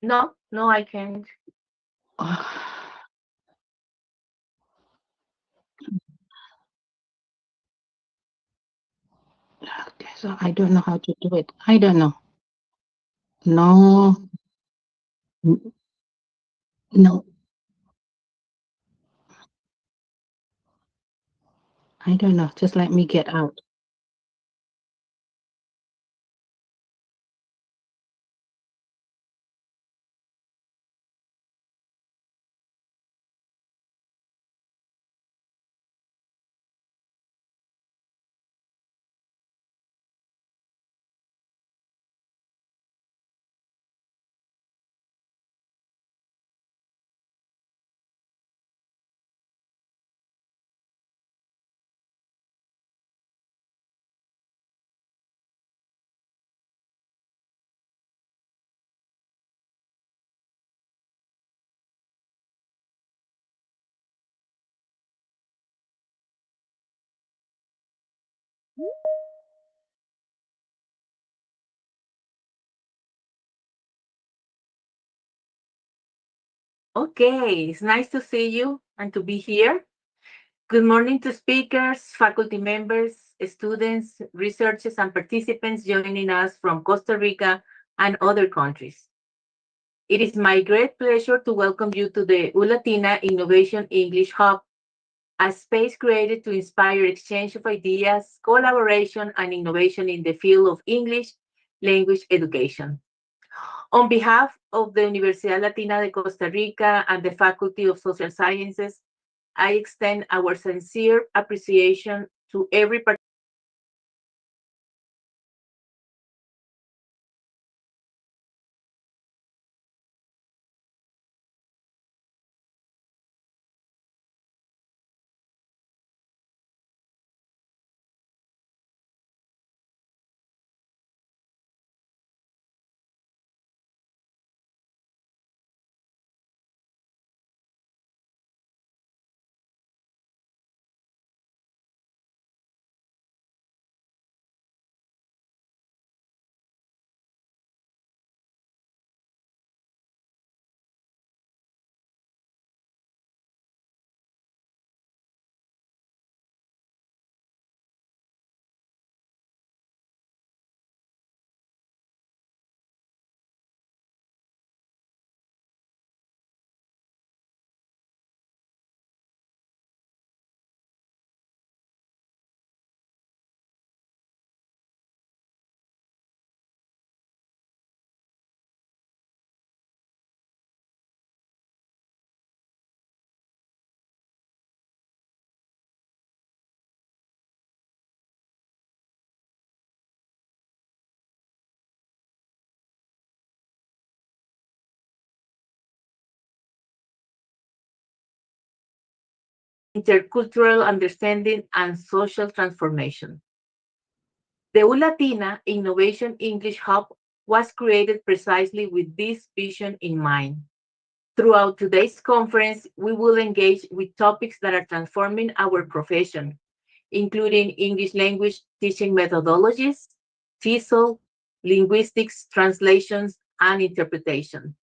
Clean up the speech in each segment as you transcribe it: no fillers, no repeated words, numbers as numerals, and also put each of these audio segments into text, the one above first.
No, no, I can't. Okay, so I don't know how to do it. I don't know. No, no, I don't know. Just let me get out. Okay, it's nice to see you and to be here. Good morning to speakers, faculty members, students, researchers, and participants joining us from Costa Rica and other countries. It is my great pleasure to welcome you to the ULatina Innovation English Hub, a space created to inspire exchange of ideas, collaboration, and innovation in the field of English language education. On behalf of the Universidad Latina de Costa Rica and the Faculty of Social Sciences, I extend our sincere appreciation to every intercultural understanding and social transformation. The ULatina Innovation English Hub was created precisely with this vision in mind. Throughout today's conference, we will engage with topics that are transforming our profession, including English language teaching methodologies, TESOL, linguistics, translations, and interpretation,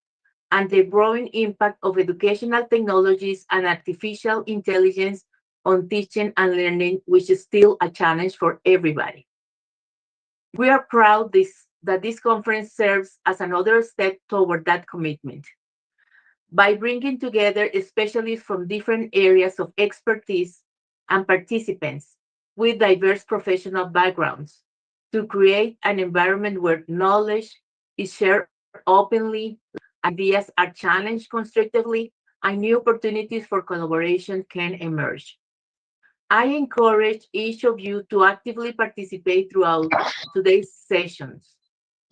and the growing impact of educational technologies and artificial intelligence on teaching and learning, which is still a challenge for everybody. We are proud that this conference serves as another step toward that commitment. By bringing together specialists from different areas of expertise and participants with diverse professional backgrounds to create an environment where knowledge is shared openly, ideas are challenged constructively, and new opportunities for collaboration can emerge. I encourage each of you to actively participate throughout today's sessions.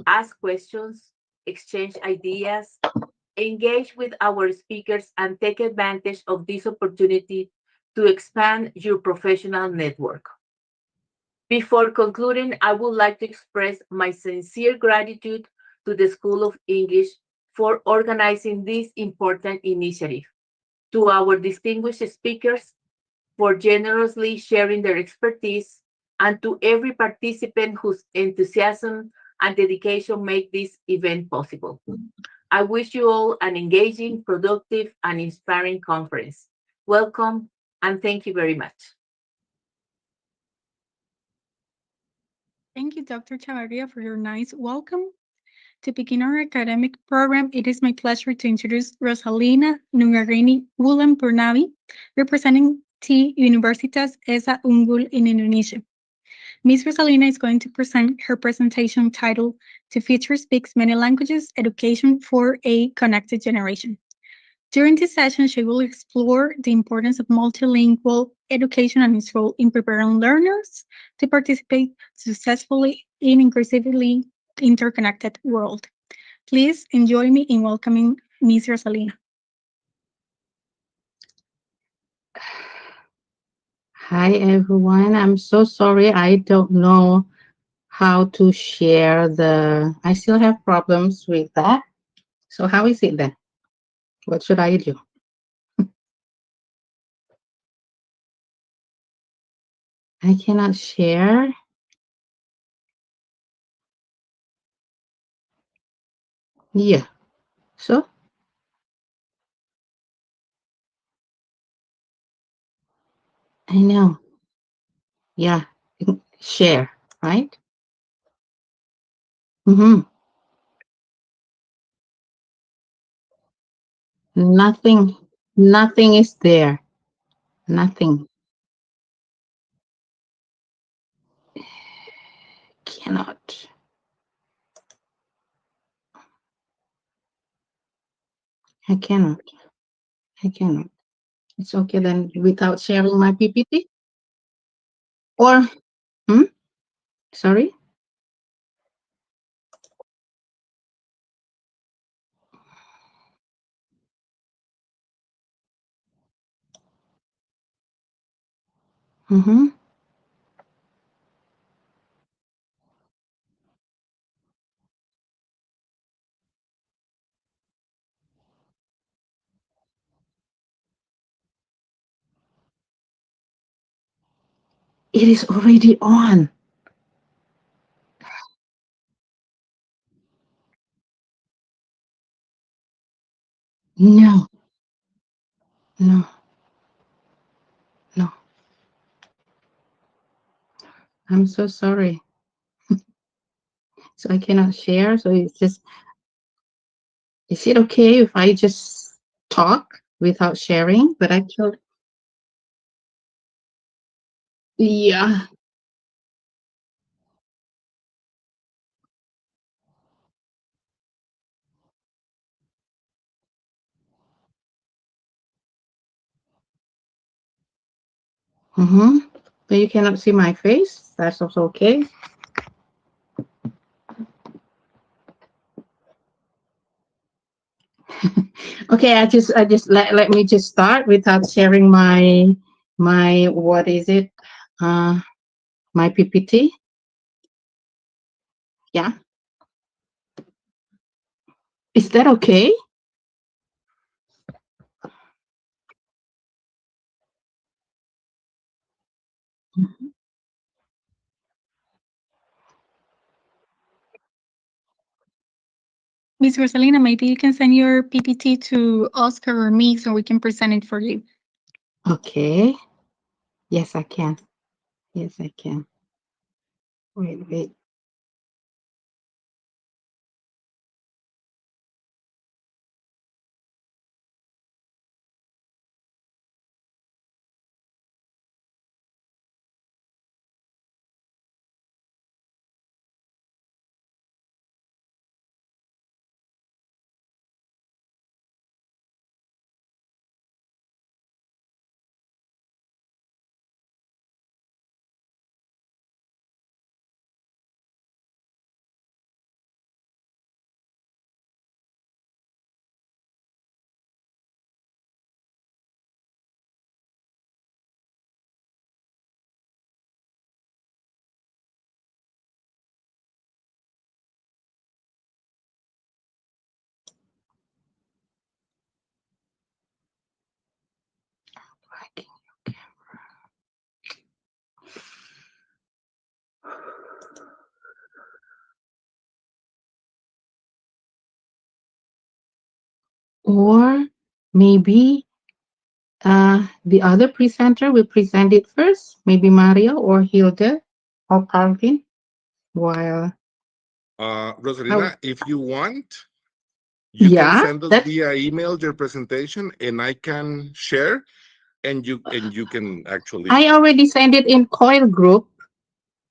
Ask questions, exchange ideas, engage with our speakers, and take advantage of this opportunity to expand your professional network. Before concluding, I would like to express my sincere gratitude to the School of English for organizing this important initiative, to our distinguished speakers for generously sharing their expertise, and to every participant whose enthusiasm and dedication make this event possible. I wish you all an engaging, productive, and inspiring conference. Welcome and thank you very much. Thank you, Dr. Chavarria, for your nice welcome. To begin our academic program, it is my pleasure to introduce Rosalina Nungarini Wulan Purnavi, representing T Universitas Esa Unggul in Indonesia. Ms. Rosalina is going to present her presentation titled "The Future Speaks Many Languages Education for a Connected Generation." During this session, she will explore the importance of multilingual education and its role in preparing learners to participate successfully in increasingly interconnected world. Please enjoy me in welcoming Ms. Rosalina. Hi, everyone. I'm so sorry. I don't know how to share I still have problems with that. So how is it then? What should I do? I cannot share. Yeah. So I know. Yeah. Share, right? Mm-hmm. Nothing. Nothing is there. Nothing. Cannot. I cannot. I cannot. It's okay then without sharing my PPT? Or, hmm? Sorry? Mm-hmm. It is already on. No, no, no. I'm so sorry. So I cannot share. So it's just, is it okay if I just talk without sharing? But actually, yeah. Mm-hmm. But you cannot see my face. That's also okay. Okay, I just let me just start without sharing my what is it? Uh my PPT. Yeah. Is that okay? Ms. Rosalina, maybe you can send your PPT to Oscar or me so we can present it for you. Okay. Yes, I can. Yes, I can. Wait. Or maybe the other presenter will present it first, maybe Mario or Hilda or Calvin, while Rosalina, if you want, you can yeah, send us that's via email your presentation, and I can share, and you can actually. I already sent it in Coil group.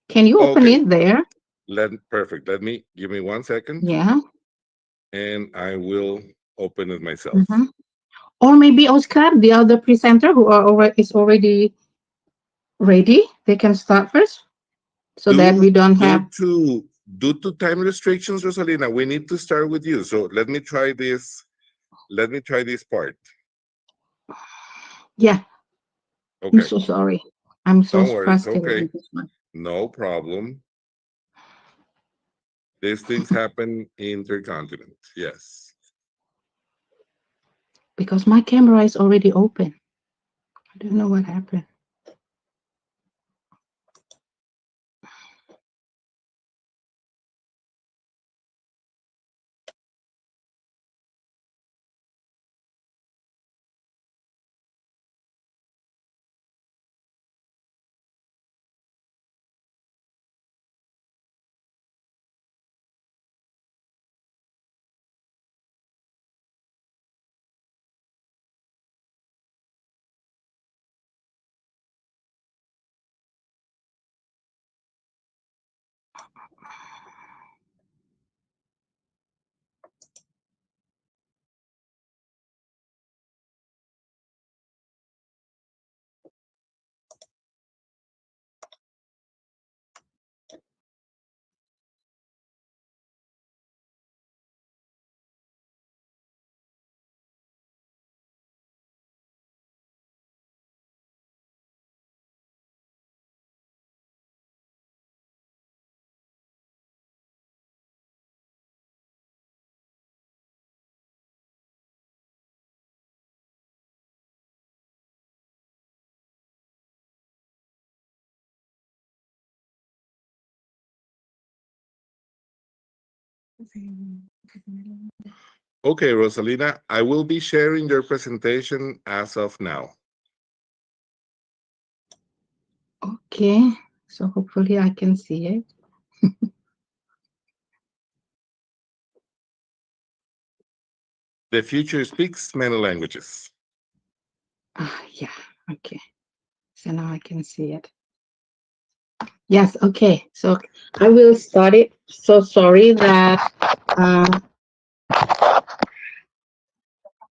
Can you open Okay, it there? perfect. Let me give me 1 second, Yeah. and I will open it myself. Hmm. Or maybe Oscar, the other presenter who are already is already ready, they can start first so that we Due don't due have. to due to time restrictions, Rosalina, we need to start with you. So let me try this. Let me try this part. Yeah, I'm Okay, so sorry. I'm so don't worry, it's frustrated okay. with this one No problem. These things happen intercontinent. Yes. because my camera is already open. I don't know what happened. Okay, Rosalina, I will be sharing your presentation as of now. Okay, so hopefully I can see it. The future speaks many languages. Yeah, okay. So now I can see it. Yes, okay. So I will start it. So sorry that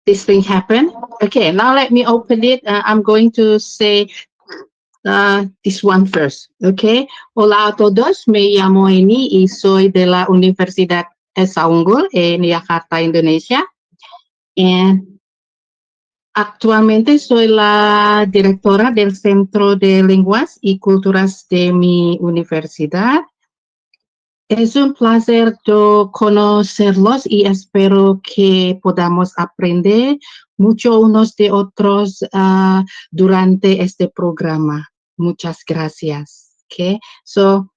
this thing happened. Okay, now let me open it. I'm going to say this one first. Okay. Hola a todos. Me llamo Eni y soy de la Universidad Esa Unggul en Jakarta, Indonesia. And actualmente soy la directora del Centro de Lenguas y Culturas de mi universidad. Es un placer conocerlos y espero que podamos aprender mucho unos de otros durante este programa. Muchas gracias. Okay, so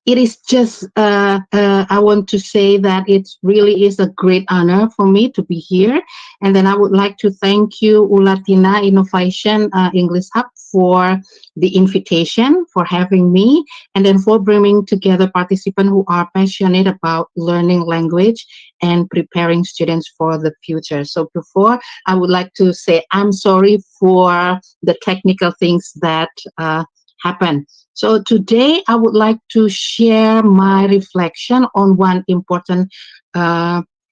it is just I want to say that it really is a great honor for me to be here, and then I would like to thank you Ulatina Innovation English Hub for the invitation, for having me, and then for bringing together participants who are passionate about learning language and preparing students for the future. So before, I would like to say I'm sorry for the technical things that happened. So today I would like to share my reflection on one important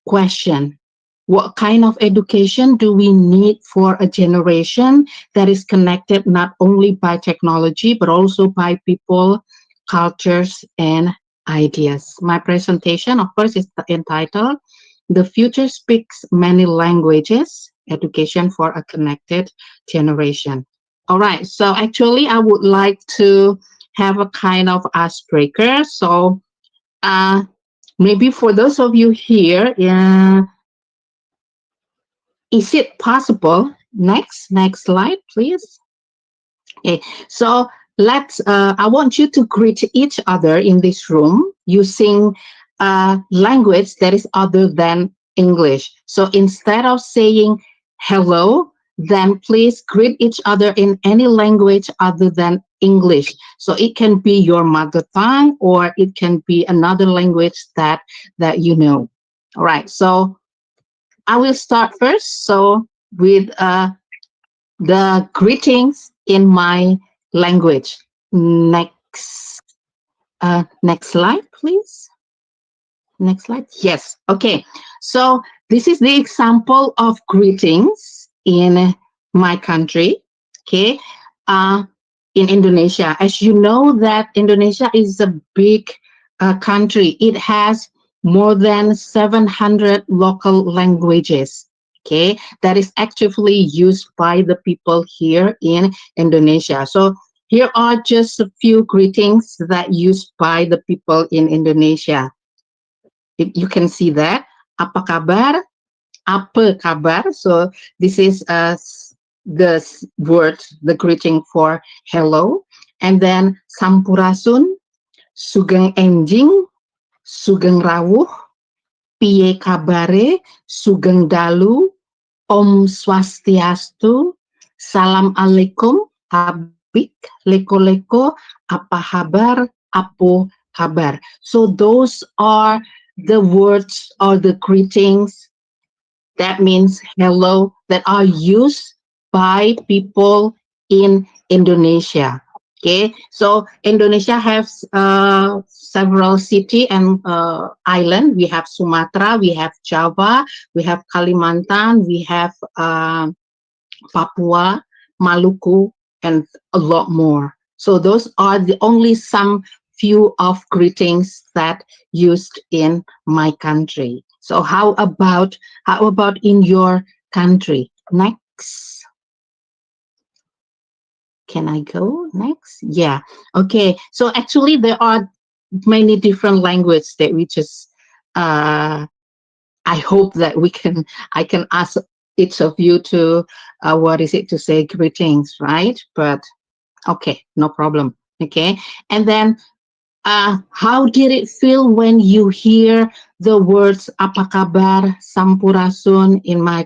question. What kind of education do we need for a generation that is connected not only by technology, but also by people, cultures, and ideas? My presentation, of course, is entitled The Future Speaks Many Languages, Education for a Connected Generation. All right, so actually I would like to have a kind of icebreaker. So uh, maybe for those of you here, is it possible? Next slide, please. Okay, so I want you to greet each other in this room using language that is other than English. So instead of saying hello, then please greet each other in any language other than English. So it can be your mother tongue or it can be another language that you know. All right. So I will start first. So with the greetings in my language. Next, next slide, please. Next slide. Yes. Okay. So this is the example of greetings in my country. Okay. Uh, in Indonesia, as you know, that Indonesia is a big country. It has more than 700 local languages. Okay, that is actively used by the people here in Indonesia. So here are just a few greetings that used by the people in Indonesia. You can see that. Apa kabar? Apa kabar? So this is the word, the greeting for hello. And then sampurasun, sugeng enjing, sugeng rawuh, piye kabare, sugeng dalu, om swastiastu, salam alaikum, abik, leko leko, apa kabar, apo kabar. So those are the words or the greetings, that means hello, that are used by people in Indonesia. Okay, so Indonesia has several city and island. We have Sumatra, we have Java, we have Kalimantan, we have Papua, Maluku, and a lot more. So those are the only some few of greetings that used in my country. So how about in your country? Next. Can I go next? Yeah. Okay. So actually there are many different languages that we just I hope that I can ask each of you to what is it to say greetings, right? But okay, no problem. Okay. And then how did it feel when you hear the words apa kabar, sampurasun in my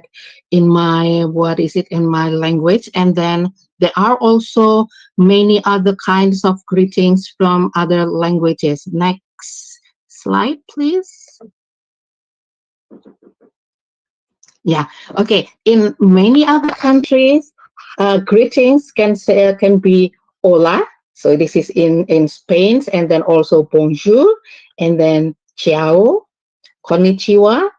what is it in my language? And then there are also many other kinds of greetings from other languages. Next slide, please. Yeah. Okay. In many other countries, greetings can be hola. So this is in Spain, and then also bonjour, and then ciao, konnichiwa,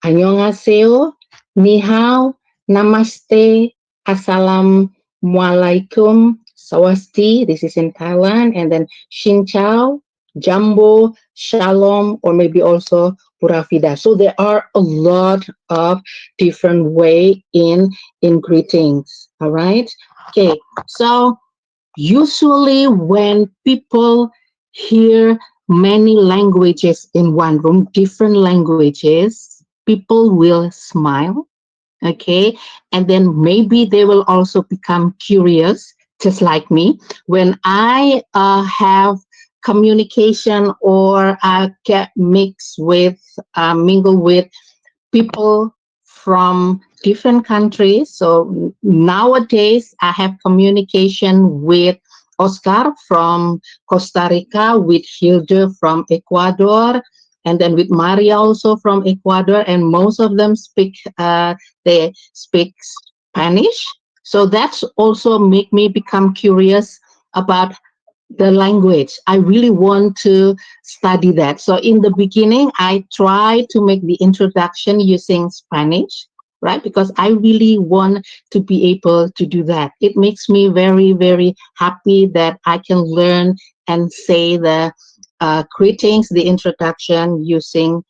annyeonghaseyo, ni hao, namaste, assalamualaikum, sawasti. This is in Thailand, and then xin chao, jambo, shalom, or maybe also pura vida. So there are a lot of different way in greetings. All right. Okay. So usually when people hear many languages in one room, different languages, people will smile. Okay. And then maybe they will also become curious, just like me. When I have communication or I get mixed with, mingle with people from different countries. So nowadays I have communication with Oscar from Costa Rica, with Hilde from Ecuador, and then with Maria also from Ecuador, and most of them they speak Spanish. So that's also make me become curious about the language. I really want to study that. So in the beginning, I try to make the introduction using Spanish, right? Because I really want to be able to do that. It makes me very, very happy that I can learn and say the greetings, the introduction using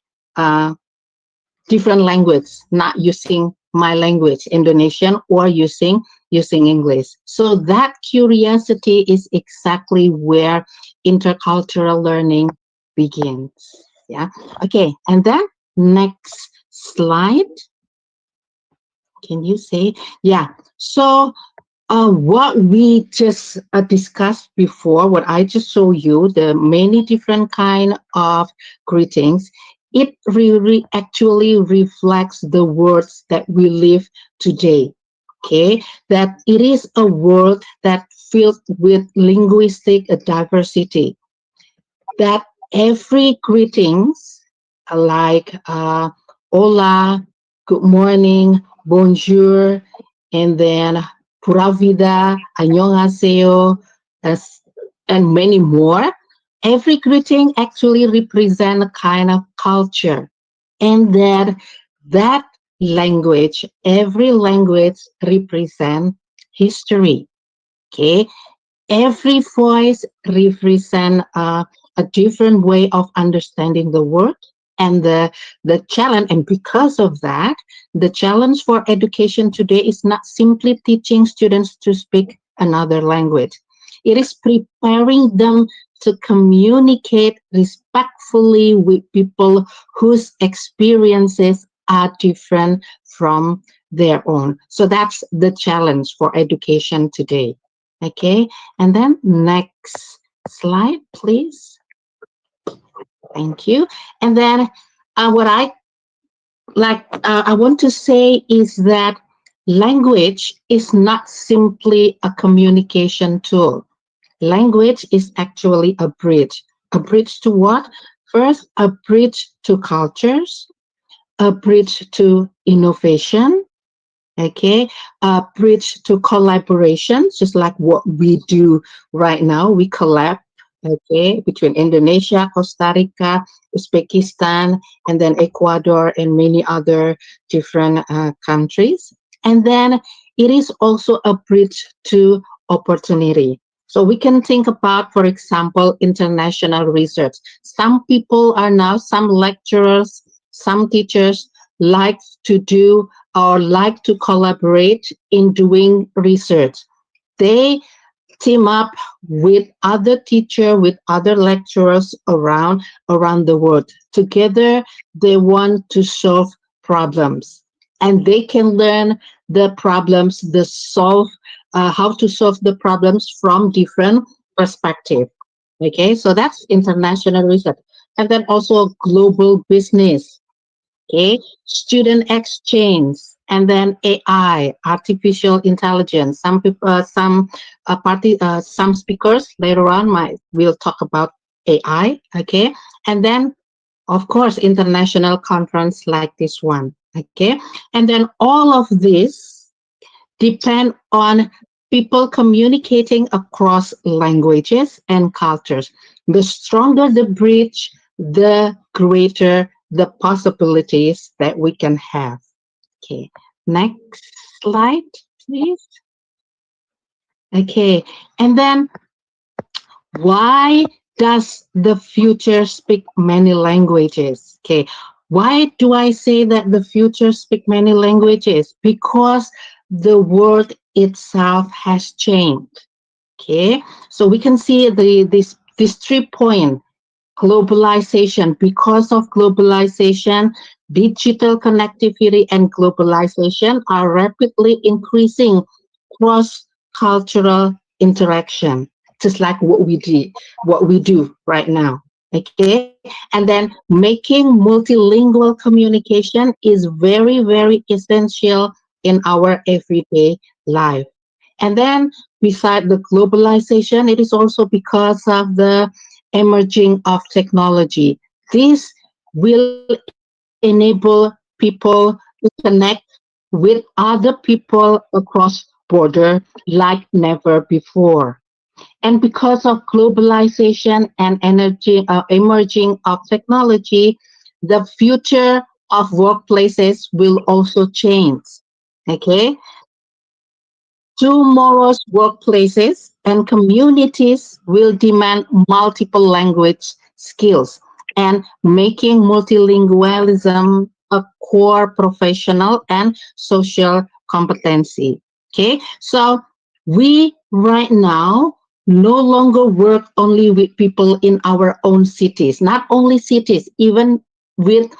different language, not using my language, Indonesian, or using English. So that curiosity is exactly where intercultural learning begins. Yeah. Okay. And then next slide. Can you say? Yeah. So what we just discussed before, what I just showed you, the many different kind of greetings, it really actually reflects the words that we live today. Okay, that it is a world that filled with linguistic diversity. That every greetings like hola, good morning, bonjour, and then pura vida, annyeonghaseyo, as- and many more. Every greeting actually represent a kind of culture, and that language, every language represent history. Okay, every voice represents a different way of understanding the world, and the challenge, and because of that, the challenge for education today is not simply teaching students to speak another language. It is preparing them to communicate respectfully with people whose experiences are different from their own. So that's the challenge for education today. Okay, and then next slide, please. Thank you. And then what I want to say is that language is not simply a communication tool. Language is actually a bridge. A bridge to what? First, a bridge to cultures, a bridge to innovation, okay, a bridge to collaboration, just like what we do right now. We collab, okay, between Indonesia, Costa Rica, Uzbekistan, and then Ecuador and many other different countries. And then it is also a bridge to opportunity. So we can think about, for example, international research. Some people are now, some lecturers, some teachers like to do or like to collaborate in doing research. They team up with other teacher, with other lecturers around the world. Together, they want to solve problems, and they can learn the problems, the solve how to solve the problems from different perspective. Okay, so that's international research, and then also global business. Okay, student exchange, and then AI, artificial intelligence. Some people, some speakers later on might will talk about AI. Okay, and then of course international conference like this one. Okay, and then all of this depend on people communicating across languages and cultures. The stronger the bridge, the greater the possibilities that we can have. Okay, next slide, please. Okay, and then why does the future speak many languages? Okay, why do I say that the future speak many languages? Because the world itself has changed. Okay, so we can see this 3 point globalization. Because of globalization, digital connectivity and globalization are rapidly increasing cross cultural interaction, just like what we do right now. Okay, and then making multilingual communication is very, very essential in our everyday life. And then, beside the globalization, it is also because of the emerging of technology. This will enable people to connect with other people across border like never before. And because of globalization and energy emerging of technology, the future of workplaces will also change. Okay, tomorrow's workplaces and communities will demand multiple language skills, and making multilingualism a core professional and social competency. Okay, so we right now no longer work only with people in our own cities, not only cities, even with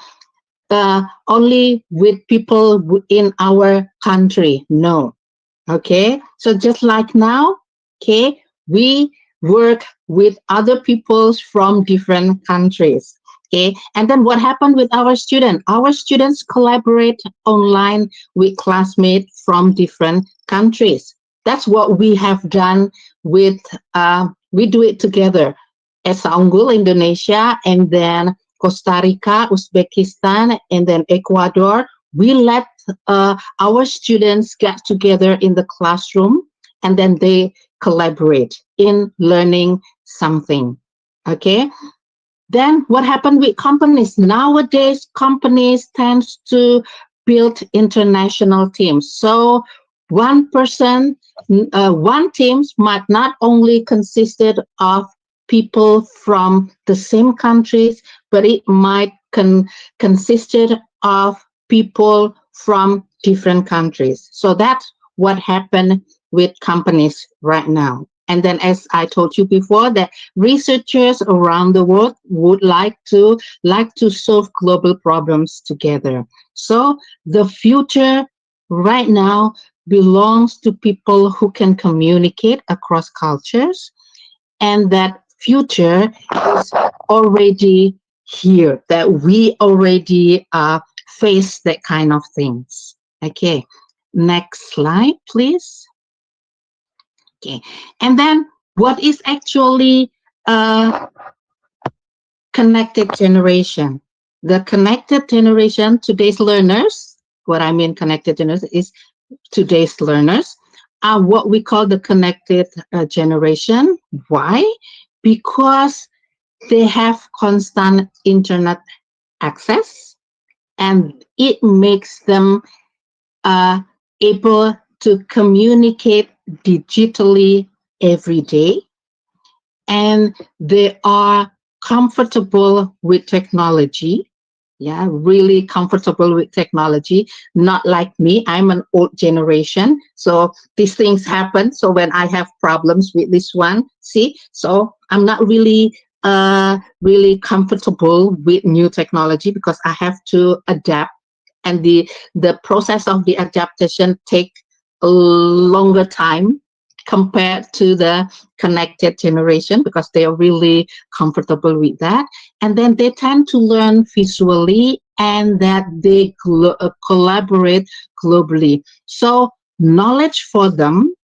only with people in our country. No, okay, so just like now, okay, we work with other peoples from different countries. Okay, and then what happened with our students? Our students collaborate online with classmates from different countries. That's what we have done with, we do it together. Esa Unggul, Indonesia, and then Costa Rica, Uzbekistan, and then Ecuador. We let our students get together in the classroom, and then they collaborate in learning something. Okay. Then what happened with companies? Nowadays, companies tend to build international teams. So one person, one teams might not only consisted of people from the same countries, but it might consisted of people from different countries. So that's what happened with companies right now. And then, as I told you before, that researchers around the world would like to solve global problems together. So the future right now belongs to people who can communicate across cultures, and that future is already here, that we already face that kind of things. Okay, next slide, please. Okay, and then what is actually connected generation? The connected generation, today's learners, what I mean connected generation is today's learners are what we call the connected generation. Why? Because they have constant internet access, and it makes them able to communicate digitally every day, and they are comfortable with technology. Yeah, really comfortable with technology. Not like me, I'm an old generation, so these things happen. So when I have problems with this one, see, so I'm not really really comfortable with new technology because I have to adapt, and the process of the adaptation take a longer time compared to the connected generation, because they are really comfortable with that. And then they tend to learn visually, and that they collaborate globally. So knowledge for them,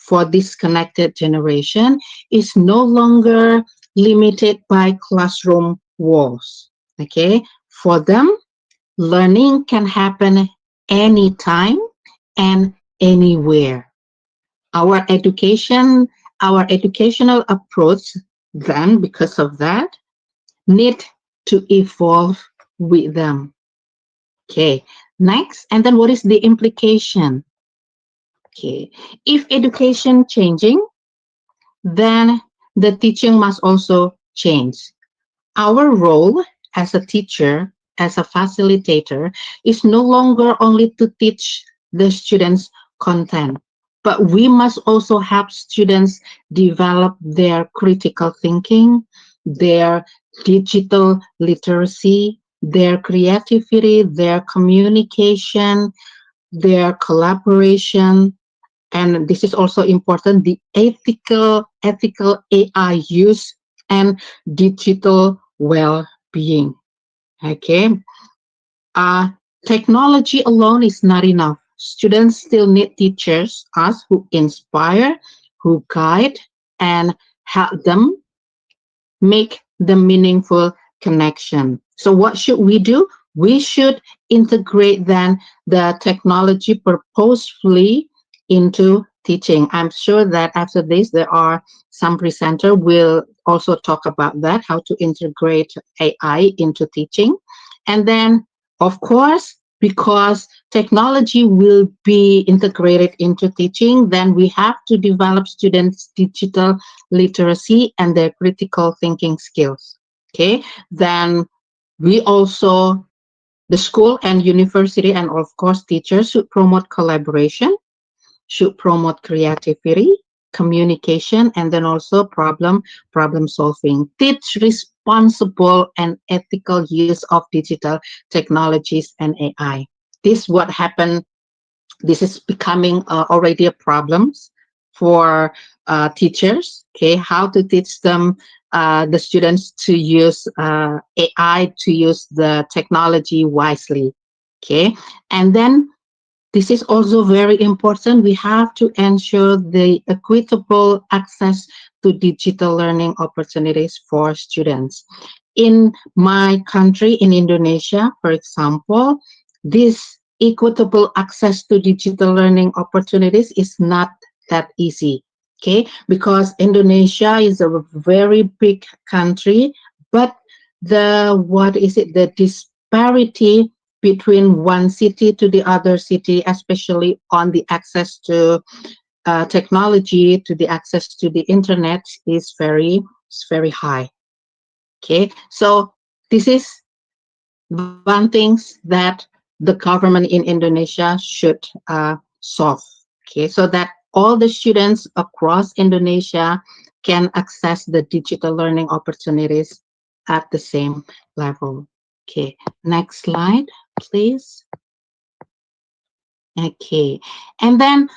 for this connected generation, is no longer limited by classroom walls. Okay, for them, learning can happen anytime and anywhere. Our education, our educational approach then, because of that, need to evolve with them. Okay, next, and then what is the implication? Okay, if education changing, then the teaching must also change. Our role as a teacher, as a facilitator, is no longer only to teach the students content, but we must also help students develop their critical thinking, their digital literacy, their creativity, their communication, their collaboration, and this is also important, the ethical AI use and digital well-being. Okay, technology alone is not enough. Students still need teachers, us, who inspire, who guide, and help them make the meaningful connection. So what should we do? We should integrate then the technology purposefully into teaching. I'm sure that after this, there are some presenter will also talk about that, how to integrate AI into teaching. And then, of course, because technology will be integrated into teaching, then we have to develop students' digital literacy and their critical thinking skills. Okay, then we also, the school and university, and of course teachers, should promote collaboration, should promote creativity, communication, and then also problem solving. Teach responsible and ethical use of digital technologies and AI. This what happened. This is becoming already a problem for teachers. Okay, how to teach them the students to use AI, to use the technology wisely. Okay, and then this is also very important. We have to ensure the equitable access to digital learning opportunities for students. In my country, in Indonesia, for example, this equitable access to digital learning opportunities is not that easy. Okay, because Indonesia is a very big country, but the disparity between one city to the other city, especially on the access to technology, to the access to the internet, is very high. Okay, so this is one things that the government in Indonesia should solve. Okay, so that all the students across Indonesia can access the digital learning opportunities at the same level. Okay, next slide, please. Okay, and then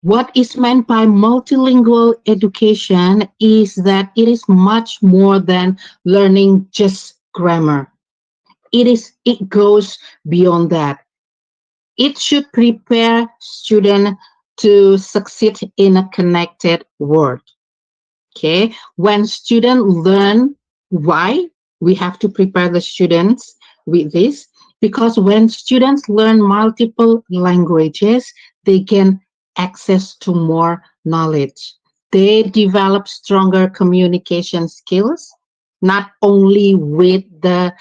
what is meant by multilingual education is that it is much more than learning just grammar. It goes beyond that. It should prepare students to succeed in a connected world. Okay, when students learn why we have to prepare the students with this, because when students learn multiple languages, they gain access to more knowledge. They develop stronger communication skills, not only with the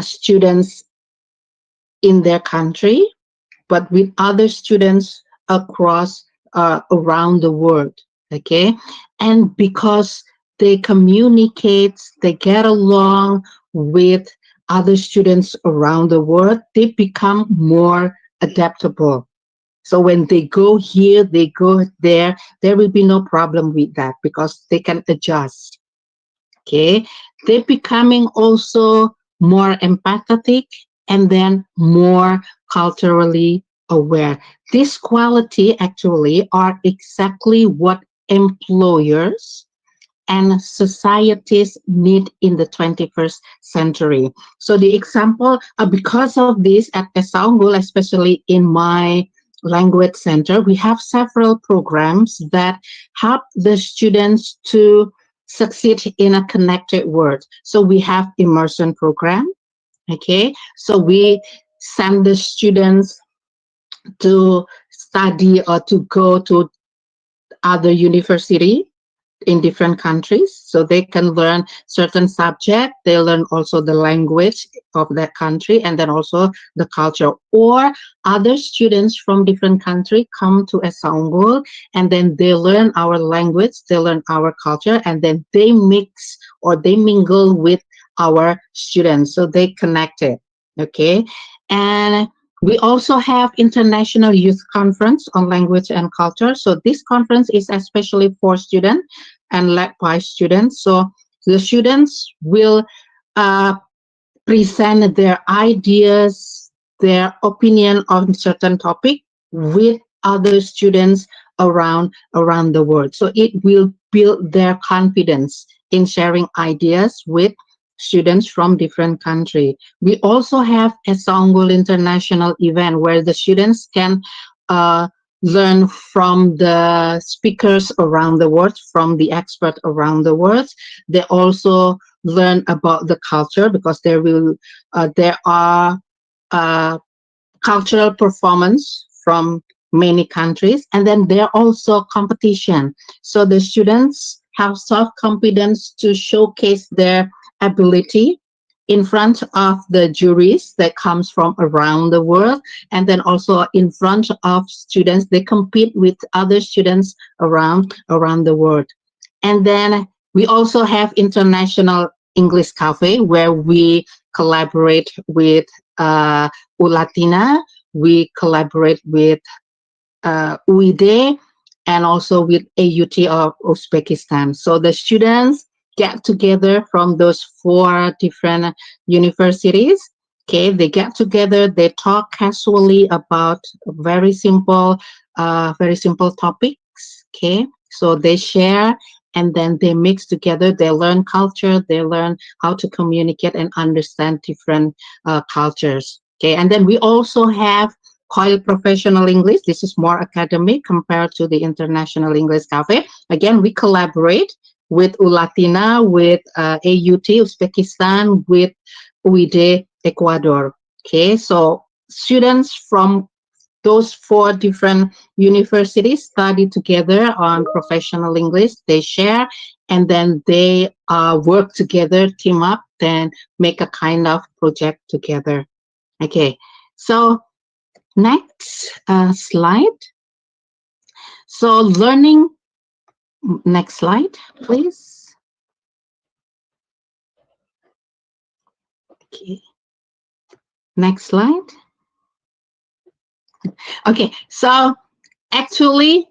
students in their country, but with other students across around the world. Okay, and because they communicate, they get along with other students around the world, they become more adaptable. So when they go here, they go there will be no problem with that because they can adjust. Okay, they're becoming also more empathetic and then more culturally aware. This quality actually are exactly what employers and societies need in the 21st century. So the example, because of this at Esaunggul, especially in my language center, we have several programs that help the students to succeed in a connected world. So we have immersion program. Okay, so we send the students to study or to go to other university in different countries, so they can learn certain subject. They learn also the language of that country and then also the culture. Or other students from different country come to Esaunggul and then they learn our language, they learn our culture, and then they mix or they mingle with our students, so they connected. Okay, and we also have International Youth Conference on Language and Culture. So this conference is especially for students and led by students. So the students will uh, present their ideas, their opinion on certain topic with other students around the world. So it will build their confidence in sharing ideas with students from different countries. We also have a Esaunggul International event where the students can uh, learn from the speakers around the world, from the expert around the world. They also learn about the culture because there are uh, cultural performance from many countries, and then there are also competition. So the students have self-confidence to showcase their ability in front of the juries that comes from around the world, and then also in front of students. They compete with other students around the world. And then we also have International English Cafe, where we collaborate with Ulatina. We collaborate with UID and also with AUT of Uzbekistan. So the students get together from those 4 different universities. Okay, they get together, they talk casually about very simple topics. Okay, so they share and then they mix together. They learn culture, they learn how to communicate and understand different cultures. Okay, and then we also have COIL Professional English. This is more academic compared to the International English Cafe. Again, we collaborate with Ulatina, with AUT Uzbekistan, with UID Ecuador. Okay, so students from those four different universities study together on professional English. They share, and then they work together, team up, then make a kind of project together. Okay, so next slide. So learning, next slide, please. Okay, next slide. Okay, so actually,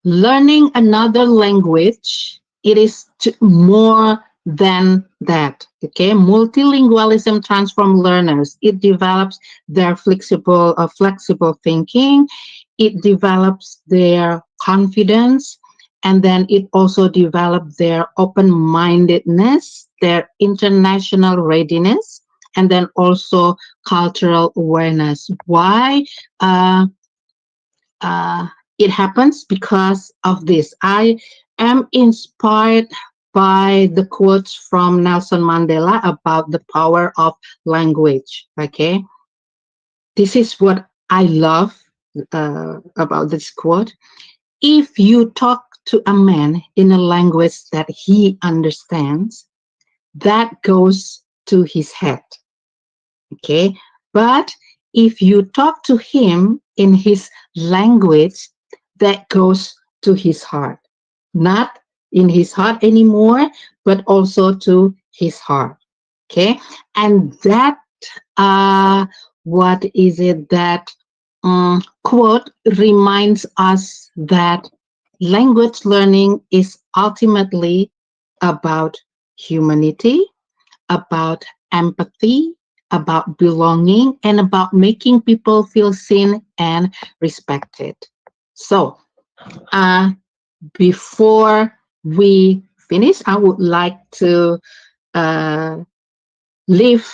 learning another language, it is more than that. Okay, multilingualism transforms learners. It develops their flexible thinking. It develops their confidence, and then it also develops their open-mindedness, their international readiness, and then also cultural awareness. Why? It happens because of this. I am inspired by the quotes from Nelson Mandela about the power of language. Okay, this is what I love about this quote. If you talk to a man in a language that he understands, that goes to his head. Okay, but if you talk to him in his language, that goes to his heart, not in his heart anymore, but also to his heart. Okay, and that what is it that quote reminds us that language learning is ultimately about humanity, about empathy, about belonging, and about making people feel seen and respected. So, before we finish, I would like to leave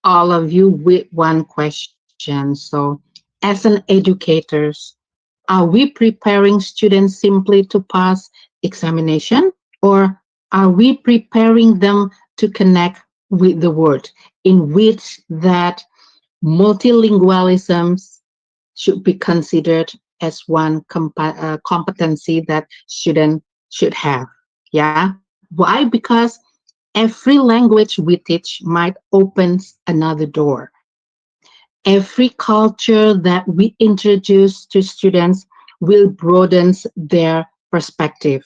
all of you with one question. So, as an educators, are we preparing students simply to pass examination, or are we preparing them to connect with the world, in which that multilingualism should be considered as one competency that students should have? Yeah. Why? Because every language we teach might open another door. Every culture that we introduce to students will broaden their perspective.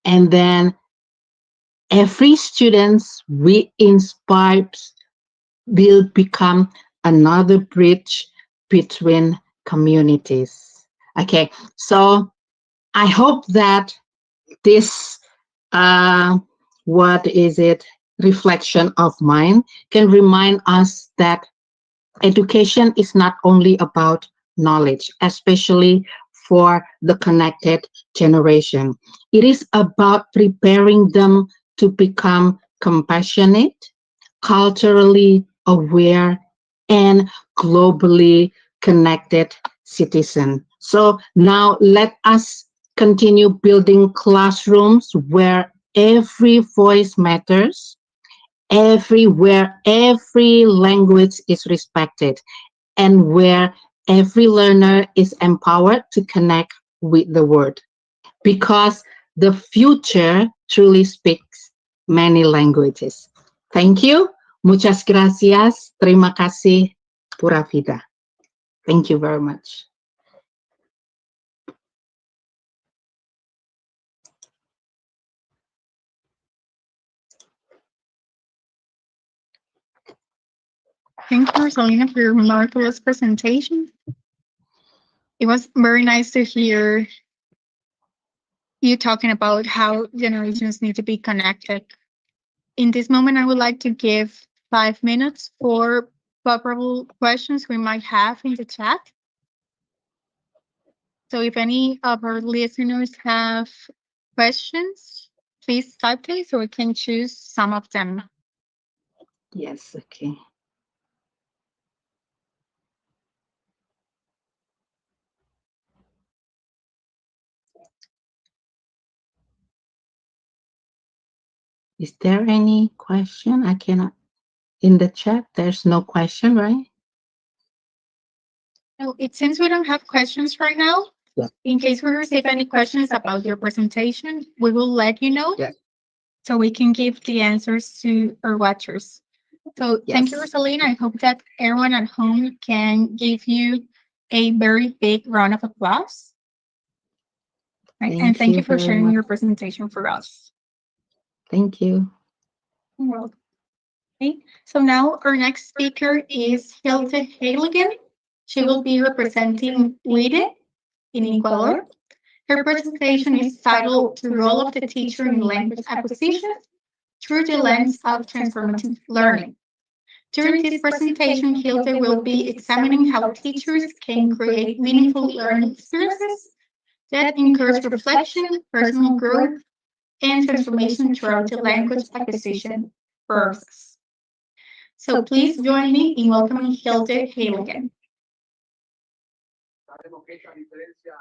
And then every student we inspire will become another bridge between communities. Okay, so I hope that this what is it reflection of mine can remind us that education is not only about knowledge, especially for the connected generation. It is about preparing them to become compassionate, culturally aware, and globally connected citizen. So now let us continue building classrooms where every voice matters, everywhere every language is respected, and where every learner is empowered to connect with the world. Because the future truly speaks many languages. Thank you. Muchas gracias. Terima kasih. Pura vida. Thank you very much. Thank you, Rosalina, for your marvelous presentation. It was very nice to hear you talking about how generations need to be connected. In this moment, I would like to give 5 minutes for probable questions we might have in the chat. So if any of our listeners have questions, please type it so we can choose some of them. Yes, okay. Is there any question? I cannot. In the chat, there's no question, right? No, it seems we don't have questions right now. Yeah. In case we receive any questions about your presentation, we will let you know. Yeah. So we can give the answers to our watchers. So thank you, Yes. Rosalina. I hope that everyone at home can give you a very big round of applause. Right? And thank you for very sharing much. your presentation for us. Thank you. Well, okay. So now our next speaker is Hilde Heiligen. She will be representing WIDE in Ecuador. Her presentation is titled The Role of the Teacher in Language Acquisition Through the Lens of Transformative Learning. During this presentation, Hilde will be examining how teachers can create meaningful learning experiences that encourage reflection, personal growth, and transformation throughout the language acquisition process. So please join me in welcoming Hilde Heiligen.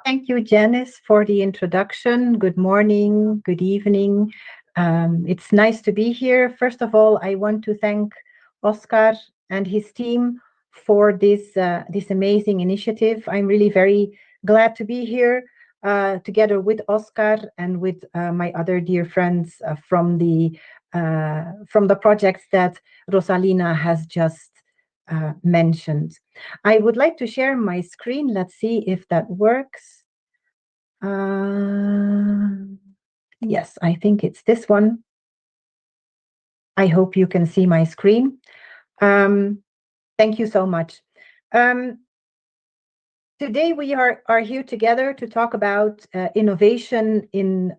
Thank you, Janice, for the introduction. Good morning, good evening. It's nice to be here. First of all, I want to thank Oscar and his team for this amazing initiative. I'm really very glad to be here together with Oscar and with my other dear friends from the projects that Rosalina has just mentioned. I would like to share my screen. Let's see if that works. Yes, I think it's this one. I hope you can see my screen. Thank you so much. Today we are here together to talk about innovation in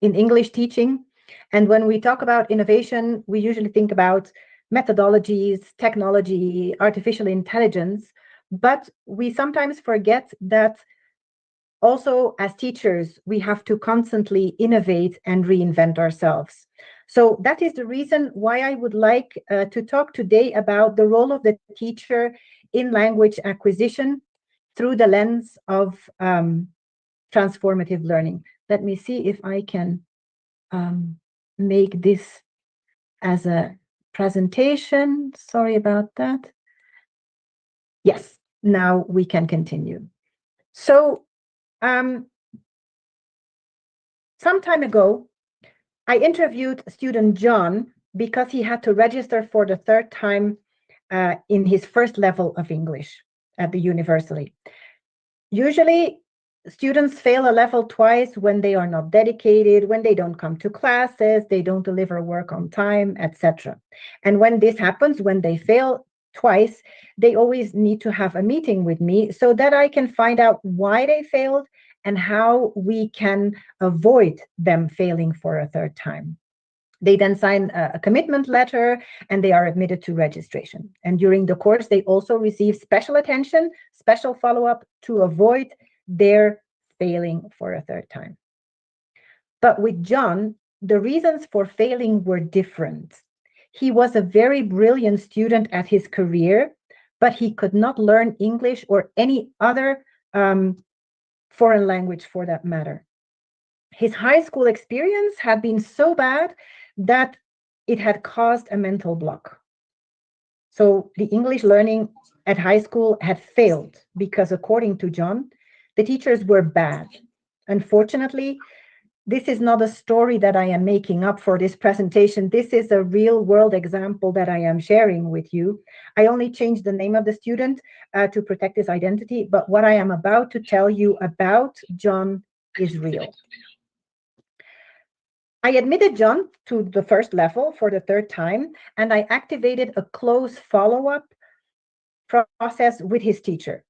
English teaching. And when we talk about innovation, we usually think about methodologies, technology, artificial intelligence, but we sometimes forget that also as teachers, we have to constantly innovate and reinvent ourselves. So that is the reason why I would like to talk today about the role of the teacher in language acquisition through the lens of transformative learning. Let me see if I can make this as a presentation. Sorry about that. Yes, now we can continue. So some time ago, I interviewed student John because he had to register for the third time in his first level of English at the university. Usually, students fail a level twice when they are not dedicated, when they don't come to classes, they don't deliver work on time, etc. And when this happens, when they fail twice, they always need to have a meeting with me so that I can find out why they failed and how we can avoid them failing for a third time. They then sign a commitment letter and they are admitted to registration. And during the course, they also receive special attention, special follow-up to avoid their failing for a third time. But with John, the reasons for failing were different. He was a very brilliant student at his career, but he could not learn English or any other foreign language for that matter. His high school experience had been so bad that it had caused a mental block. So the English learning at high school had failed because, according to John, the teachers were bad. Unfortunately, this is not a story that I am making up for this presentation. This is a real world example that I am sharing with you. I only changed the name of the student to protect his identity, but what I am about to tell you about John is real. I admitted John to the first level for the third time, and I activated a close follow-up process with his teacher.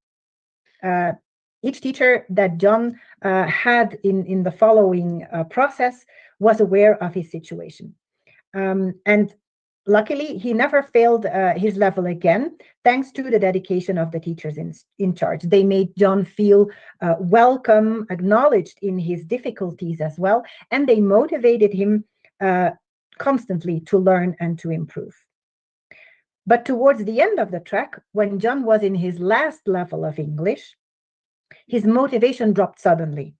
Each teacher that John had in the following process was aware of his situation. And luckily, he never failed his level again, thanks to the dedication of the teachers in charge. They made John feel welcome, acknowledged in his difficulties as well, and they motivated him constantly to learn and to improve. But towards the end of the track, when John was in his last level of English, his motivation dropped suddenly.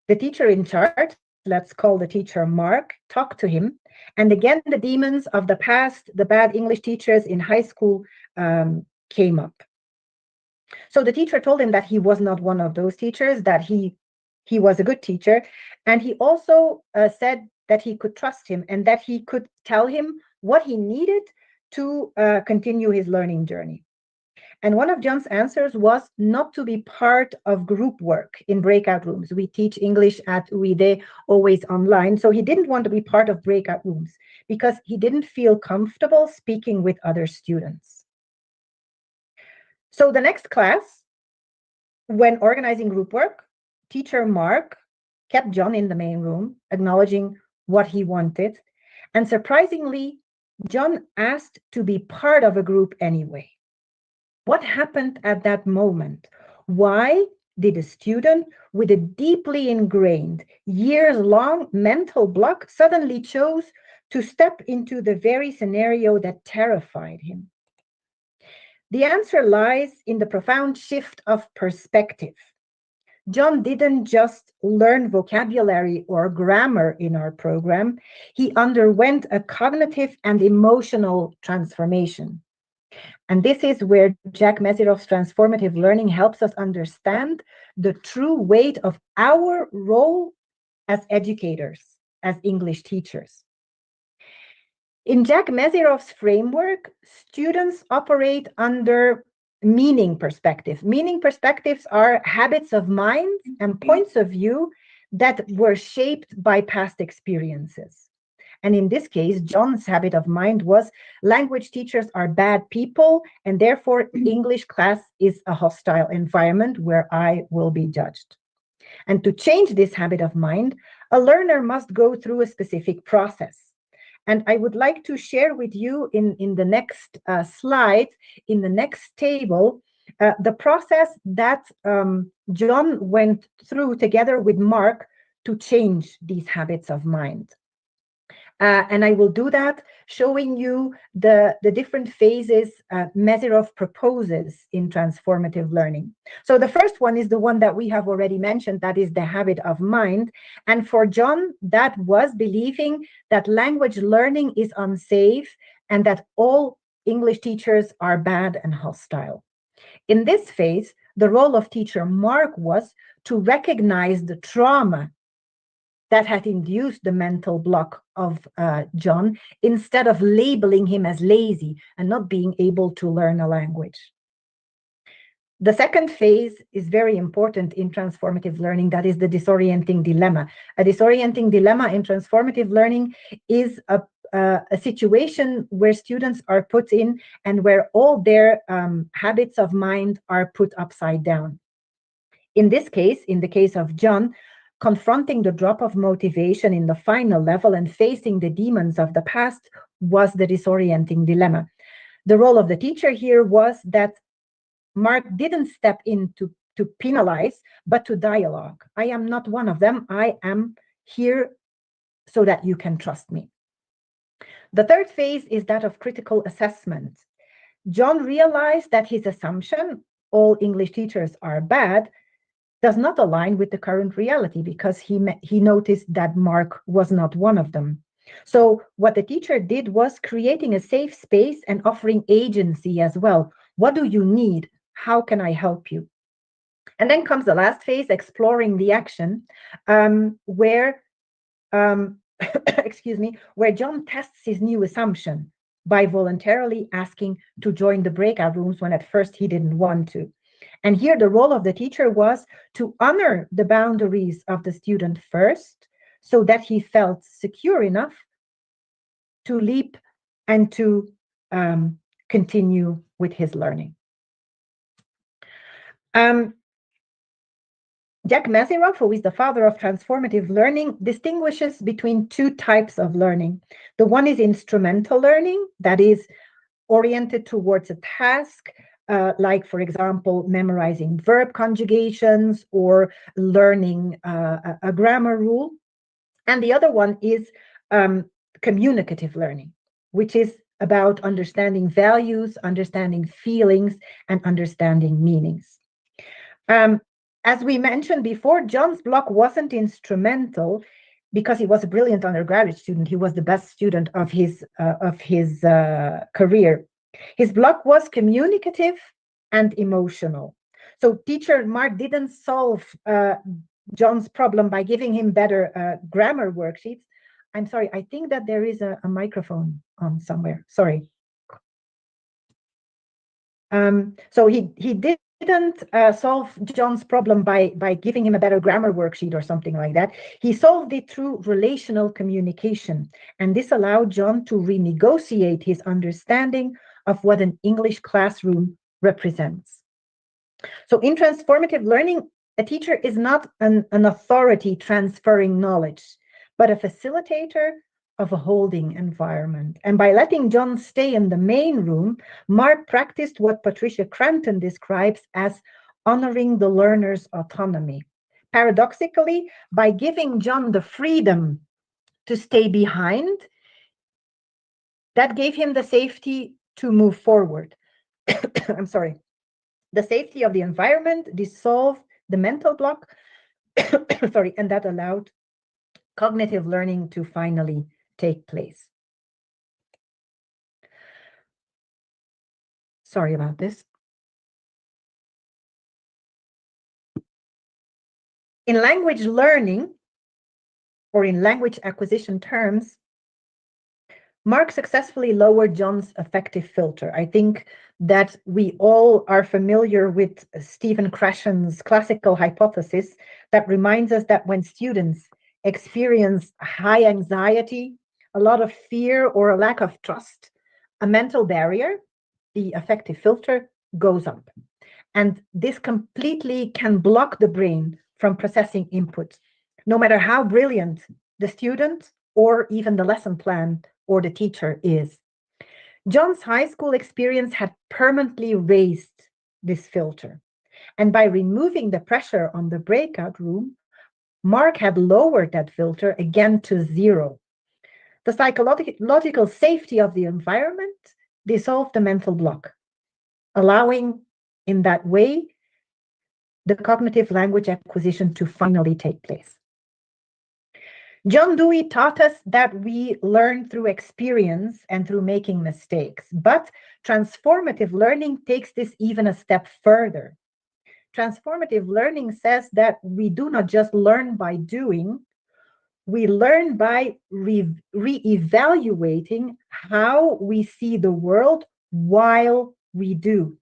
The teacher in charge, let's call the teacher Mark, talked to him. And again, the demons of the past, the bad English teachers in high school, came up. So the teacher told him that he was not one of those teachers, that he was a good teacher. And he also said that he could trust him and that he could tell him what he needed to continue his learning journey. And one of John's answers was not to be part of group work in breakout rooms. We teach English at UID always online. So he didn't want to be part of breakout rooms because he didn't feel comfortable speaking with other students. So the next class, when organizing group work, teacher Mark kept John in the main room, acknowledging what he wanted. And surprisingly, John asked to be part of a group anyway. What happened at that moment? Why did a student with a deeply ingrained, years-long mental block suddenly chose to step into the very scenario that terrified him? The answer lies in the profound shift of perspective. John didn't just learn vocabulary or grammar in our program, he underwent a cognitive and emotional transformation. And this is where Jack Meziroff's transformative learning helps us understand the true weight of our role as educators, as English teachers. In Jack Meziroff's framework, students operate under meaning perspective. Meaning perspectives are habits of mind and points of view that were shaped by past experiences. And in this case, John's habit of mind was language teachers are bad people, and therefore English class is a hostile environment where I will be judged. And to change this habit of mind, a learner must go through a specific process. And I would like to share with you in the next slide, in the next table, the process that John went through together with Mark to change these habits of mind. And I will do that showing you the different phases Meziroff proposes in transformative learning. So the first one is the one that we have already mentioned, that is the habit of mind. And for John, that was believing that language learning is unsafe and that all English teachers are bad and hostile. In this phase, the role of teacher Mark was to recognize the trauma that had induced the mental block of John, instead of labeling him as lazy and not being able to learn a language. The second phase is very important in transformative learning, that is the disorienting dilemma. A disorienting dilemma in transformative learning is a situation where students are put in and where all their habits of mind are put upside down. In this case, in the case of John, confronting the drop of motivation in the final level and facing the demons of the past was the disorienting dilemma. The role of the teacher here was that Mark didn't step in to penalize, but to dialogue. I am not one of them. I am here so that you can trust me. The third phase is that of critical assessment. John realized that his assumption, all English teachers are bad, does not align with the current reality because he noticed that Mark was not one of them. So what the teacher did was creating a safe space and offering agency as well. What do you need? How can I help you? And then comes the last phase, exploring the action, where excuse me, where John tests his new assumption by voluntarily asking to join the breakout rooms when at first he didn't want to. And here the role of the teacher was to honor the boundaries of the student first, so that he felt secure enough to leap and to continue with his learning. Jack Mezirow, who is the father of transformative learning, distinguishes between two types of learning. The one is instrumental learning, that is oriented towards a task, like, for example, memorizing verb conjugations or learning a grammar rule. And the other one is communicative learning, which is about understanding values, understanding feelings, and understanding meanings. As we mentioned before, John's block wasn't instrumental because he was a brilliant undergraduate student. He was the best student of his career. His block was communicative and emotional. So teacher Mark didn't solve John's problem by giving him better grammar worksheets. I'm sorry, I think that there is a microphone on somewhere. Sorry. So he didn't solve John's problem by giving him a better grammar worksheet or something like that. He solved it through relational communication. And this allowed John to renegotiate his understanding of what an English classroom represents. So in transformative learning, a teacher is not an authority transferring knowledge, but a facilitator of a holding environment. And by letting John stay in the main room, Mark practiced what Patricia Cranton describes as honoring the learner's autonomy. Paradoxically, by giving John the freedom to stay behind, that gave him the safety to move forward. I'm sorry. The safety of the environment dissolved the mental block, sorry, and that allowed cognitive learning to finally take place. Sorry about this. In language learning, or in language acquisition terms, Mark successfully lowered John's affective filter. I think that we all are familiar with Stephen Krashen's classical hypothesis that reminds us that when students experience high anxiety, a lot of fear, or a lack of trust, a mental barrier, the affective filter, goes up. And this completely can block the brain from processing input, no matter how brilliant the student or even the lesson plan or the teacher is. John's high school experience had permanently raised this filter. And by removing the pressure on the breakout room, Mark had lowered that filter again to 0. The psychological safety of the environment dissolved the mental block, allowing in that way the cognitive language acquisition to finally take place. John Dewey taught us that we learn through experience and through making mistakes, but transformative learning takes this even a step further. Transformative learning says that we do not just learn by doing, we learn by re-evaluating how we see the world while we do.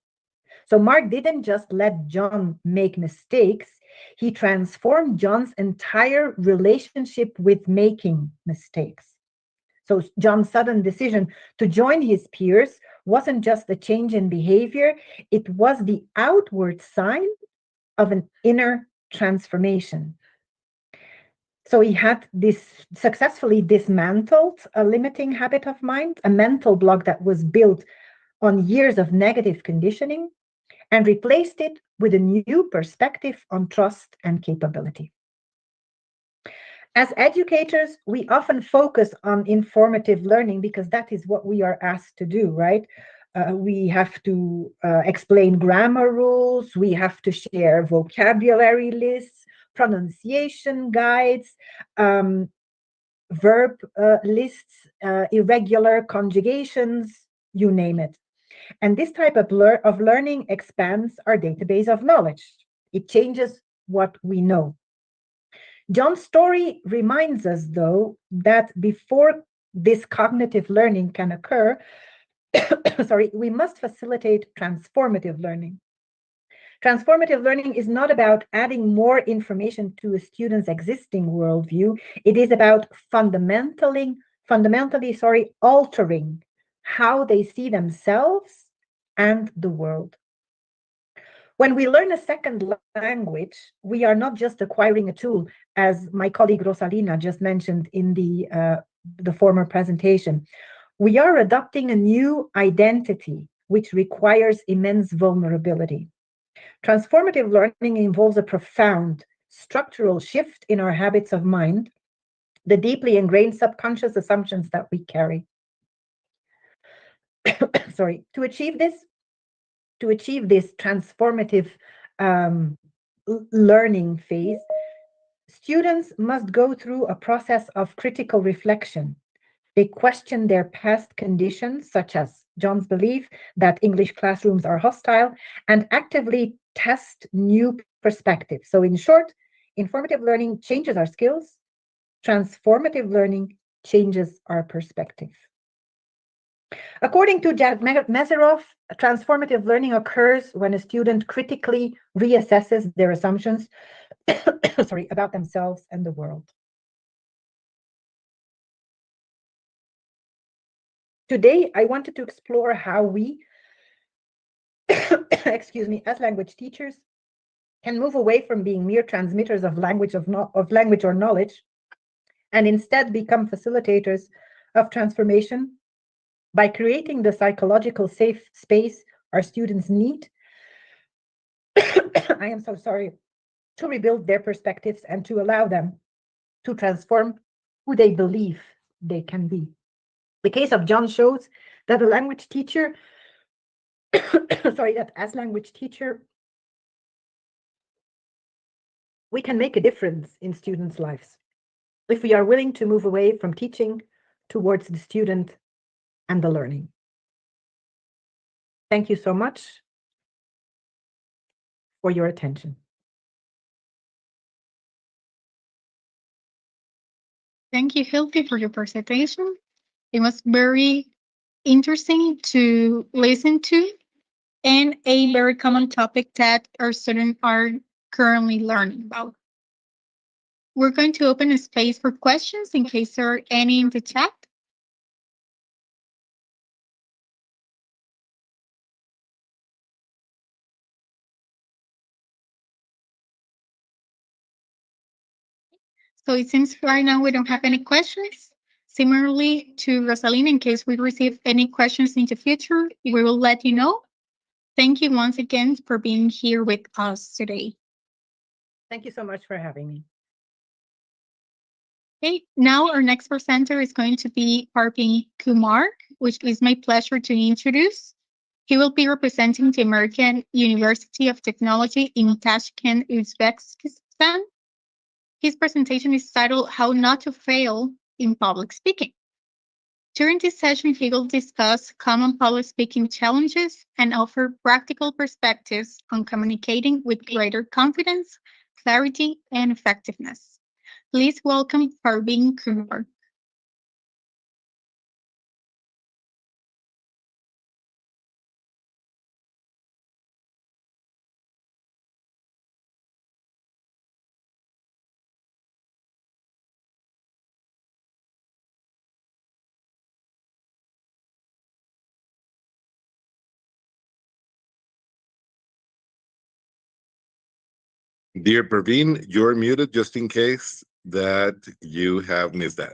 So Mark didn't just let John make mistakes, he transformed John's entire relationship with making mistakes. So John's sudden decision to join his peers wasn't just a change in behavior, it was the outward sign of an inner transformation. So he had this successfully dismantled a limiting habit of mind, a mental block that was built on years of negative conditioning, and replaced it with a new perspective on trust and capability. As educators, we often focus on informative learning because that is what we are asked to do, right? We have to explain grammar rules, we have to share vocabulary lists, pronunciation guides, verb lists, irregular conjugations, you name it. And this type of learning expands our database of knowledge. It changes what we know. John's story reminds us, though, that before this cognitive learning can occur, we must facilitate transformative learning. Transformative learning is not about adding more information to a student's existing worldview. It is about fundamentally altering how they see themselves and the world. When we learn a second language, we are not just acquiring a tool, as my colleague Rosalina just mentioned in the former presentation. We are adopting a new identity, which requires immense vulnerability. Transformative learning involves a profound structural shift in our habits of mind, the deeply ingrained subconscious assumptions that we carry. Sorry, to achieve this transformative learning phase, students must go through a process of critical reflection. They question their past conditions, such as John's belief that English classrooms are hostile, and actively test new perspectives. So, in short, informative learning changes our skills, transformative learning changes our perspective. According to Jared Meseroff, transformative learning occurs when a student critically reassesses their assumptions about themselves and the world. Today, I wanted to explore how we, excuse me, as language teachers, can move away from being mere transmitters of language or knowledge, and instead become facilitators of transformation by creating the psychological safe space our students need. I am so sorry, to rebuild their perspectives and to allow them to transform who they believe they can be. The case of John shows that a language teacher, that as language teacher, we can make a difference in students' lives if we are willing to move away from teaching towards the student and the learning. Thank you so much for your attention. Thank you, Hilti, for your presentation. It was very interesting to listen to and a very common topic that our students are currently learning about. We're going to open a space for questions in case there are any in the chat. So it seems right now we don't have any questions. Similarly to Rosalina, in case we receive any questions in the future, we will let you know. Thank you once again for being here with us today. Thank you so much for having me. Okay, now our next presenter is going to be Parveen Kumar, which is my pleasure to introduce. He will be representing the American University of Technology in Tashkent, Uzbekistan. His presentation is titled How Not to Fail in Public Speaking. During this session, he will discuss common public speaking challenges and offer practical perspectives on communicating with greater confidence, clarity, and effectiveness. Please welcome Parveen Kumar. Dear Praveen, you're muted just in case that you have missed that.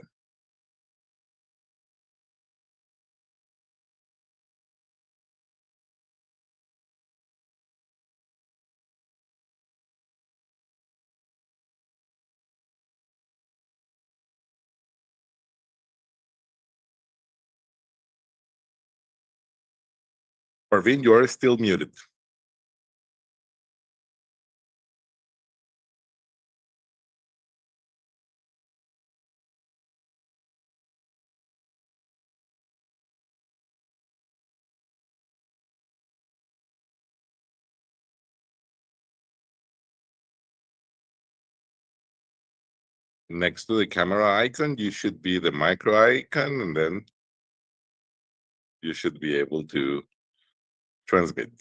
Praveen, you are still muted. Next to the camera icon, you should be the micro icon, and then you should be able to transmit.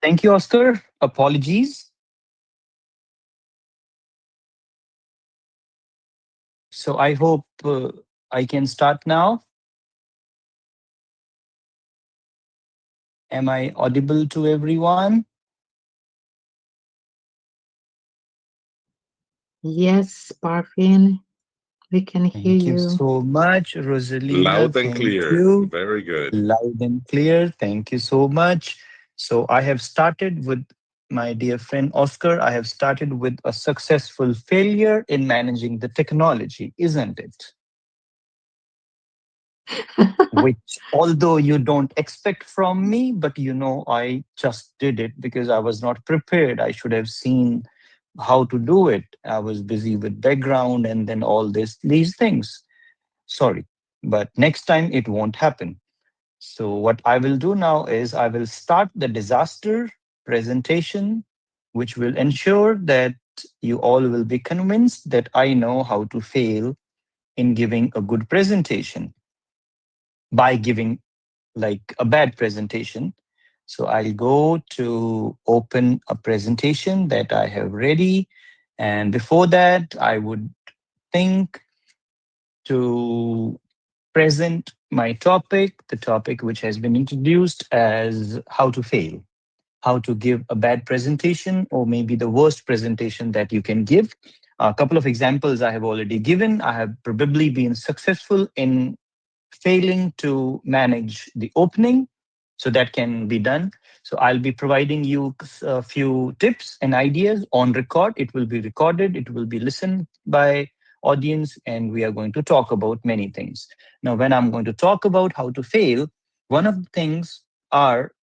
Thank you, Oscar. Apologies. So I hope I can start now. Am I audible to everyone? Yes, Parvin, we can hear Thank you you. so much, Rosalina. Loud and Thank clear. you. Very good. Loud and clear. Thank you so much. So I have started with my dear friend Oscar. I have started with a successful failure in managing the technology, isn't it? Which, although you don't expect from me, but I just did it because I was not prepared. I should have seen how to do it. I was busy with background and then all these things. Sorry, but next time it won't happen. So what I will do now is I will start the disaster presentation, which will ensure that you all will be convinced that I know how to fail in giving a good presentation by giving like a bad presentation. So I'll go to open a presentation that I have ready. And before that, I would think to present my topic, the topic which has been introduced as how to fail, how to give a bad presentation, or maybe the worst presentation that you can give. A couple of examples I have already given. I have probably been successful in failing to manage the opening, so that can be done. So I'll be providing you a few tips and ideas on record. It will be recorded, it will be listened by audience, and we are going to talk about many things. Now, when I'm going to talk about how to fail, one of the things are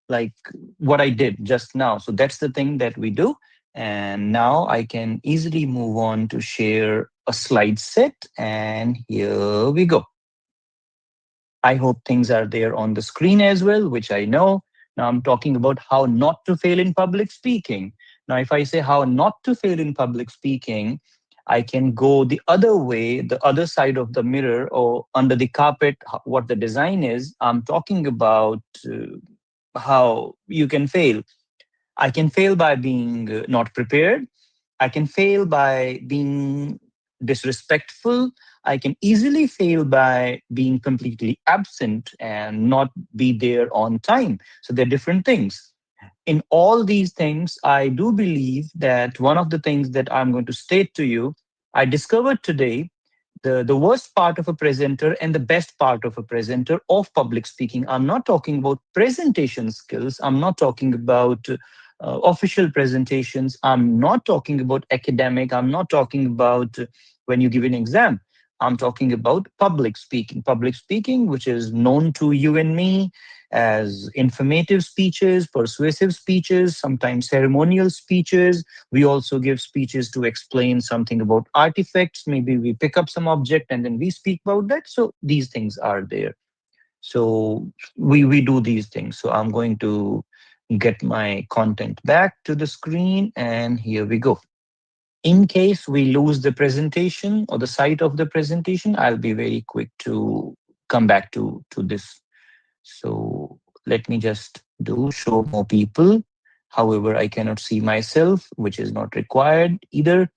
like what I did just now. So that's the thing that we do. And now I can easily move on to share a slide set. And here we go. I hope things are there on the screen as well, which I know. Now I'm talking about how not to fail in public speaking. Now, if I say how not to fail in public speaking, I can go the other way, the other side of the mirror or under the carpet, what the design is. I'm talking about how you can fail. I can fail by being not prepared. I can fail by being disrespectful. I can easily fail by being completely absent and not be there on time. So they're different things. In all these things, I do believe that one of the things that I'm going to state to you, I discovered today the worst part of a presenter and the best part of a presenter of public speaking. I'm not talking about presentation skills. I'm not talking about official presentations. I'm not talking about academic. I'm not talking about when you give an exam. I'm talking about public speaking, which is known to you and me as informative speeches, persuasive speeches, sometimes ceremonial speeches. We also give speeches to explain something about artifacts. Maybe we pick up some object and then we speak about that. So these things are there. So we do these things. So I'm going to get my content back to the screen, and here we go. In case we lose the presentation or the site of the presentation, I'll be very quick to come back to this. So let me just do show more people. However, I cannot see myself, which is not required either.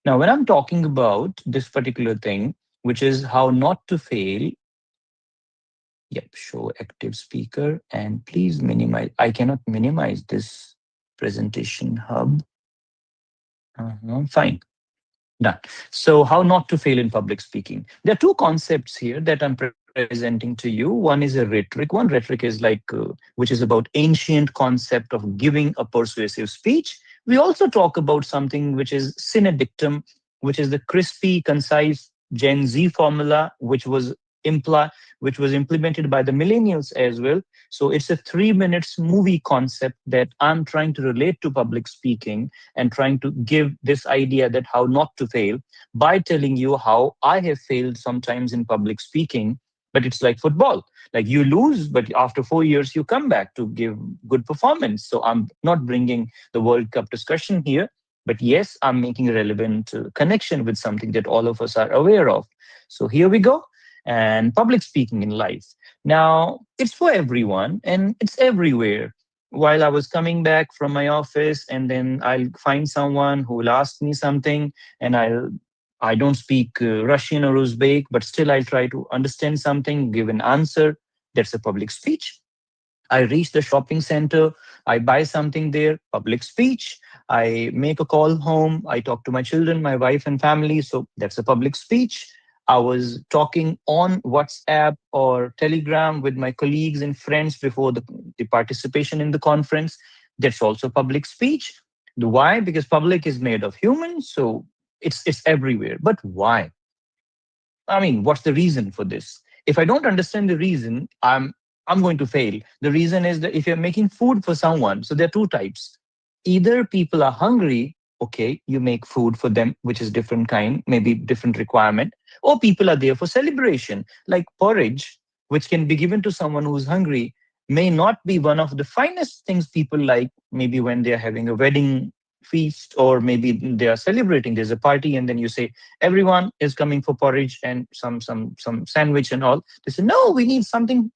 Now, when I'm talking about this particular thing, which is how not to fail, yep, show active speaker, and please minimize. I cannot minimize this presentation hub. Fine. Done. So, how not to fail in public speaking? There are two concepts here that I'm presenting to you. One is a rhetoric. One rhetoric is like, which is about ancient concept of giving a persuasive speech. We also talk about something which is sine dictum, which is the crispy, concise Gen Z formula, which was implemented by the millennials as well. So it's a 3 minutes movie concept that I'm trying to relate to public speaking and trying to give this idea that how not to fail by telling you how I have failed sometimes in public speaking. But it's like football. Like you lose, but after 4 years, you come back to give good performance. So I'm not bringing the World Cup discussion here. But yes, I'm making a relevant connection with something that all of us are aware of. So here we go. And public speaking in life. Now, it's for everyone and it's everywhere. while I was coming back from my office, and then I'll find someone who will ask me something, and I don't speak Russian or Uzbek, but still I'll try to understand something, give an answer. That's a public speech. I reach the shopping center, I buy something there, public speech. I make a call home, I talk to my children, my wife, and family. So that's a public speech. I was talking on WhatsApp or Telegram with my colleagues and friends before the participation in the conference. That's also public speech. Why? Because public is made of humans, so it's everywhere. But why? I mean, what's the reason for this? If I don't understand the reason, I'm going to fail. The reason is that if you're making food for someone, so there are two types. Either people are hungry, okay, you make food for them, which is different kind, maybe different requirement, or people are there for celebration, like porridge, which can be given to someone who's hungry, may not be one of the finest things people like, maybe when they're having a wedding feast, or maybe they are celebrating, there's a party, and then you say everyone is coming for porridge and some sandwich and all. They say no, we need something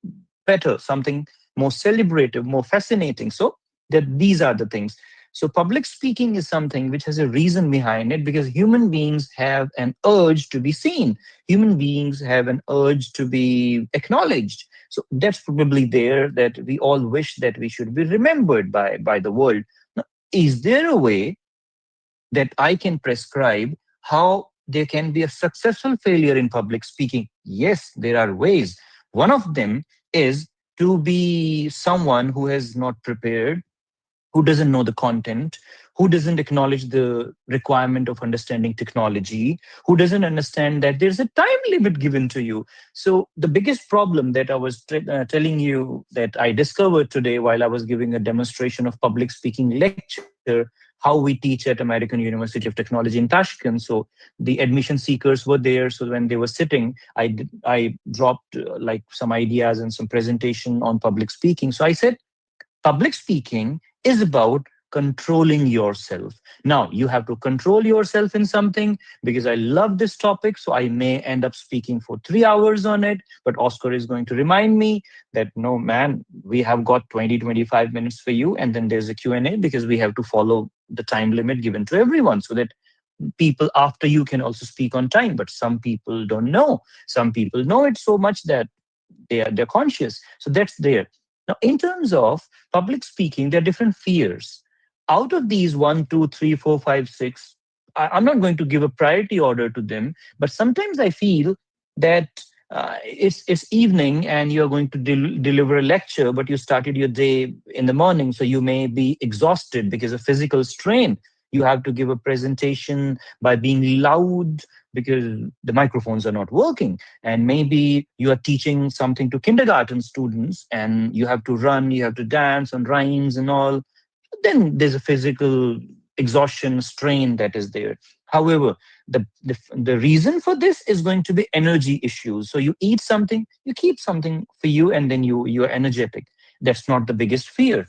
better, something more celebrative, more fascinating. So that these are the things. So public speaking is something which has a reason behind it, because human beings have an urge to be seen. Human beings have an urge to be acknowledged. So that's probably there, that we all wish that we should be remembered by the world. Now, is there a way that I can prescribe how there can be a successful failure in public speaking? Yes, there are ways. One of them is to be someone who has not prepared, who doesn't know the content, who doesn't acknowledge the requirement of understanding technology, who doesn't understand that there's a time limit given to you. So the biggest problem that I was telling you that I discovered today while I was giving a demonstration of public speaking lecture, how we teach at American University of Technology in Tashkent. So the admission seekers were there. So when they were sitting, I dropped like some ideas and some presentation on public speaking. So I said, public speaking is about controlling yourself. Now, you have to control yourself in something, because I love this topic. So I may end up speaking for 3 hours on it. But Oscar is going to remind me that, no, man, we have got 20-25 minutes for you. And then there's a Q&A, because we have to follow the time limit given to everyone, so that people after you can also speak on time. But some people don't know. Some people know it so much that they're conscious. So that's there. Now, in terms of public speaking, there are different fears. Out of these 1, 2, 3, 4, 5, 6, I'm not going to give a priority order to them, but sometimes I feel that it's evening and you're going to deliver a lecture, but you started your day in the morning, so you may be exhausted because of physical strain. You have to give a presentation by being loud because the microphones are not working. And maybe you are teaching something to kindergarten students and you have to run, you have to dance on rhymes and all. Then there's a physical exhaustion, strain that is there. However, the reason for this is going to be energy issues. So you eat something, you keep something for you, and then you're energetic. That's not the biggest fear.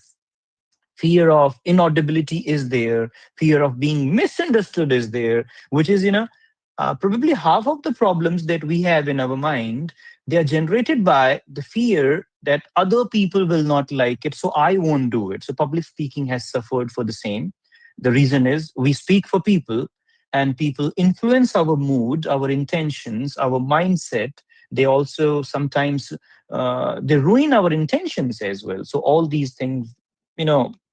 Fear of inaudibility is there. Fear of being misunderstood is there, which is, probably half of the problems that we have in our mind. They are generated by the fear that other people will not like it, so I won't do it. So public speaking has suffered for the same. The reason is we speak for people, and people influence our mood, our intentions, our mindset. They also sometimes they ruin our intentions as well. So all these things,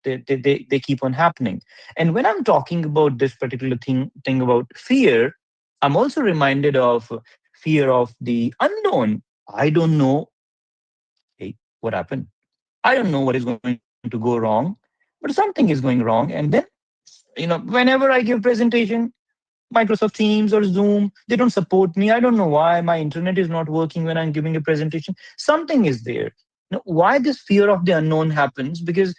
they keep on happening. And when I'm talking about this particular thing about fear, I'm also reminded of fear of the unknown. I don't know, hey, what happened? I don't know what is going to go wrong, but something is going wrong. And then, whenever I give presentation, Microsoft Teams or Zoom, they don't support me. I don't know why. My internet is not working when I'm giving a presentation. Something is there. Now, why this fear of the unknown happens? Because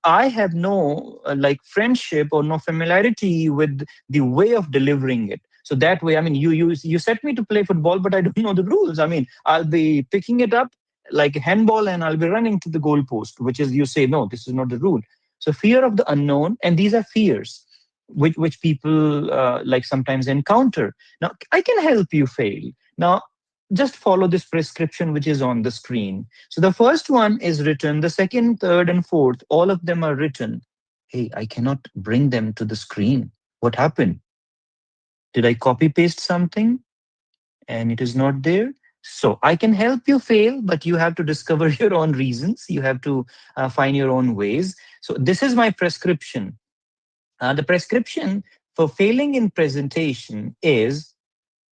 I have no like friendship or no familiarity with the way of delivering it. So that way, I mean, you set me to play football, but I don't know the rules. I mean, I'll be picking it up like a handball and I'll be running to the goalpost, which is, you say, no, this is not the rule. So fear of the unknown, and these are fears which people like sometimes encounter. Now, I can help you fail. Now, just follow this prescription which is on the screen. So the first one is written, the second, third, and fourth, all of them are written. Hey, I cannot bring them to the screen. What happened? Did I copy paste something and it is not there? So I can help you fail, but you have to discover your own reasons. You have to find your own ways. So this is my prescription. The prescription for failing in presentation is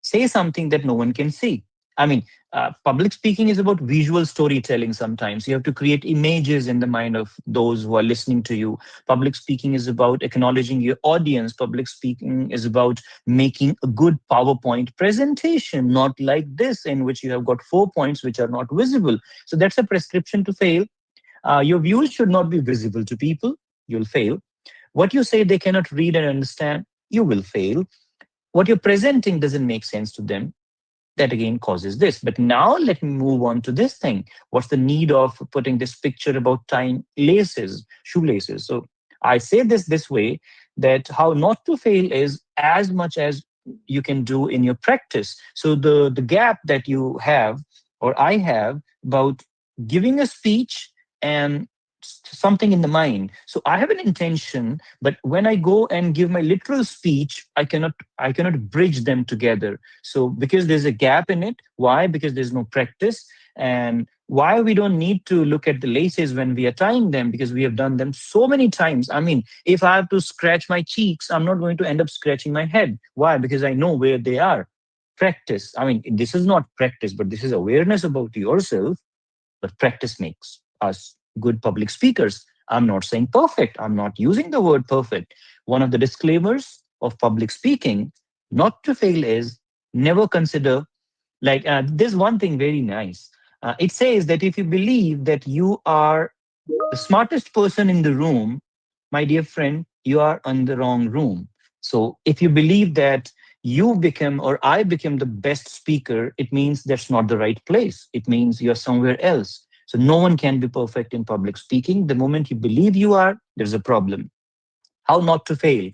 say something that no one can see. I mean, public speaking is about visual storytelling sometimes. You have to create images in the mind of those who are listening to you. Public speaking is about acknowledging your audience. Public speaking is about making a good PowerPoint presentation, not like this, in which you have got 4 points which are not visible. So that's a prescription to fail. Your views should not be visible to people. You'll fail. What you say they cannot read and understand, you will fail. What you're presenting doesn't make sense to them, that again causes this. But now let me move on to this thing. What's the need of putting this picture about tying laces, shoelaces? So I say this way, that how not to fail is as much as you can do in your practice. So the gap that you have or I have about giving a speech and something in the mind. So I have an intention, but when I go and give my literal speech, I cannot bridge them together. So because there's a gap in it. Why? Because there's no practice. And why we don't need to look at the laces when we are tying them? Because we have done them so many times. I mean, if I have to scratch my cheeks, I'm not going to end up scratching my head. Why? Because I know where they are. Practice. I mean, this is not practice, but this is awareness about yourself. But practice makes us good public speakers. I'm not saying perfect. I'm not using the word perfect. One of the disclaimers of public speaking, not to fail, is never consider, like, there's one thing very nice. It says that if you believe that you are the smartest person in the room, my dear friend, you are in the wrong room. So if you believe that you become or I become the best speaker, it means that's not the right place. It means you're somewhere else. So no one can be perfect in public speaking. The moment you believe you are, there's a problem. How not to fail?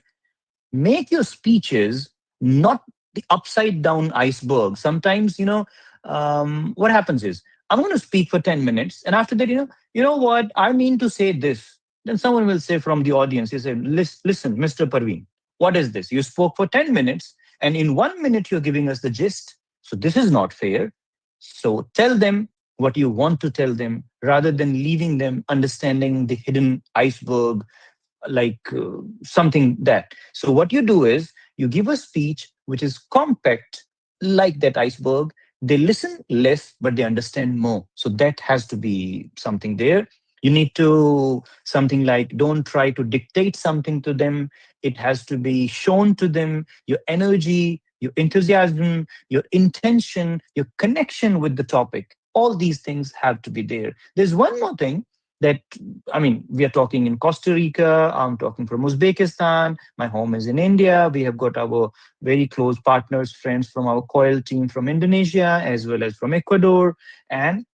Make your speeches not the upside down iceberg. Sometimes, what happens is I'm going to speak for 10 minutes. And after that, you know what? I mean to say this. Then someone will say from the audience, you say, listen, Mr. Parveen, what is this? You spoke for 10 minutes and in 1 minute, you're giving us the gist. So this is not fair. So tell them what you want to tell them rather than leaving them understanding the hidden iceberg, like something that. So what you do is you give a speech which is compact, like that iceberg. They listen less, but they understand more. So that has to be something there. You need to something like don't try to dictate something to them. It has to be shown to them. Your energy, your enthusiasm, your intention, your connection with the topic, all these things have to be there. There's one more thing that, I mean, we are talking in Costa Rica, I'm talking from Uzbekistan, my home is in India. We have got our very close partners, friends from our COIL team from Indonesia, as well as from Ecuador. And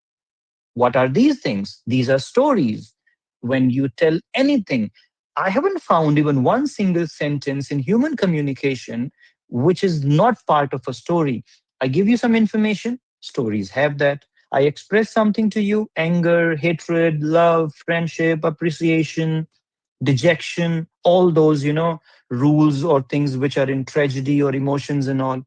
what are these things? These are stories. When you tell anything, I haven't found even one single sentence in human communication which is not part of a story. I give you some information, stories have that. I express something to you, anger, hatred, love, friendship, appreciation, dejection, all those, rules or things which are in tragedy or emotions and all.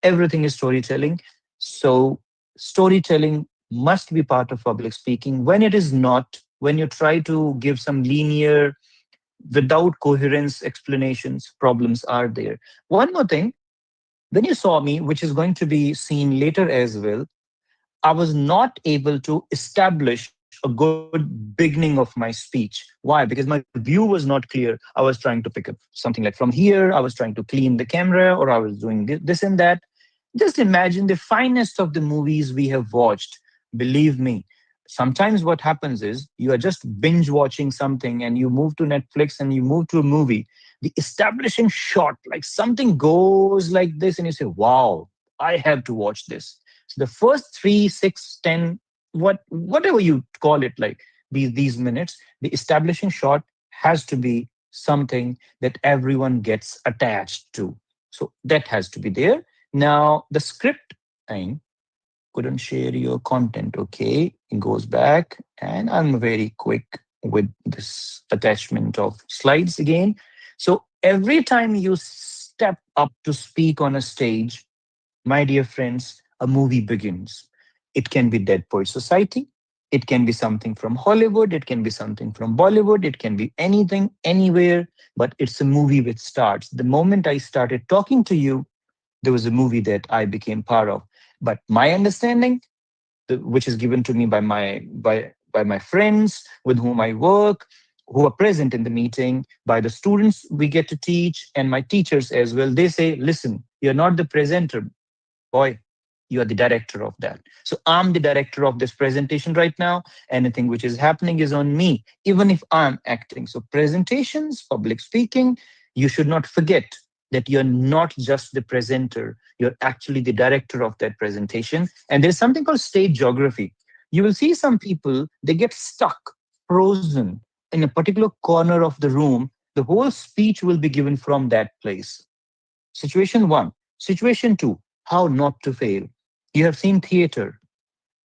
Everything is storytelling. So, storytelling must be part of public speaking. When it is not, when you try to give some linear, without coherence explanations, problems are there. One more thing, when you saw me, which is going to be seen later as well, I was not able to establish a good beginning of my speech. Why? Because my view was not clear. I was trying to pick up something like from here, I was trying to clean the camera, or I was doing this and that. Just imagine the finest of the movies we have watched. Believe me, sometimes what happens is you are just binge watching something and you move to Netflix and you move to a movie. The establishing shot, like something goes like this, and you say, wow, I have to watch this. So the first 3, 6, 10, whatever you call it, like these minutes, the establishing shot has to be something that everyone gets attached to. So that has to be there. Now the script thing, couldn't share your content. Okay, it goes back, and I'm very quick with this attachment of slides again. So every time you step up to speak on a stage, my dear friends, a movie begins. It can be Dead Poet Society. It can be something from Hollywood. It can be something from Bollywood. It can be anything, anywhere, but it's a movie which starts. The moment I started talking to you, there was a movie that I became part of. But my understanding, which is given to me by my friends with whom I work, who are present in the meeting, by the students we get to teach, and my teachers as well. They say, listen, you're not the presenter, boy, you are the director of that. So I'm the director of this presentation right now. Anything which is happening is on me, even if I'm acting. So presentations, public speaking, you should not forget that you're not just the presenter, you're actually the director of that presentation. And there's something called stage geography. You will see some people, they get stuck, frozen in a particular corner of the room. The whole speech will be given from that place. Situation one. Situation two, how not to fail. You have seen theater.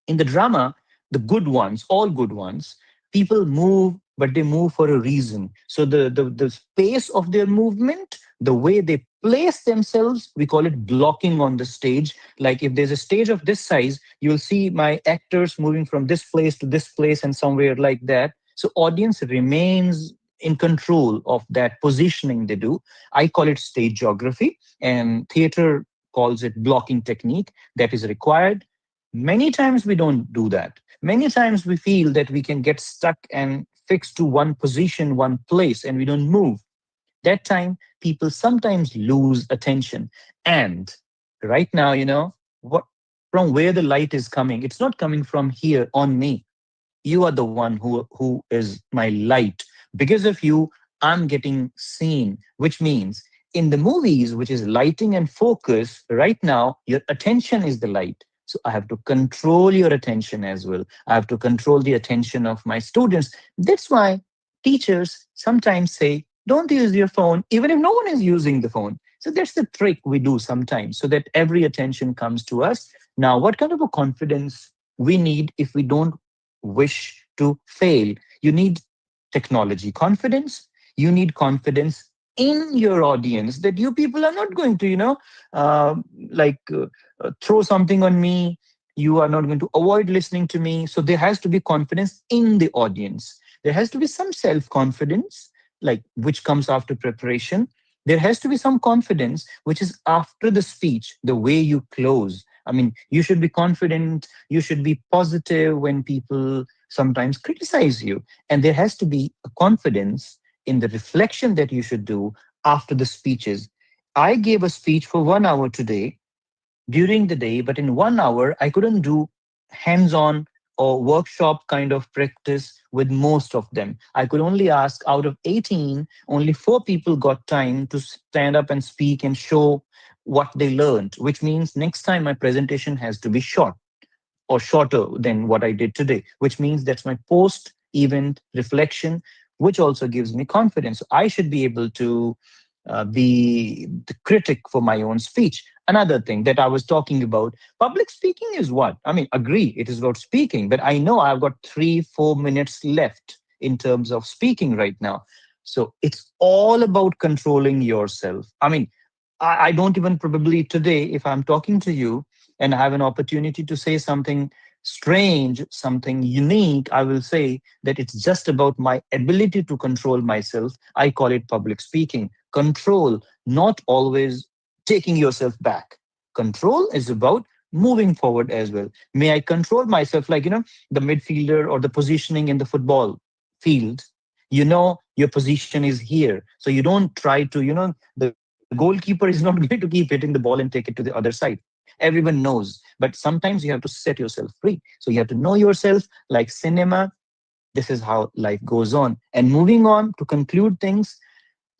In the drama, the good ones, all good ones, people move, but they move for a reason. So the pace of their movement, the way they place themselves, we call it blocking on the stage. Like if there's a stage of this size, you'll see my actors moving from this place to this place and somewhere like that. So audience remains in control of that positioning they do. I call it stage geography, and theater calls it blocking technique that is required. Many times we don't do that. Many times we feel that we can get stuck and fixed to one position, one place, and we don't move. That time, people sometimes lose attention. And right now, what from where the light is coming, it's not coming from here on me. You are the one who is my light. Because of you, I'm getting seen, which means in the movies, which is lighting and focus, right now, your attention is the light. So I have to control your attention as well. I have to control the attention of my students. That's why teachers sometimes say, don't use your phone, even if no one is using the phone. So that's the trick we do sometimes so that every attention comes to us. Now, what kind of a confidence we need if we don't wish to fail? You need technology confidence. You need confidence in your audience that you people are not going to, uh, like throw something on me. You are not going to avoid listening to me. So there has to be confidence in the audience. There has to be some self confidence, like which comes after preparation. There has to be some confidence which is after the speech, the way you close. I mean, you should be confident, you should be positive when people sometimes criticize you. And there has to be a confidence in the reflection that you should do after the speeches. I gave a speech for 1 hour today during the day, but in 1 hour, I couldn't do hands on or workshop kind of practice with most of them. I could only ask out of 18, only 4 people got time to stand up and speak and show what they learned, which means next time my presentation has to be short or shorter than what I did today, which means that's my post event reflection, which also gives me confidence. So I should be able to be the critic for my own speech. Another thing that I was talking about, public speaking is what? I mean, agree, it is about speaking, but I know I've got 3-4 minutes left in terms of speaking right now. So it's all about controlling yourself. I mean, I don't even probably today, if I'm talking to you and I have an opportunity to say something strange, something unique, I will say that it's just about my ability to control myself. I call it public speaking. Control, not always taking yourself back. Control is about moving forward as well. May I control myself, like, the midfielder or the positioning in the football field? Your position is here. So you don't try to, the goalkeeper is not going to keep hitting the ball and take it to the other side. Everyone knows, but sometimes you have to set yourself free. So you have to know yourself. Like cinema, this is how life goes on. And moving on to conclude things,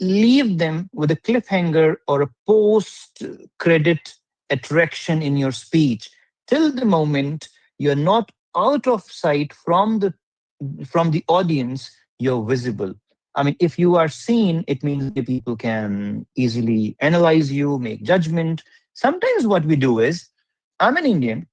leave them with a cliffhanger or a post credit attraction in your speech till the moment you're not out of sight from the audience, you're visible. I mean, if you are seen, it means the people can easily analyze you, make judgment. Sometimes what we do is, I'm an Indian,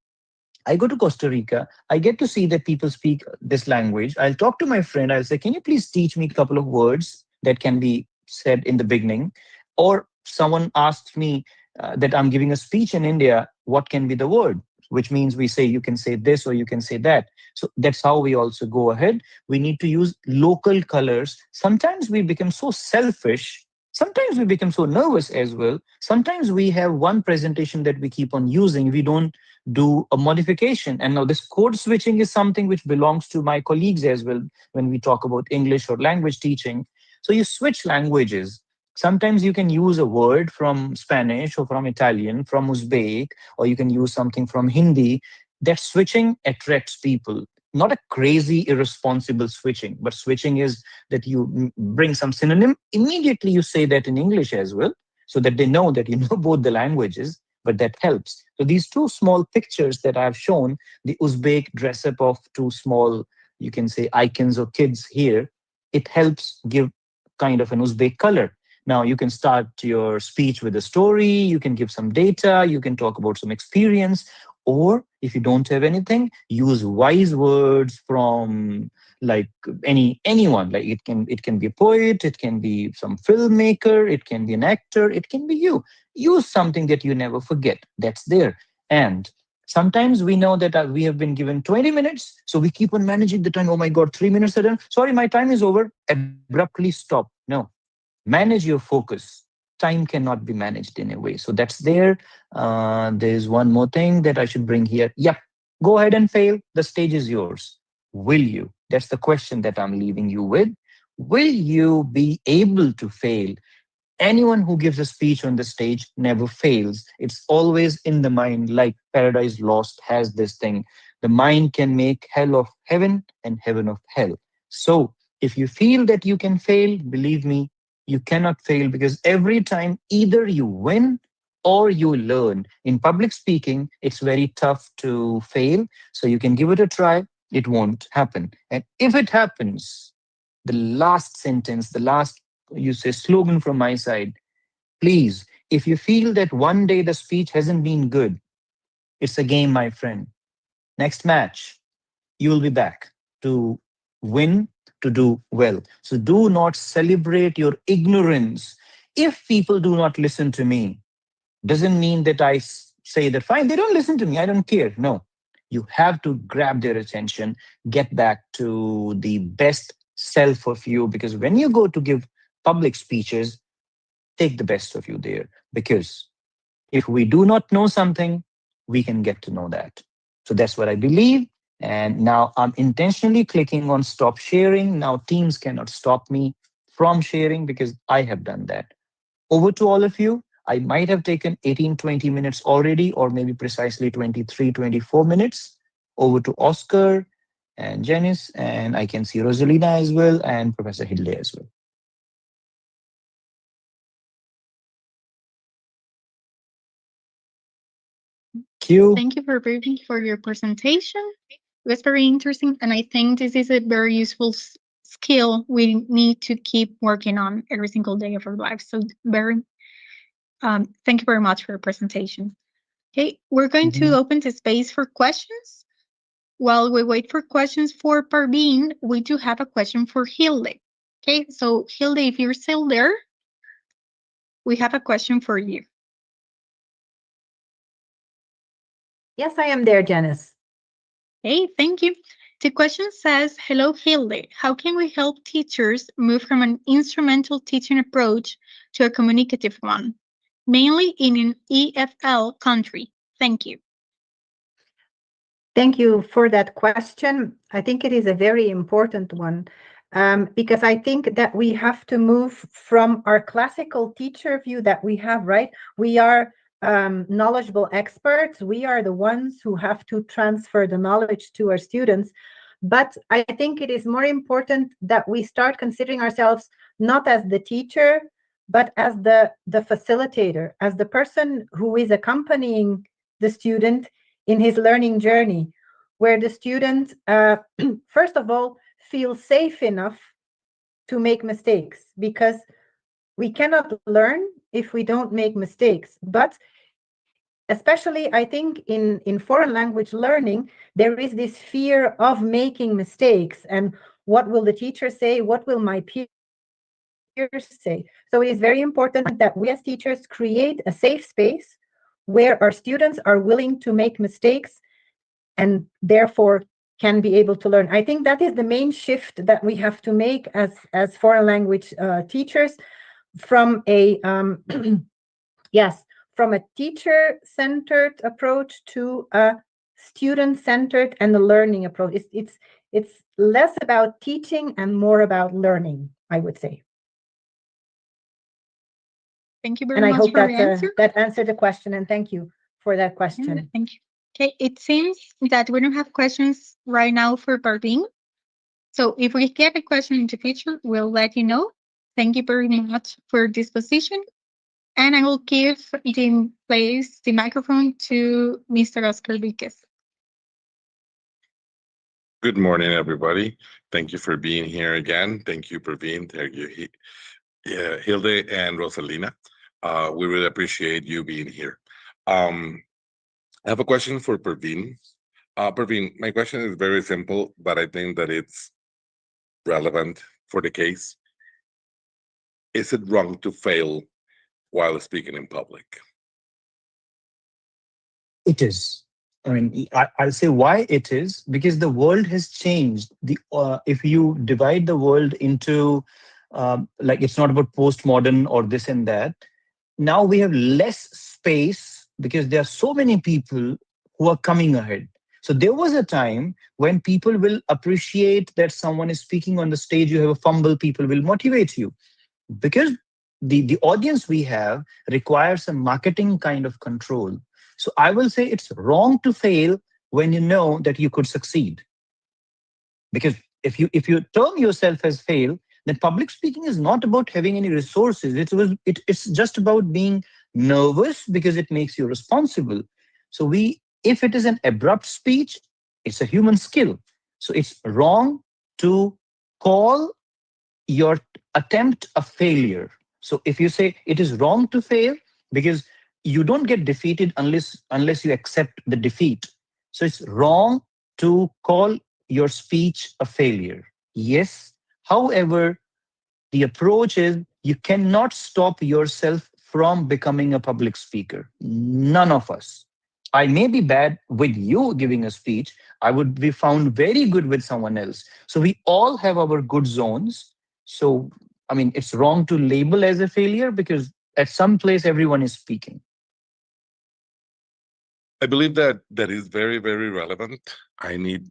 I go to Costa Rica, I get to see that people speak this language. I'll talk to my friend, I'll say, can you please teach me a couple of words that can be said in the beginning? Or someone asks me that I'm giving a speech in India, what can be the word? Which means we say, you can say this or you can say that. So that's how we also go ahead. We need to use local colors. Sometimes we become so selfish. Sometimes we become so nervous as well. Sometimes we have one presentation that we keep on using. We don't do a modification. And now this code switching is something which belongs to my colleagues as well when we talk about English or language teaching. So you switch languages. Sometimes you can use a word from Spanish or from Italian, from Uzbek, or you can use something from Hindi. That switching attracts people. Not a crazy, irresponsible switching, but switching is that you bring some synonym. Immediately you say that in English as well, so that they know that you know both the languages, but that helps. So these two small pictures that I've shown, the Uzbek dress up of two small, you can say icons or kids here, it helps give kind of an Uzbek color. Now you can start your speech with a story, you can give some data, you can talk about some experience, or if you don't have anything, use wise words from like anyone. Like it can be a poet, it can be some filmmaker, it can be an actor, it can be you. Use something that you never forget. That's there. And sometimes we know that we have been given 20 minutes, so we keep on managing the time. Oh my God, 3 minutes are done. Sorry, my time is over. Abruptly stop. No, manage your focus. Time cannot be managed in a way. So that's there. There's one more thing that I should bring here. Yep, go ahead and fail. The stage is yours. Will you? That's the question that I'm leaving you with. Will you be able to fail? Anyone who gives a speech on the stage never fails. It's always in the mind, like Paradise Lost has this thing. The mind can make hell of heaven and heaven of hell. So if you feel that you can fail, believe me, you cannot fail, because every time either you win or you learn. In public speaking, it's very tough to fail. So you can give it a try. It won't happen. And if it happens, the last sentence, the last, you say, slogan from my side, please, if you feel that one day the speech hasn't been good, it's a game, my friend. Next match, you will be back to win, to do well. So do not celebrate your ignorance. If people do not listen to me, doesn't mean that say that, fine, they don't listen to me, I don't care. No, you have to grab their attention, get back to the best self of you, because when you go to give public speeches, take the best of you there, because if we do not know something, we can get to know that. So that's what I believe. And now I'm intentionally clicking on stop sharing. Now Teams cannot stop me from sharing because I have done that. Over to all of you. I might have taken 18, 20 minutes already, or maybe precisely 23, 24 minutes. Over to Oscar and Janice, and I can see Rosalina as well, and Professor Hidley as well. Q. Thank you for your presentation. It was very interesting, and I think this is a very useful skill we need to keep working on every single day of our lives. So thank you very much for your presentation. Okay, we're going to open the space for questions. While we wait for questions for Parveen, we do have a question for Hilde. Okay, so Hilde, if you're still there, we have a question for you. Yes, I am there, Janice. Hey, thank you. The question says, hello, Hilde. How can we help teachers move from an instrumental teaching approach to a communicative one, mainly in an EFL country? Thank you. Thank you for that question. I think it is a very important one, because I think that we have to move from our classical teacher view that we have, right? We are knowledgeable experts. We are the ones who have to transfer the knowledge to our students. But I think it is more important that we start considering ourselves not as the teacher, but as the facilitator, as the person who is accompanying the student in his learning journey, where the student, first of all, feels safe enough to make mistakes, because we cannot learn if we don't make mistakes. But especially I think in foreign language learning, there is this fear of making mistakes and what will the teacher say? What will my peers say? So it is very important that we as teachers create a safe space where our students are willing to make mistakes and therefore can be able to learn. I think that is the main shift that we have to make as foreign language teachers from a yes, from a teacher-centered approach to a student-centered and a learning approach. It's less about teaching and more about learning, I would say. Thank you very And I much hope for that the answer. that answered the question, and thank you for that Yeah, question. thank you. Okay, it seems that we don't have questions right now for Parveen. So if we get a question in the future, we'll let you know. Thank you very much for this position. And I will give the microphone to Mr. Oscar Viquez. Good morning, everybody. Thank you for being here again. Thank you, Praveen. Thank you, Hilde and Rosalina. We really appreciate you being here. I have a question for Praveen. Praveen, my question is very simple, but I think that it's relevant for the case. Is it wrong to fail while speaking in public? It is. I mean, I'll say why it is, because the world has changed. If you divide the world into like, it's not about postmodern or this and that. Now we have less space because there are so many people who are coming ahead. So there was a time when people will appreciate that someone is speaking on the stage. You have a fumble, people will motivate you, because the audience we have requires a marketing kind of control. So I will say it's wrong to fail when you know that you could succeed. Because if you term yourself as fail, then public speaking is not about having any resources. It's just about being nervous because it makes you responsible. So if it is an abrupt speech, it's a human skill. So it's wrong to call your attempt a failure. So if you say it is wrong to fail, because you don't get defeated unless you accept the defeat. So it's wrong to call your speech a failure. Yes. However, the approach is you cannot stop yourself from becoming a public speaker. None of us. I may be bad with you giving a speech. I would be found very good with someone else. So we all have our good zones. So, I mean, it's wrong to label as a failure because at some place everyone is speaking. I believe that that is very, very relevant. I need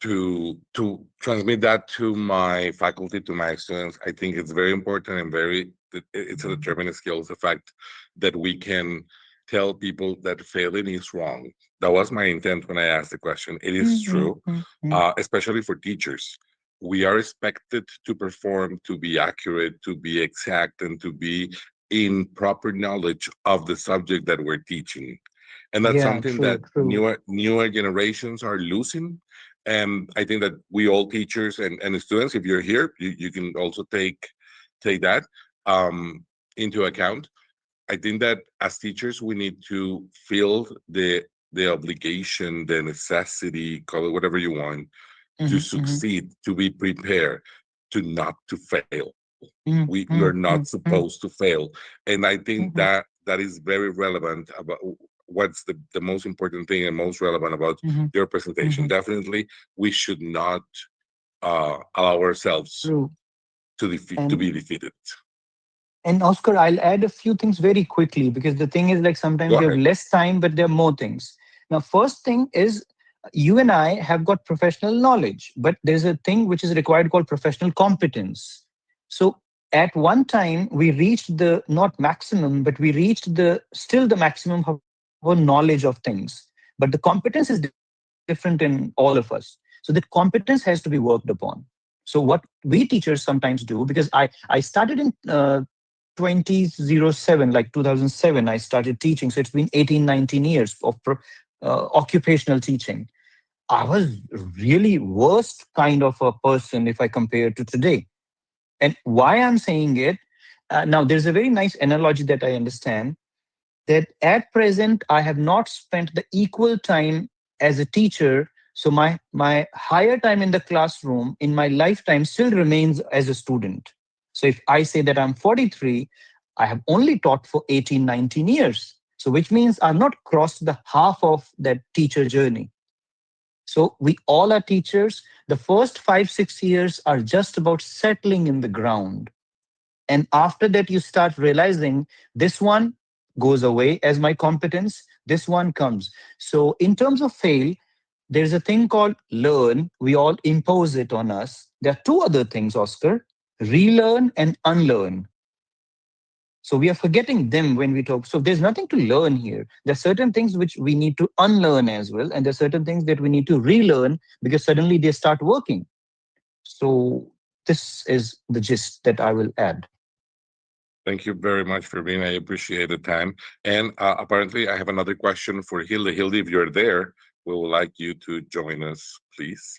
to transmit that to my faculty, to my students. I think it's very important and it's a determining skill. The fact that we can tell people that failing is wrong. That was my intent when I asked the question. It is true, especially for teachers. We are expected to perform, to be accurate, to be exact, and to be in proper knowledge of the subject that we're teaching. And that's something that newer generations are losing. And I think that we all teachers and students, if you're here, you can also take that into account. I think that as teachers, we need to feel the obligation, the necessity, call it whatever you want, to succeed, to be prepared, to fail. We are not supposed to fail. And I think that is very relevant about what's the most important thing and most relevant about your presentation. Definitely, we should not allow ourselves to be defeated. And Oscar, I'll add a few things very quickly, because the thing is, like, sometimes we have less time, but there are more things. Now, first thing is, you and I have got professional knowledge, but there's a thing which is required called professional competence. So at one time, we reached the not maximum, but we reached still the maximum of our knowledge of things. But the competence is different in all of us. So that competence has to be worked upon. So what we teachers sometimes do, because I started in 2007, like 2007, I started teaching. So it's been 18, 19 years of occupational teaching. I was really worst kind of a person if I compare to today. And why I'm saying it, now there's a very nice analogy that I understand. that at present I have not spent the equal time as a teacher. So my higher time in the classroom in my lifetime still remains as a student. So if I say that I'm 43, I have only taught for 18, 19 years. So which means I've not crossed the half of that teacher journey. So we all are teachers. The first 5, 6 years are just about settling in the ground. And after that, you start realizing this one goes away as my competence, this one comes. So, in terms of fail, there's a thing called learn. We all impose it on us. There are two other things, Oscar: relearn and unlearn. So, we are forgetting them when we talk. So, there's nothing to learn here. There are certain things which we need to unlearn as well. And there are certain things that we need to relearn because suddenly they start working. So, this is the gist that I will add. Thank you very much for being. I appreciate the time. And apparently, I have another question for Hilde. Hilde, if you're there, we would like you to join us, please.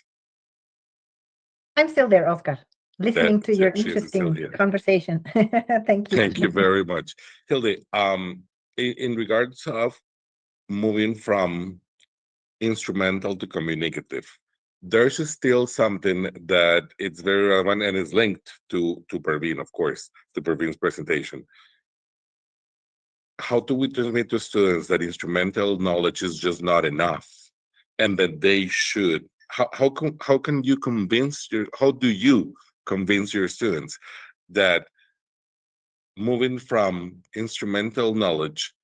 I'm still there, Oscar, listening to your She is still interesting here. conversation. Thank you. Thank you very much, Hilde. In regards of moving from instrumental to communicative, there's still something that it's very relevant and is linked to Pervin, of course, to Pervin's presentation. How do we transmit to students that instrumental knowledge is just not enough and that they should how can you convince your how do you convince your students that moving from instrumental knowledge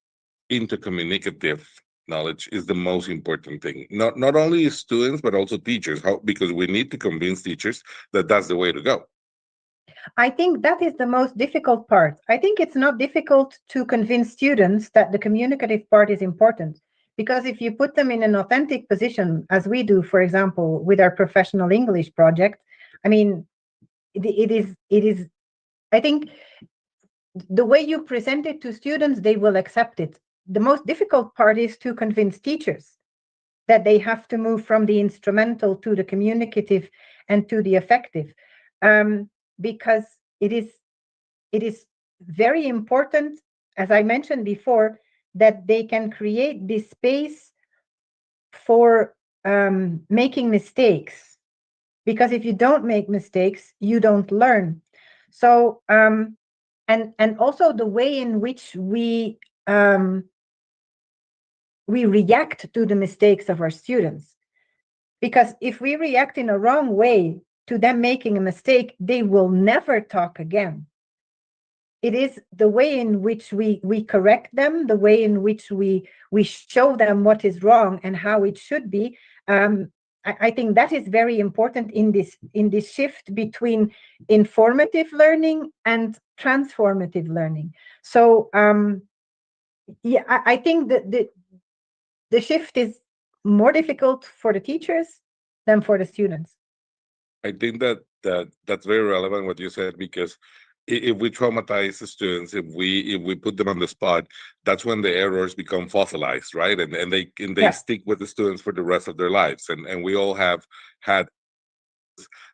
into communicative knowledge is the most important thing, not only students but also teachers, how because we need to convince teachers that that's the way to go. I think that is the most difficult part. I think it's not difficult to convince students that the communicative part is important, because if you put them in an authentic position, as we do, for example, with our professional English project, I mean, it is, I think the way you present it to students, they will accept it. The most difficult part is to convince teachers that they have to move from the instrumental to the communicative and to the effective. Because it is very important, as I mentioned before, that they can create this space for making mistakes. Because if you don't make mistakes, you don't learn. So and also the way in which we react to the mistakes of our students. Because if we react in a wrong way to them making a mistake, they will never talk again. It is the way in which we correct them, the way in which we show them what is wrong and how it should be. I think that is very important in this shift between informative learning and transformative learning. So yeah, I think that the shift is more difficult for the teachers than for the students. I think that's very relevant what you said, because if we traumatize the students, if we put them on the spot, that's when the errors become fossilized, right? And they Yeah. stick with the students for the rest of their lives. And we all have had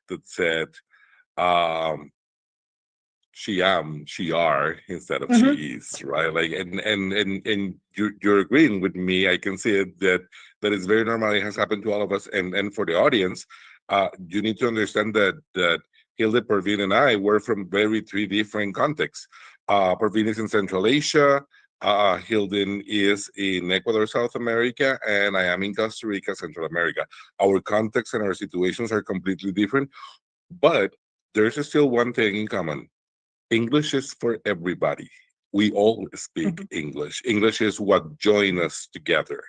that said, um she are instead of Mhm. she is, right? Like and you're agreeing with me. I can see it that is very normal. It has happened to all of us. And for the audience, you need to understand that Hilde, Pervin, and I were from very three different contexts. Pervin is in Central Asia. Hilden is in Ecuador, South America, and I am in Costa Rica, Central America. Our contexts and our situations are completely different, but there's still one thing in common. English is for everybody. We all speak Mhm. English. English is what join us together.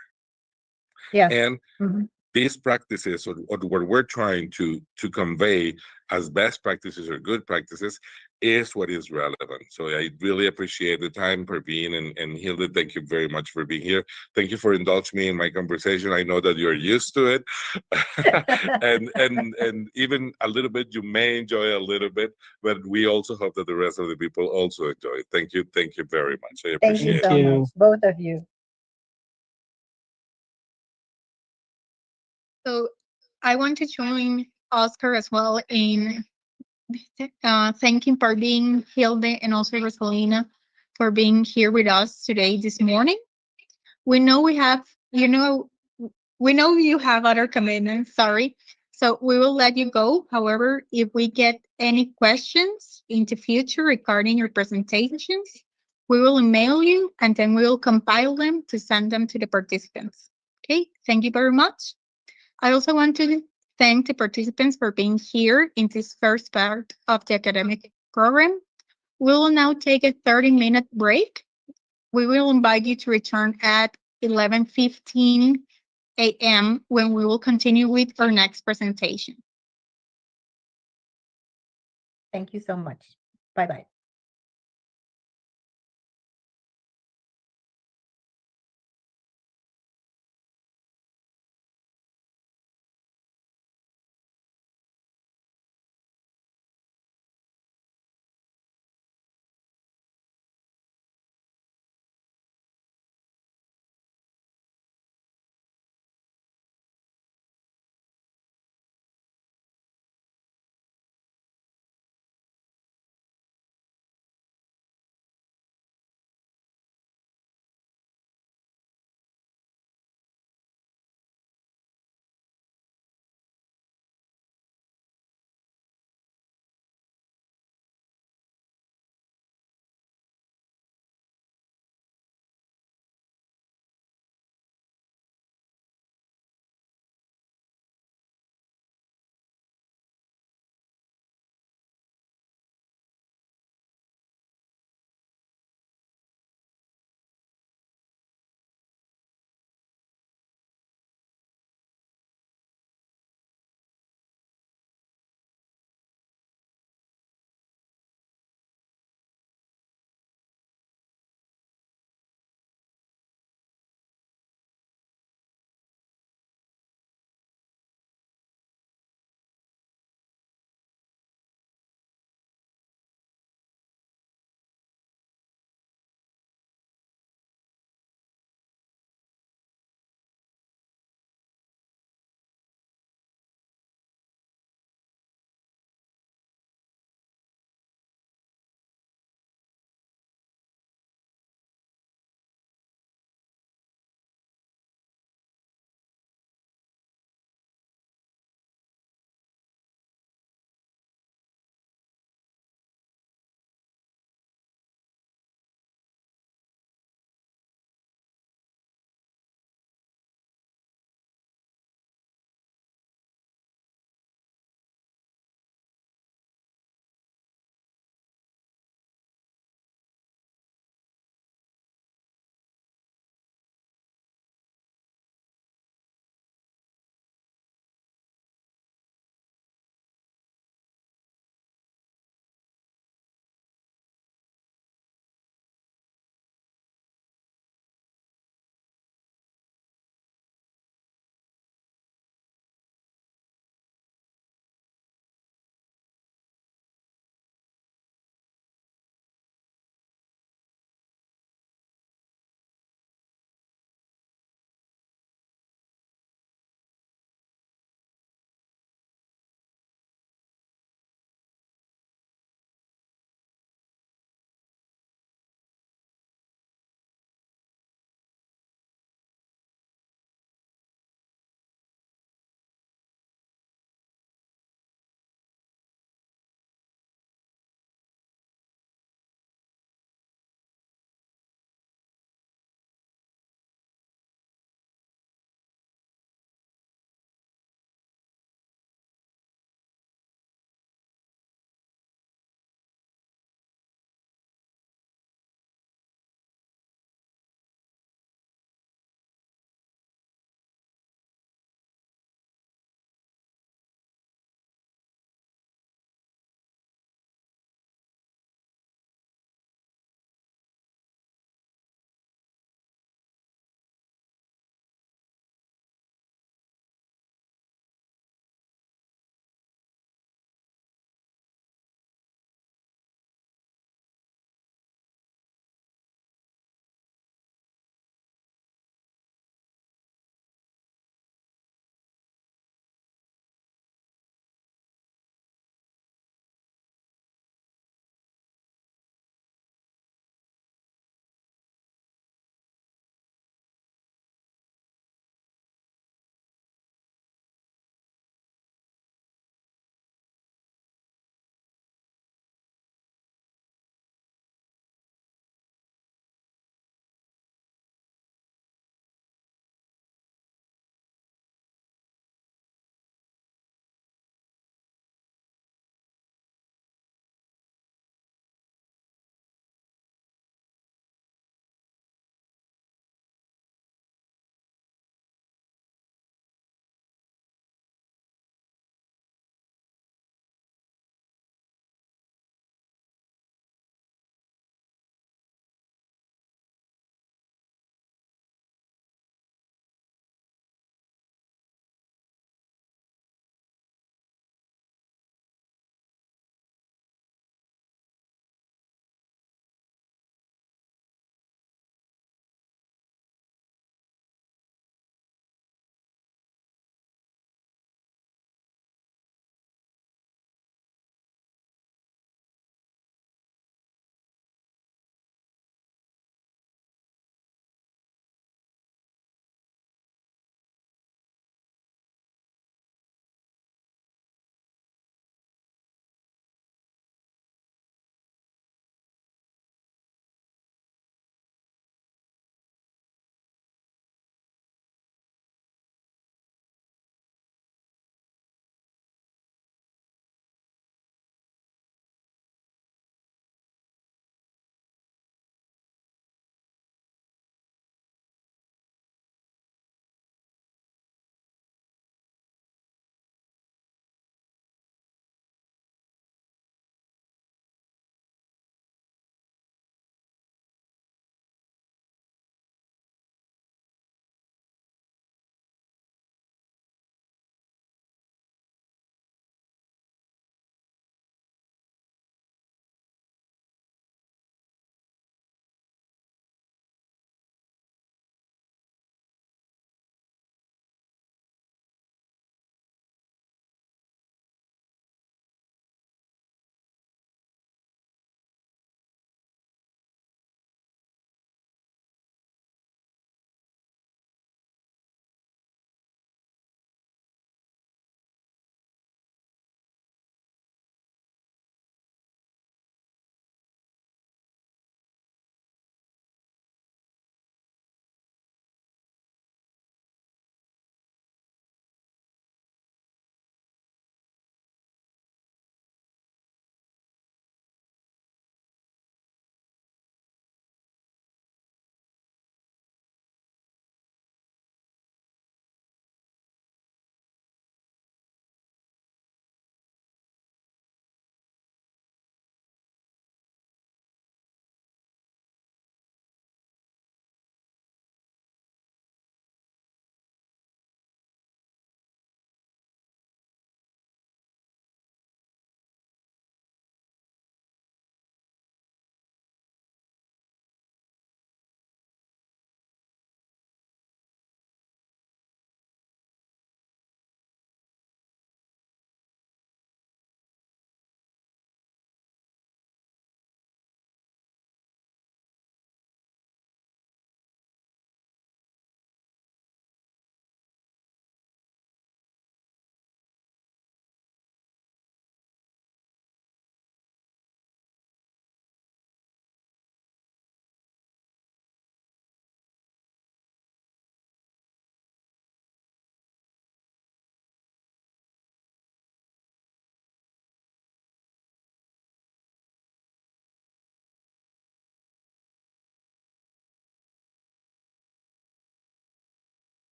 Yes. And Mhm. these practices, or what we're trying to convey as best practices or good practices, is what is relevant. So I really appreciate the time, Pervin and Hilde. Thank you very much for being here. Thank you for indulging me in my conversation. I know that you're used to it, and even a little bit, you may enjoy a little bit, but we also hope that the rest of the people also enjoy it. Thank you very much. I Thank you appreciate Thank it. so much, you. both of you. So I want to join Oscar as well in thanking Parveen, Hilde, and also Rosalina for being here with us today this morning. We know we have, we know you have other commitments, sorry. So we will let you go. However, if we get any questions in the future regarding your presentations, we will email you and then we will compile them to send them to the participants. Okay, thank you very much. I also want to thank the participants for being here in this first part of the academic program. We will now take a 30-minute break. We will invite you to return at 11:15 a.m. when we will continue with our next presentation. Thank you so much. Bye-bye.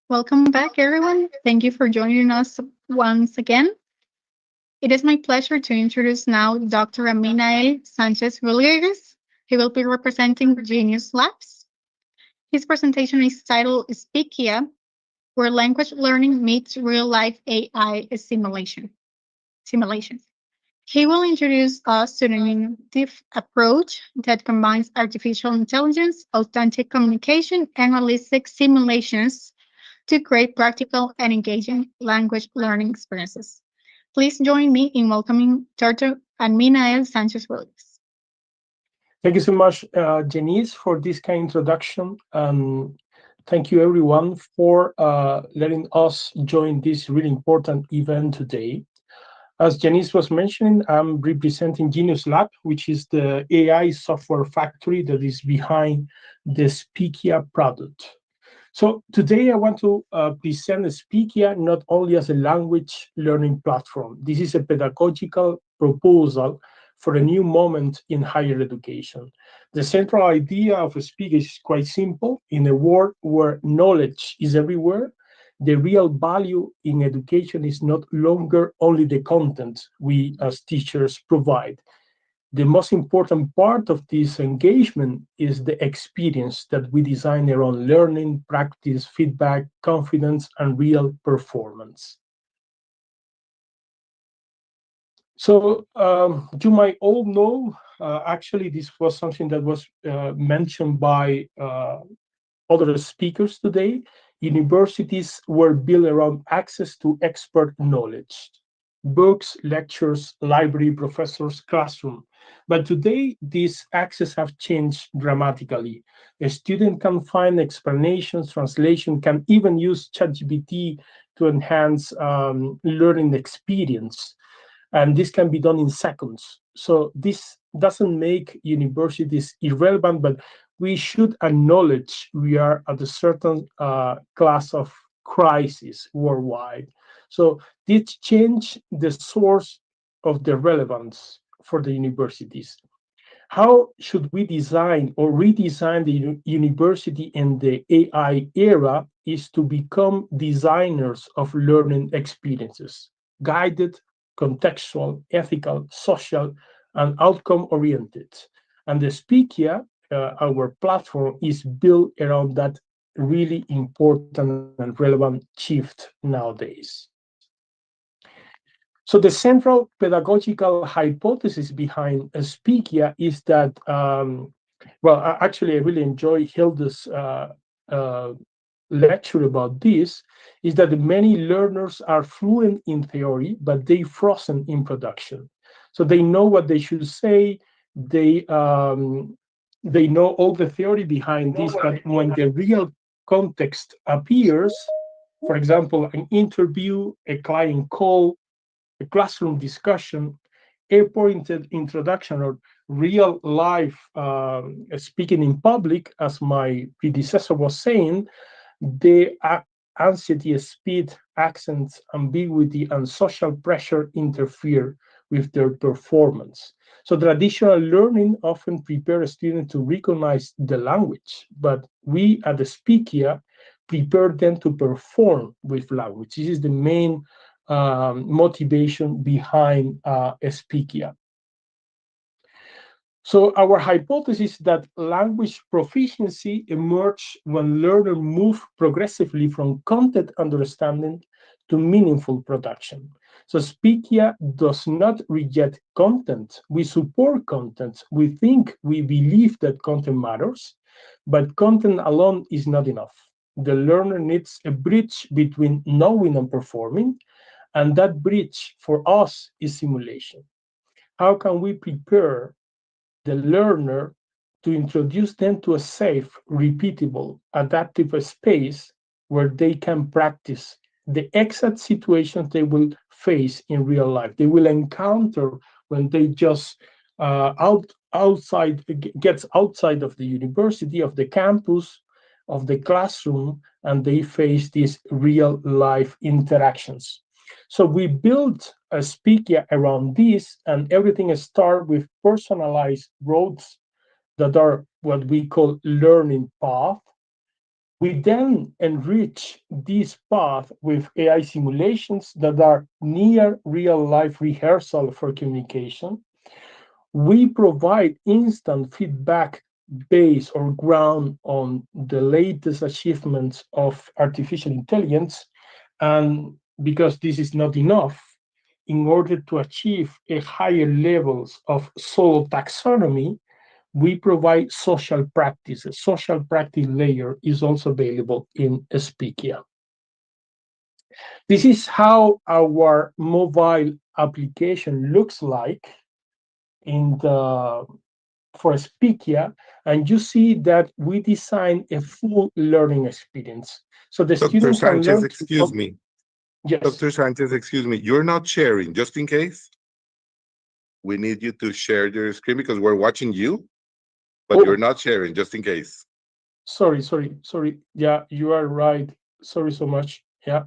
Welcome back, everyone. Thank you for joining us once again. It is my pleasure to introduce now Dr. Aminael Sanchez Rodriguez. He will be representing Genius Labs. His presentation is titled Speakia, where language learning meets real-life AI simulation. He will introduce us to an innovative approach that combines artificial intelligence, authentic communication, and realistic simulations to create practical and engaging language learning experiences. Please join me in welcoming Dr. Aminael Sanchez Rodriguez. Thank you so much, Janice, for this kind introduction. Thank you, everyone, for letting us join this really important event today. As Janice was mentioning, I'm representing Genius Lab, which is the AI software factory that is behind the Speakia product. So today I want to present Speakia not only as a language learning platform. This is a pedagogical proposal for a new moment in higher education. The central idea of Speakia is quite simple. In a world where knowledge is everywhere, the real value in education is not longer only the content we as teachers provide. The most important part of this engagement is the experience that we design around learning, practice, feedback, confidence, and real performance. So you might all know, actually, this was something that was mentioned by other speakers today. Universities were built around access to expert knowledge, books, lectures, library, professors, classroom. But today, these access have changed dramatically. A student can find explanations, translation, can even use ChatGPT to enhance learning experience. And this can be done in seconds. So this doesn't make universities irrelevant, but we should acknowledge we are at a certain class of crisis worldwide. So this changed the source of the relevance for the universities. How should we design or redesign the university in the AI era is to become designers of learning experiences, guided, contextual, ethical, social, and outcome-oriented. And the Speakia, our platform, is built around that really important and relevant shift nowadays. So the central pedagogical hypothesis behind Speakia is that, actually, I really enjoy Hilda's uh, lecture about this, is that many learners are fluent in theory, but they frozen in production. So they know what they should say, they know all the theory behind this, but when the real context appears, for example, an interview, a client call, a classroom discussion, air-pointed introduction, or real life speaking in public, as my predecessor was saying, the anxiety, speed, accents, ambiguity, and social pressure interfere with their performance. So traditional learning often prepares students to recognize the language, but we at the Speakia prepare them to perform with language. This is the main motivation behind Speakia. So our hypothesis that language proficiency emerges when learners move progressively from content understanding to meaningful production. So Speakia does not reject content. We support content. We believe that content matters, but content alone is not enough. The learner needs a bridge between knowing and performing, and that bridge for us is simulation. How can we prepare the learner to introduce them to a safe, repeatable, adaptive space where they can practice the exact situations they will face in real life? They will encounter when they just gets outside of the university, of the campus, of the classroom, and they face these real life interactions. So we built a Speakia around this, and everything starts with personalized roads that are what we call learning path. We then enrich this path with AI simulations that are near real-life rehearsal for communication. We provide instant feedback based or ground on the latest achievements of artificial intelligence. And because this is not enough, in order to achieve a higher levels of solo taxonomy, we provide social practices. Social practice layer is also available in Speakia. This is how our mobile application looks like in the for Speakia, and you see that we design a full learning experience. So the Dr. student can Sanchez, learn. excuse me. Yes. Dr. Sanchez, excuse me. You're not sharing, just in case. We need you to share your screen because we're watching you, but Oh. you're not sharing, just in case. Sorry. Yeah, you are right. Sorry so much. Yeah.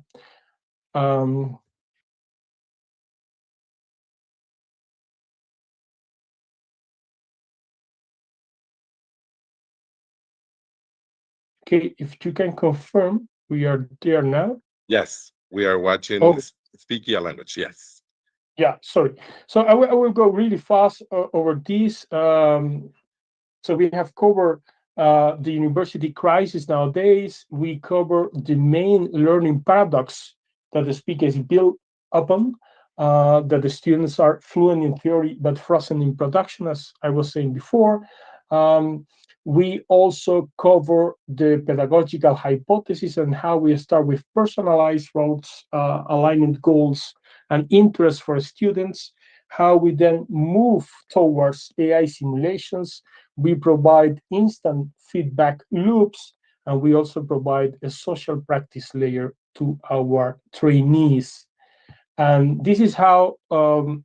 Okay, if you can confirm, we are there now. Yes, we are watching Oh. Speakia language. Yes. Yeah, sorry. So I will go really fast over this. So we have covered the university crisis nowadays. We cover the main learning paradox that the speaker is built upon, that the students are fluent in theory but frozen in production, as I was saying before. We also cover the pedagogical hypothesis and how we start with personalized routes, alignment goals, and interests for students, how we then move towards AI simulations. We provide instant feedback loops, and we also provide a social practice layer to our trainees. And this is how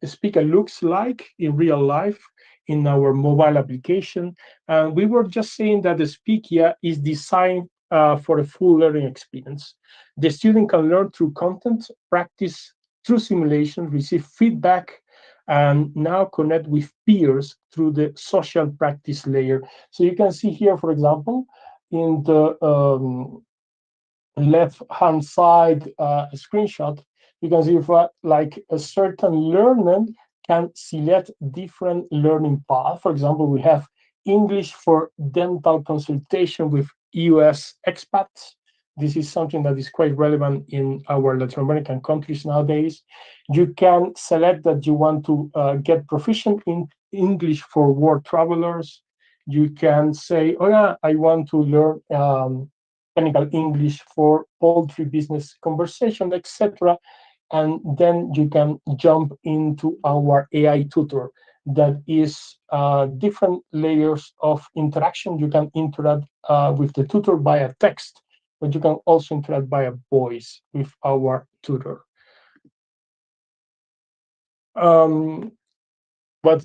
Speaker looks like in real life in our mobile application. And we were just saying that the Speakia is designed for a full learning experience. The student can learn through content, practice through simulation, receive feedback, and now connect with peers through the social practice layer. So you can see here, for example, in the left-hand side screenshot, you can see if like a certain learner can select different learning path. For example, we have English for dental consultation with US expats. This is something that is quite relevant in our Latin American countries nowadays. You can select that you want to get proficient in English for world travelers. You can say, oh yeah, I want to learn technical English for poultry business conversation, etc. And then you can jump into our AI tutor that is different layers of interaction. You can interact with the tutor via text, but you can also interact via voice with our tutor. What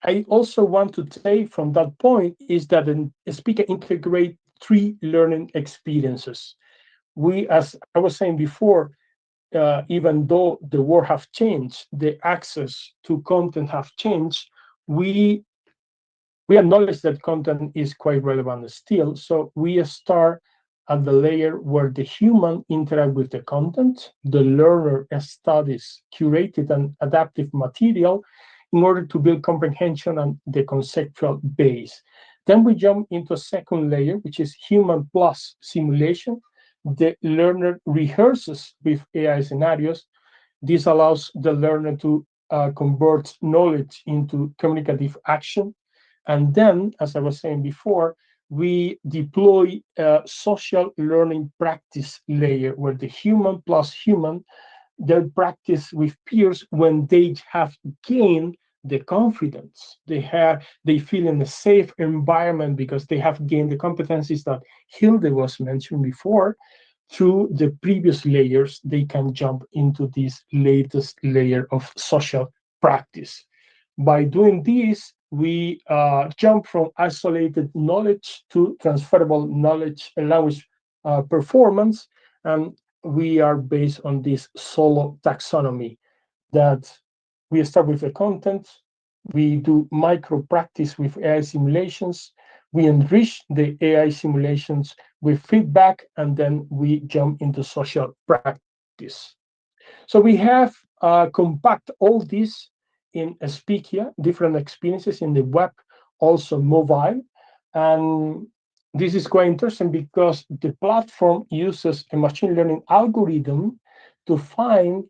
I also want to take from that point is that a speaker integrate 3 learning experiences. We, as I was saying before, even though the world have changed, the access to content have changed, we acknowledge that content is quite relevant still. So we start at the layer where the human interact with the content, the learner studies curated and adaptive material in order to build comprehension and the conceptual base. Then we jump into a second layer, which is human plus simulation. The learner rehearses with AI scenarios. This allows the learner to convert knowledge into communicative action. And then, as I was saying before, we deploy a social learning practice layer where the human plus human, they practice with peers when they have gained the confidence. They feel in a safe environment because they have gained the competencies that Hilde was mentioned before. Through the previous layers, they can jump into this latest layer of social practice. By doing this, we jump from isolated knowledge to transferable knowledge and language performance, and we are based on this solo taxonomy that we start with the content, we do micro practice with AI simulations, we enrich the AI simulations with feedback, and then we jump into social practice. So we have compact all this in Speakia, different experiences in the web, also mobile. And this is quite interesting because the platform uses a machine learning algorithm to find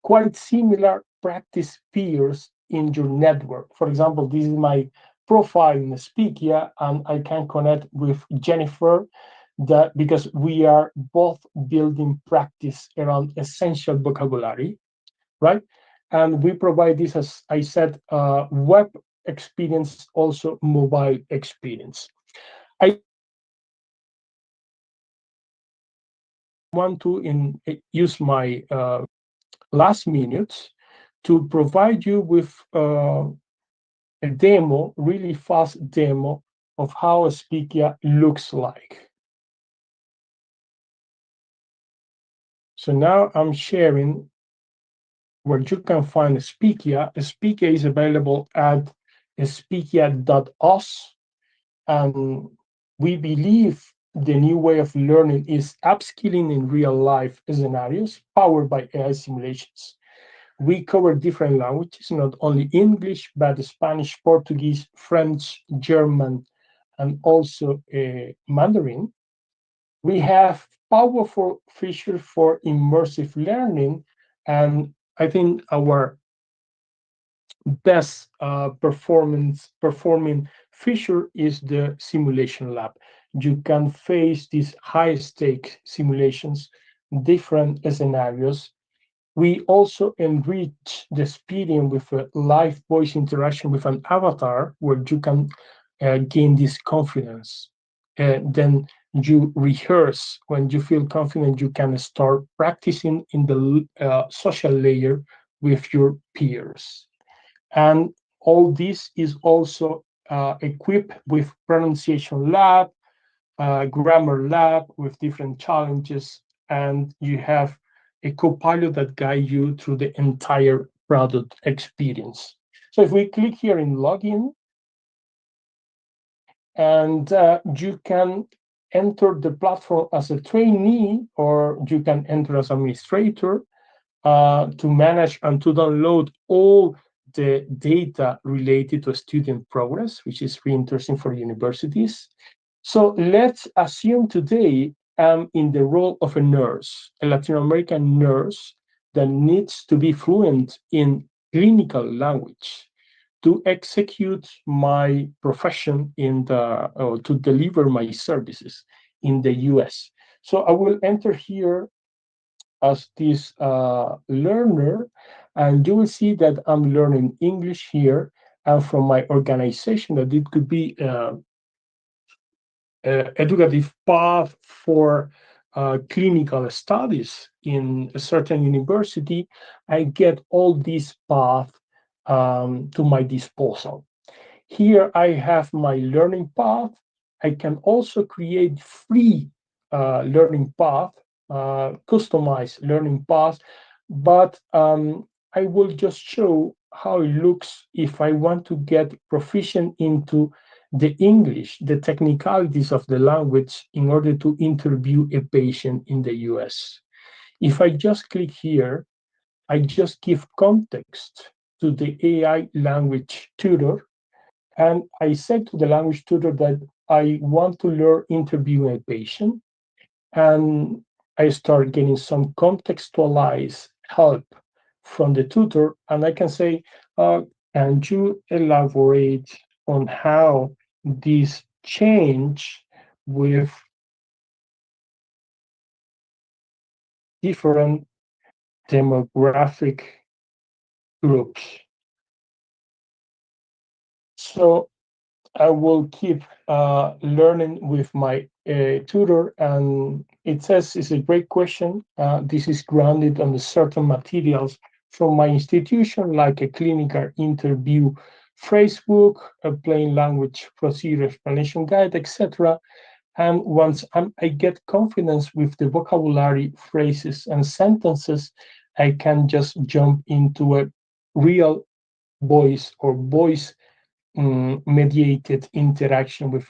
quite similar practice peers in your network. For example, this is my profile in Speakia, and I can connect with Jennifer that because we are both building practice around essential vocabulary, right? And we provide this, as I said, web experience, also mobile experience. I want to use my last minutes to provide you with a demo, really fast demo of how a Speakia looks like. So now I'm sharing where you can find Speakia. Speakia is available at speakia.us, and we believe the new way of learning is upskilling in real life scenarios powered by AI simulations. We cover different languages, not only English, but Spanish, Portuguese, French, German, and also Mandarin. We have powerful features for immersive learning, and I think our best performing feature is the simulation lab. You can face these high stake simulations, different scenarios. We also enrich the experience with a live voice interaction with an avatar where you can gain this confidence. Then you rehearse. When you feel confident, you can start practicing in the social layer with your peers. And all this is also equipped with pronunciation lab, grammar lab with different challenges, and you have a co-pilot that guides you through the entire product experience. So if we click here in login, and you can enter the platform as a trainee, or you can enter as administrator to manage and to download all the data related to student progress, which is really interesting for universities. So let's assume today I'm in the role of a nurse, a Latin American nurse that needs to be fluent in clinical language to execute my profession to deliver my services in the US. So I will enter here as this learner, and you will see that I'm learning English here, and from my organization that it could be educative path for clinical studies in a certain university, I get all these paths to my disposal. Here I have my learning path. I can also create free learning path, customized learning path, but I will just show how it looks if I want to get proficient into the English, the technicalities of the language in order to interview a patient in the US. If I just click here, I just give context to the AI language tutor, and I said to the language tutor that I want to learn interviewing a patient, and I start getting some contextualized help from the tutor, and I can say, can you elaborate on how this change with different demographic groups? So I will keep learning with my tutor, and it says it's a great question. This is grounded on the certain materials from my institution, like a clinical interview phrasebook, a plain language procedure explanation guide, etc. And once I get confidence with the vocabulary, phrases, and sentences, I can just jump into a real voice or voice mediated interaction with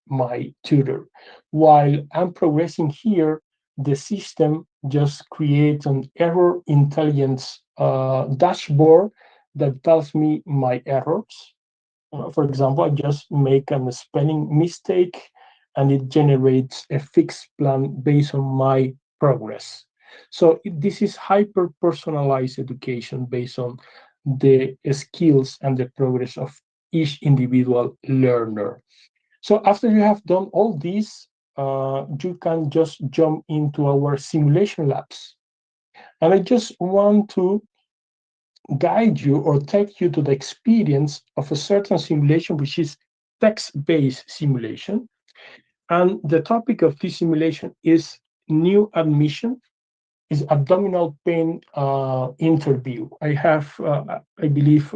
my tutor. While I'm progressing here, the system just creates an error intelligence dashboard that tells me my errors. For example, I just make a spelling mistake and it generates a fixed plan based on my progress. So this is hyper personalized education based on the skills and the progress of each individual learner. So after you have done all this, you can just jump into our simulation labs. And I just want to guide you or take you to the experience of a certain simulation, which is text-based simulation. And the topic of this simulation is new admission, is abdominal pain interview. I have, I believe,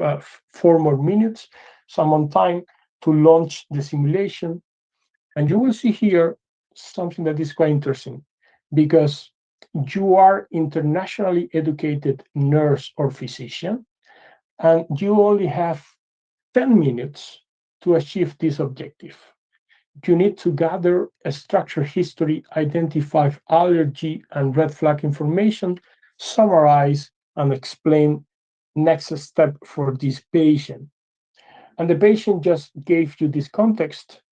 4 more minutes, so I'm on time to launch the simulation. And you will see here something that is quite interesting because you are internationally educated nurse or physician, and you only have 10 minutes to achieve this objective. You need to gather a structure history, identify allergy and red flag information, summarize and explain next step for this patient. And the patient just gave you this context.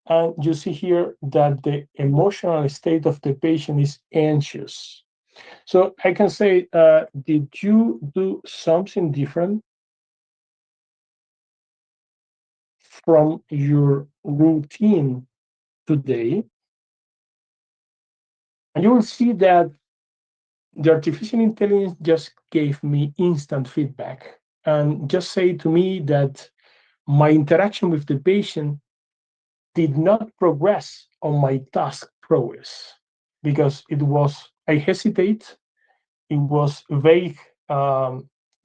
And you see here that the emotional state of the patient is anxious. So I can say, did you do something different from your routine today? And you will see that the artificial intelligence just gave me instant feedback and just say to me that my interaction with the patient did not progress on my task progress because I hesitate, it was vague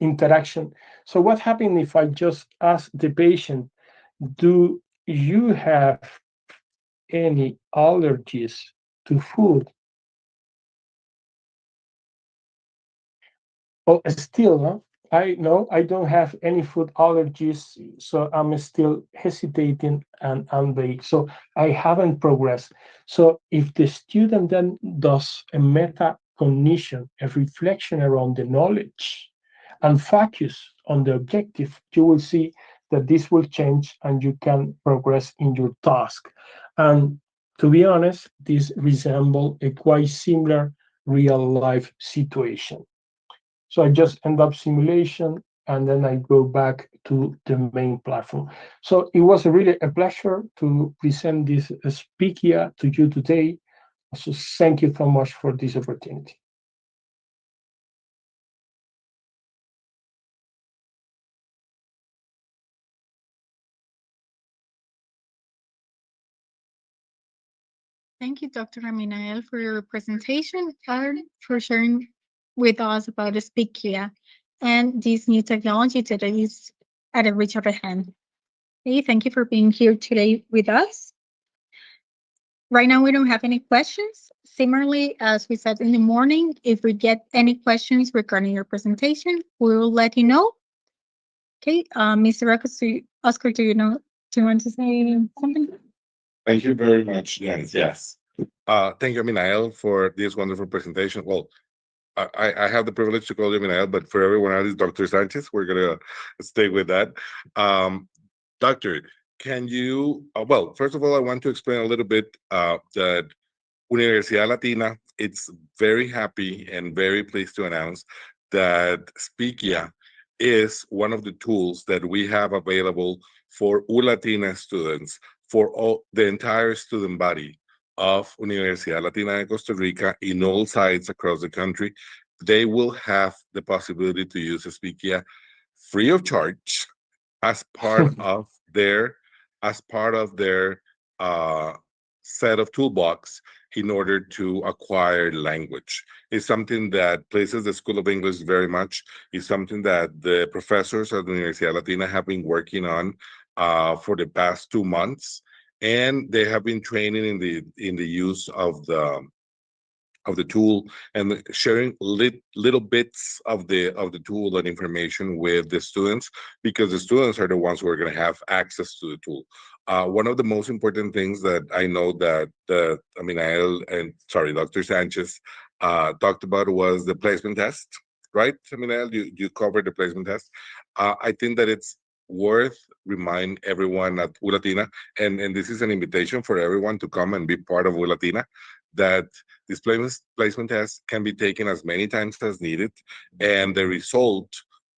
interaction. So what happened if I just ask the patient, do you have any allergies to food? Oh, still, no? I know I don't have any food allergies, so I'm still hesitating and vague. So I haven't progressed. So if the student then does a metacognition, a reflection around the knowledge, and focus on the objective, you will see that this will change and you can progress in your task. And to be honest, this resembles a quite similar real life situation. So I just end up simulation and then I go back to the main platform. So it was really a pleasure to present this Speakia to you today. So thank you so much for this opportunity. Thank you, Dr. Aminael, for your presentation and for sharing with us about Speakia and this new technology that is at the reach of our hand. Okay, thank you for being here today with us. Right now, we don't have any questions. Similarly, as we said in the morning, if we get any questions regarding your presentation, we will let you know. Okay, Mr. Oscar, do you want to say something? Thank you very much, Jens. Yes. Thank you, Minael, for this wonderful presentation. Well, I have the privilege to call you Minael, but for everyone else, Dr. Sanchez. We're gonna stay with that. Doctor, can you? Well, first of all, I want to explain a little bit that Universidad Latina. It's very happy and very pleased to announce that Speakia is one of the tools that we have available for ULatina students, for all the entire student body of Universidad Latina de Costa Rica in all sites across the country. They will have the possibility to use Speakia free of charge as part of their as part of their uh, set of toolbox in order to acquire language. It's something that places the School of English very much. It's something that the professors at the Universidad Latina have been working on for the past 2 months, and they have been training in the use the tool and sharing little bits of the tool and information with the students, because the students are the ones who are going to have access to the tool. One of the most important things that I know that Dr. Sanchez talked about was the placement test, right? Aminel, you covered the placement test. I think that it's worth remind everyone at Ulatina, and this is an invitation for everyone to come and be part of Ulatina, that this placement test can be taken as many times as needed, and the result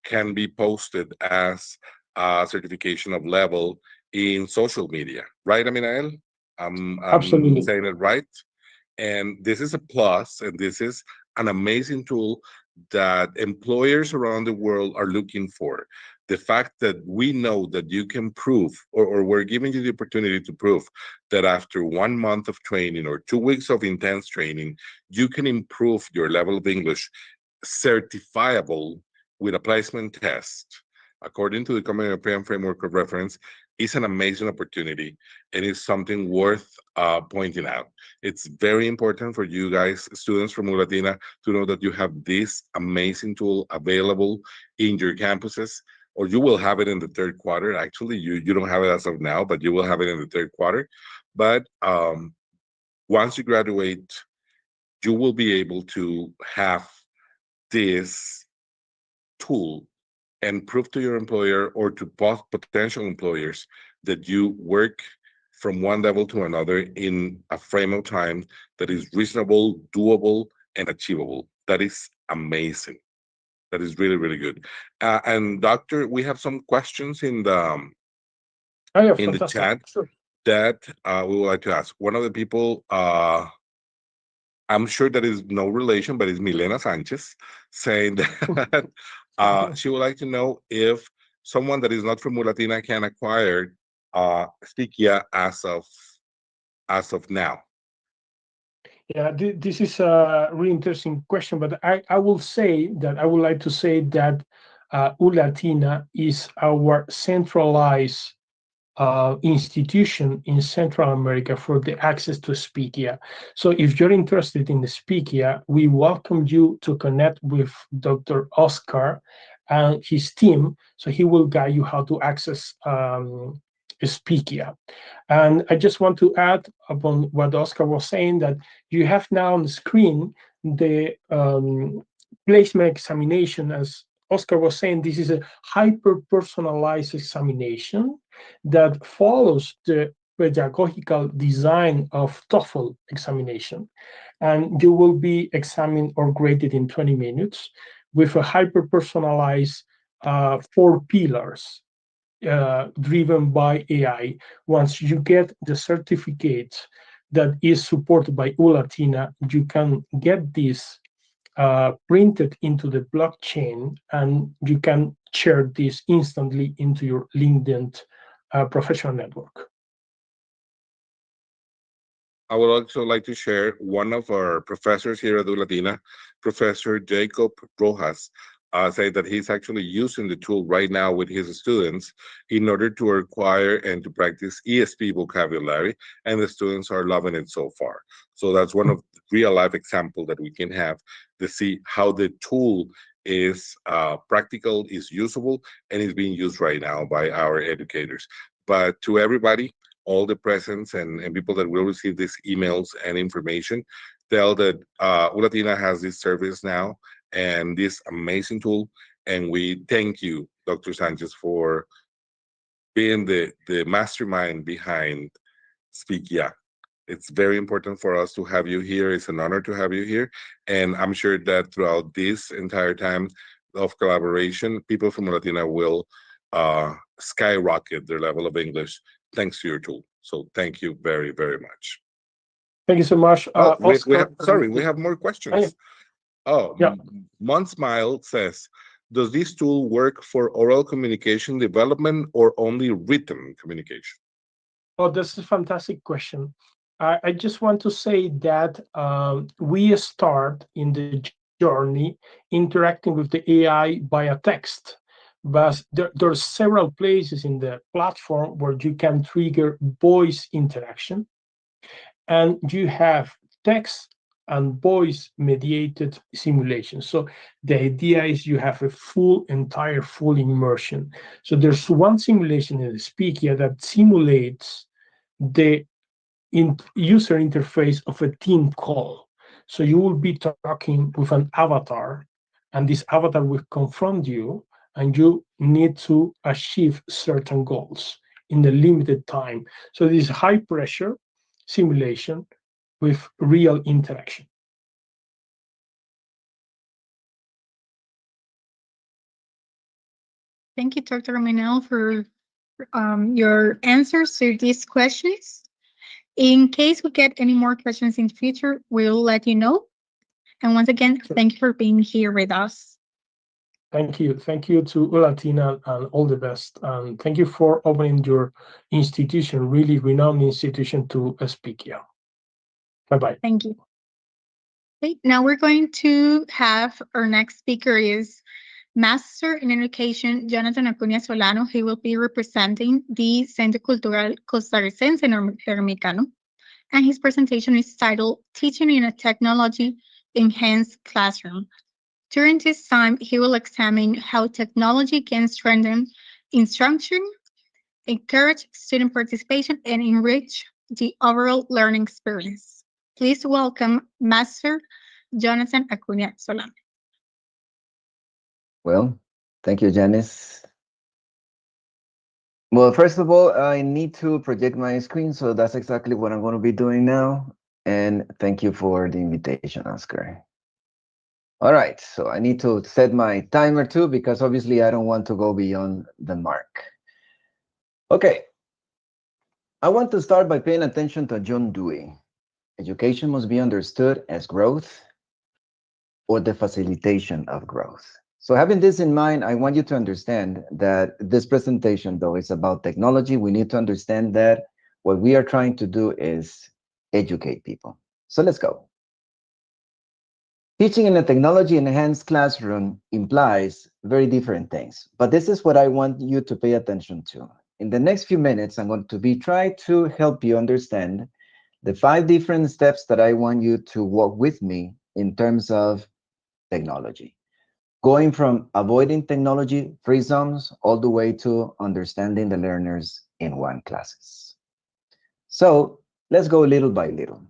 can be posted as a certification of level in social media, right, Aminael? I'm Absolutely. saying it right. And this is a plus, and this is an amazing tool that employers around the world are looking for. The fact that we know that you can prove, or we're giving you the opportunity to prove that after 1 month of training or 2 weeks of intense training, you can improve your level of English, certifiable with a placement test, according to the Common European Framework of Reference, is an amazing opportunity, and it's something worth pointing out. It's very important for you guys, students from Ulatina, to know that you have this amazing tool available in your campuses, or you will have it in the third quarter. Actually, you don't have it as of now, but you will have it in the third quarter. But once you graduate, you will be able to have this tool and prove to your employer or to potential employers that you work from one level to another in a frame of time that is reasonable, doable, and achievable. That is amazing. That is really, really good. And Doctor, we have some questions in the Oh, yeah, in the fantastic. chat Sure. that we would like to ask. One of the people, I'm sure that is no relation, but it's Milena Sanchez, saying that she would like to know if someone that is not from Ulatina can acquire Spikia as of now. Yeah, this is a really interesting question, but I will say that I would like to say that Ulatina is our centralized institution in Central America for the access to Spikia. So if you're interested in the Spikia, we welcome you to connect with Dr. Oscar and his team, so he will guide you how to access Spikia. And I just want to add upon what Oscar was saying, that you have now on the screen the placement examination. As Oscar was saying, this is a hyper-personalized examination that follows the pedagogical design of TOEFL examination. And you will be examined or graded in 20 minutes with a hyper-personalized 4 pillars driven by AI. Once you get the certificate that is supported by Ulatina, you can get this printed into the blockchain, and you can share this instantly into your LinkedIn professional network. I would also like to share one of our professors here at Ulatina, Professor Jacob Rojas, say that he's actually using the tool right now with his students in order to acquire and to practice ESP vocabulary, and the students are loving it so far. So that's one of the real life example that we can have to see how the tool is practical, is usable, and is being used right now by our educators. But to everybody, all the presents and people that will receive these emails and information, tell that Ulatina has this service now and this amazing tool. And we thank you, Dr. Sanchez, for being the mastermind behind Spikia. It's very important for us to have you here. It's an honor to have you here. And I'm sure that throughout this entire time of collaboration, people from Ulatina will skyrocket their level of English thanks to your tool. So thank you very, very much. Thank you so much. We have more questions. Oh, yeah. Smile says, does this tool work for oral communication development or only written communication? Oh, this is a fantastic question. I just want to say that we start in the journey interacting with the AI via text. But there's several places in the platform where you can trigger voice interaction, and you have text and voice-mediated simulation. So the idea is you have a full immersion. So there's one simulation in the Speakia that simulates the user interface of a team call. So you will be talking with an avatar, and this avatar will confront you, and you need to achieve certain goals in a limited time. So this is high pressure simulation with real interaction. Thank you, Dr. Manel, for your answers to these questions. In case we get any more questions in the future, we'll let you know. And once again, thank you for being here with us. Thank you. Thank you to Latina and all the best. And thank you for opening your institution, really renowned institution, to Speakia. Bye-bye. Thank you. Okay, now we're going to have our next speaker is Master in Education, Jonathan Acuña Solano. He will be representing the Centro Cultural Costarricense Norteamericano. And his presentation is titled Teaching in a Technology Enhanced Classroom. During this time, he will examine how technology can strengthen instruction, encourage student participation, and enrich the overall learning experience. Please welcome Master Jonathan Acuña Solano. Well, thank you, Janice. Well, first of all, I need to project my screen, so that's exactly what I'm going to be doing now. And thank you for the invitation, Oscar. All right, so I need to set my timer too, because obviously I don't want to go beyond the mark. Okay. I want to start by paying attention to John Dewey. Education must be understood as growth or the facilitation of growth. So having this in mind, I want you to understand that this presentation, though, is about technology. We need to understand that what we are trying to do is educate people. So let's go. Teaching in a technology-enhanced classroom implies very different things, but this is what I want you to pay attention to. In the next few minutes, I'm going to try to help you understand the 5 different steps that I want you to walk with me in terms of technology. Going from avoiding technology-free zones all the way to understanding the learners in one classes. So let's go little by little.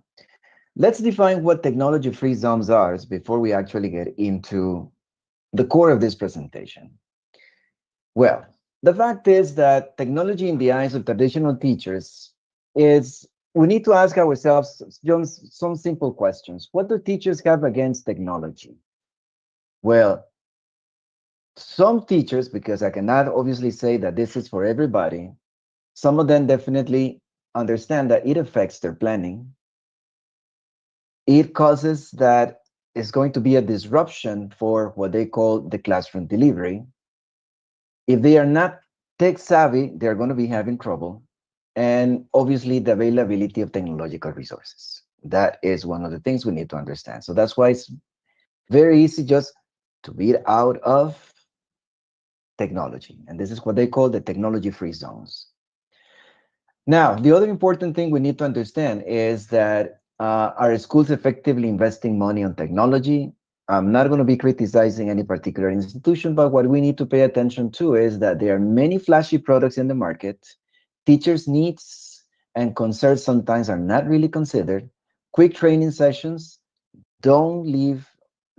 Let's define what technology-free zones are before we actually get into the core of this presentation. Well, the fact is that technology in the eyes of traditional teachers is, we need to ask ourselves some simple questions. What do teachers have against technology? Well, some teachers, because I cannot obviously say that this is for everybody, some of them definitely understand that it affects their planning. It causes that it's going to be a disruption for what they call the classroom delivery. If they are not tech savvy, they're going to be having trouble. And obviously the availability of technological resources. That is one of the things we need to understand. So that's why it's very easy just to be out of technology. And this is what they call the technology-free zones. Now, the other important thing we need to understand is that are schools effectively investing money on technology? I'm not going to be criticizing any particular institution, but what we need to pay attention to is that there are many flashy products in the market. Teachers' needs and concerns sometimes are not really considered. Quick training sessions don't leave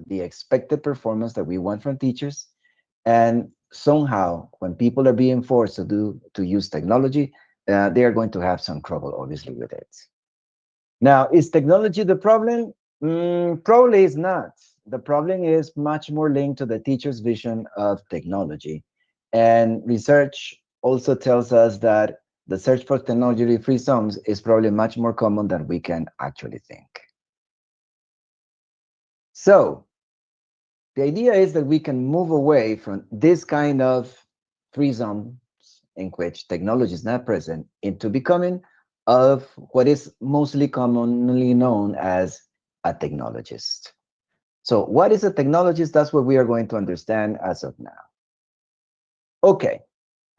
the expected performance that we want from teachers. And somehow, when people are being forced to use technology, they are going to have some trouble, obviously, with it. Now, is technology the problem? Probably is not. The problem is much more linked to the teacher's vision of technology. And research also tells us that the search for technology-free zones is probably much more common than we can actually think. So, the idea is that we can move away from this kind of free zones in which technology is not present into becoming of what is mostly commonly known as a technologist. So what is a technologist? That's what we are going to understand as of now. Okay,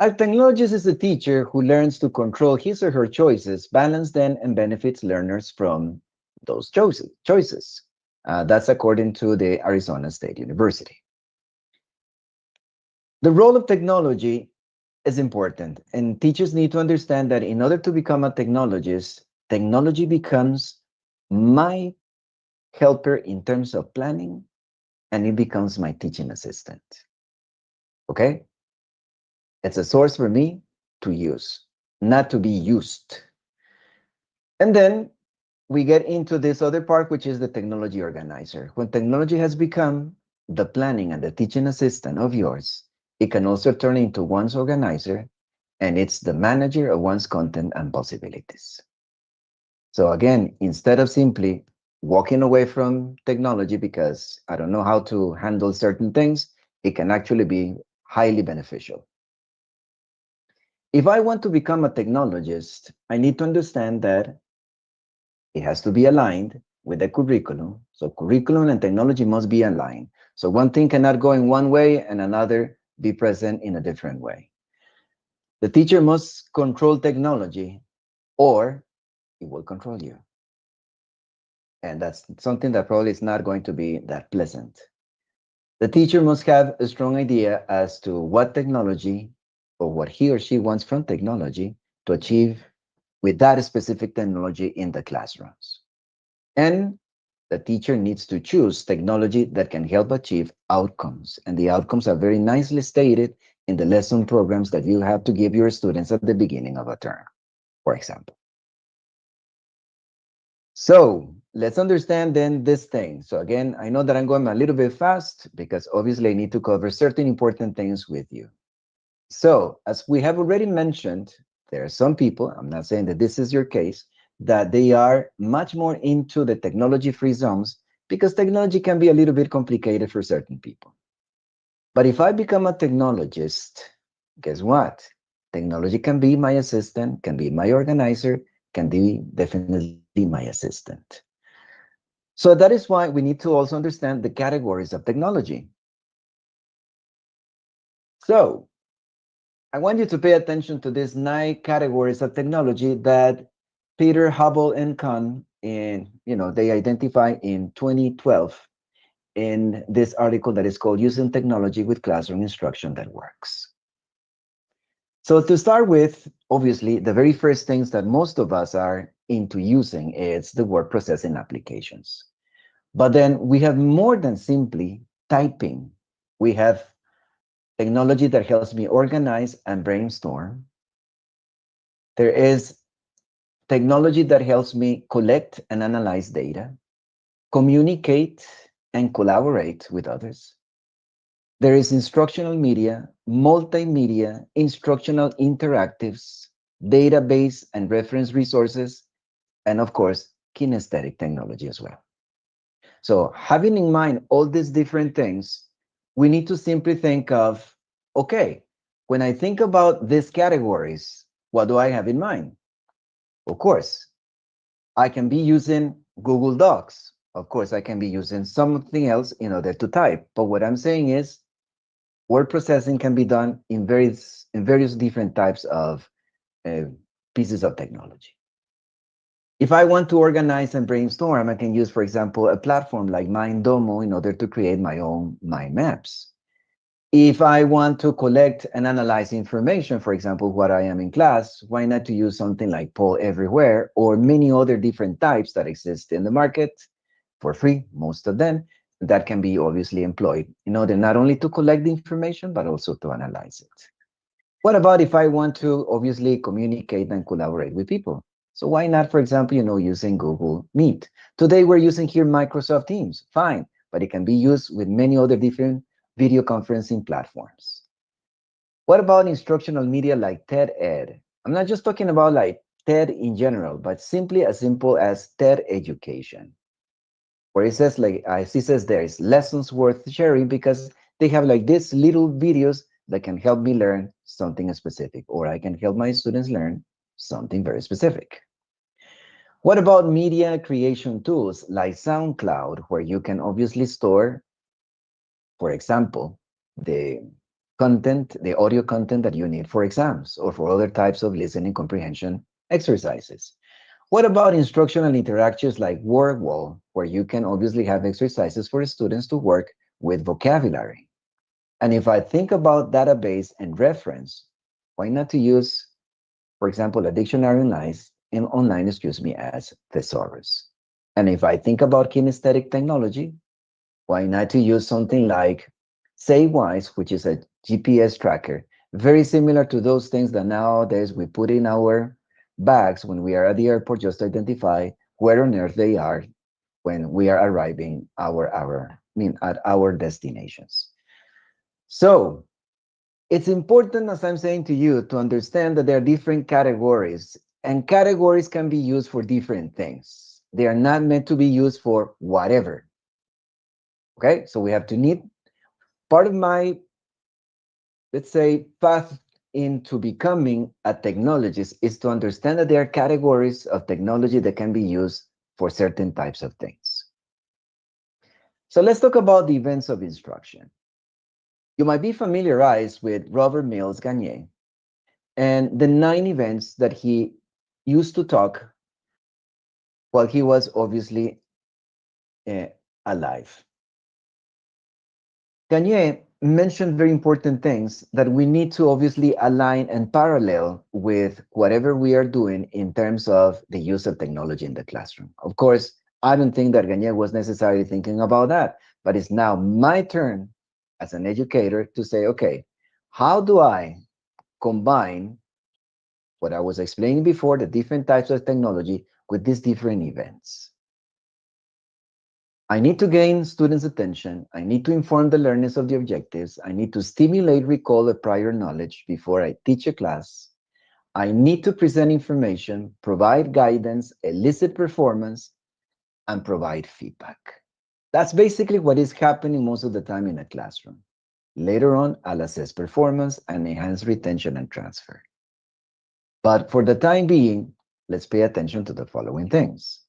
a technologist is a teacher who learns to control his or her choices, balance them, and benefits learners from those choices. That's according to the Arizona State University. The role of technology is important, and teachers need to understand that in order to become a technologist, technology becomes my helper in terms of planning, and it becomes my teaching assistant. Okay? It's a source for me to use, not to be used. And then we get into this other part, which is the technology organizer. When technology has become the planning and the teaching assistant of yours, it can also turn into one's organizer, and it's the manager of one's content and possibilities. So again, instead of simply walking away from technology because I don't know how to handle certain things, it can actually be highly beneficial. If I want to become a technologist, I need to understand that it has to be aligned with the curriculum. So curriculum and technology must be aligned. So one thing cannot go in one way and another be present in a different way. The teacher must control technology, or it will control you. And that's something that probably is not going to be that pleasant. The teacher must have a strong idea as to what technology or what he or she wants from technology to achieve with that specific technology in the classrooms. And the teacher needs to choose technology that can help achieve outcomes. And the outcomes are very nicely stated in the lesson programs that you have to give your students at the beginning of a term, for example. So let's understand then this thing. So again, I know that I'm going a little bit fast because obviously I need to cover certain important things with you. So as we have already mentioned, there are some people, I'm not saying that this is your case, that they are much more into the technology-free zones because technology can be a little bit complicated for certain people. But if I become a technologist, guess what? Technology can be my assistant, can be my organizer, can be definitely my assistant. So that is why we need to also understand the categories of technology. So I want you to pay attention to these 9 categories of technology that Peter, Hubble, and Kahn, they identify in 2012 in this article that is called Using Technology with Classroom Instruction That Works. So to start with, obviously, the very first things that most of us are into using is the word processing applications. But then we have more than simply typing. We have technology that helps me organize and brainstorm. There is technology that helps me collect and analyze data, communicate and collaborate with others. There is instructional media, multimedia, instructional interactives, database and reference resources, and of course, kinesthetic technology as well. So having in mind all these different things, we need to simply think of, okay, when I think about these categories, what do I have in mind? Of course, I can be using Google Docs. Of course, I can be using something else in order to type. But what I'm saying is word processing can be done in various different types of pieces of technology. If I want to organize and brainstorm, I can use, for example, a platform like Mindomo in order to create my own mind maps. If I want to collect and analyze information, for example, what I am in class, why not to use something like Poll Everywhere or many other different types that exist in the market for free, most of them, that can be obviously employed in order not only to collect the information, but also to analyze it. What about if I want to obviously communicate and collaborate with people? So why not, for example, using Google Meet? Today we're using here Microsoft Teams, fine, but it can be used with many other different video conferencing platforms. What about instructional media like TED Ed? I'm not just talking about like TED in general, but simply as simple as TED Education, where it says, like, as it says there, is lessons worth sharing because they have like these little videos that can help me learn something specific, or I can help my students learn something very specific. What about media creation tools like SoundCloud, where you can obviously store, for example, the content, the audio content that you need for exams or for other types of listening comprehension exercises? What about instructional interactions like WordWall, where you can obviously have exercises for students to work with vocabulary. And if I think about database and reference, why not to use, for example, a dictionary online, as thesaurus? And if I think about kinesthetic technology, why not to use something like SayWise, which is a GPS tracker, very similar to those things that nowadays we put in our bags when we are at the airport just to identify where on earth they are when we are arriving at our destinations. So it's important, as I'm saying to you, to understand that there are different categories, and categories can be used for different things. They are not meant to be used for whatever. Okay, so we have to need part of my, let's say, path into becoming a technologist is to understand that there are categories of technology that can be used for certain types of things. So let's talk about the events of instruction. You might be familiarized with Robert Mills Gagne and the 9 events that he used to talk while he was obviously alive. Gagne mentioned very important things that we need to obviously align and parallel with whatever we are doing in terms of the use of technology in the classroom. Of course, I don't think that Gagne was necessarily thinking about that, but it's now my turn as an educator to say, okay, how do I combine what I was explaining before, the different types of technology, with these different events? I need to gain students' attention. I need to inform the learners of the objectives. I need to stimulate recall of prior knowledge before I teach a class. I need to present information, provide guidance, elicit performance, and provide feedback. That's basically what is happening most of the time in a classroom. Later on, I'll assess performance and enhance retention and transfer. But for the time being, let's pay attention to the following things.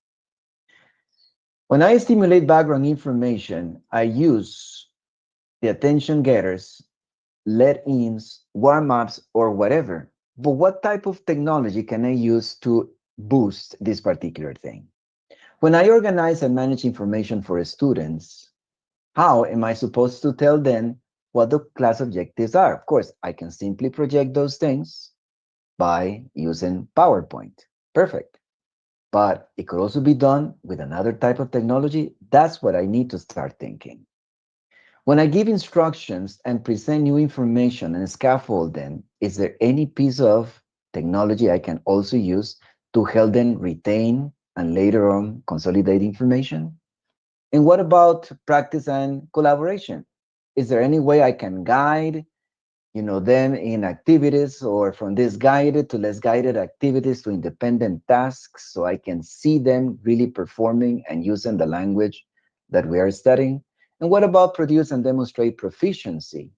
When I stimulate background information, I use the attention getters, let-ins, warm-ups, or whatever. But what type of technology can I use to boost this particular thing? When I organize and manage information for students, how am I supposed to tell them what the class objectives are? Of course, I can simply project those things by using PowerPoint. Perfect. But it could also be done with another type of technology. That's what I need to start thinking. When I give instructions and present new information and scaffold them, is there any piece of technology I can also use to help them retain and later on consolidate information? And what about practice and collaboration? Is there any way I can guide them in activities, or from this guided to less guided activities to independent tasks, so I can see them really performing and using the language that we are studying? And what about produce and demonstrate proficiency?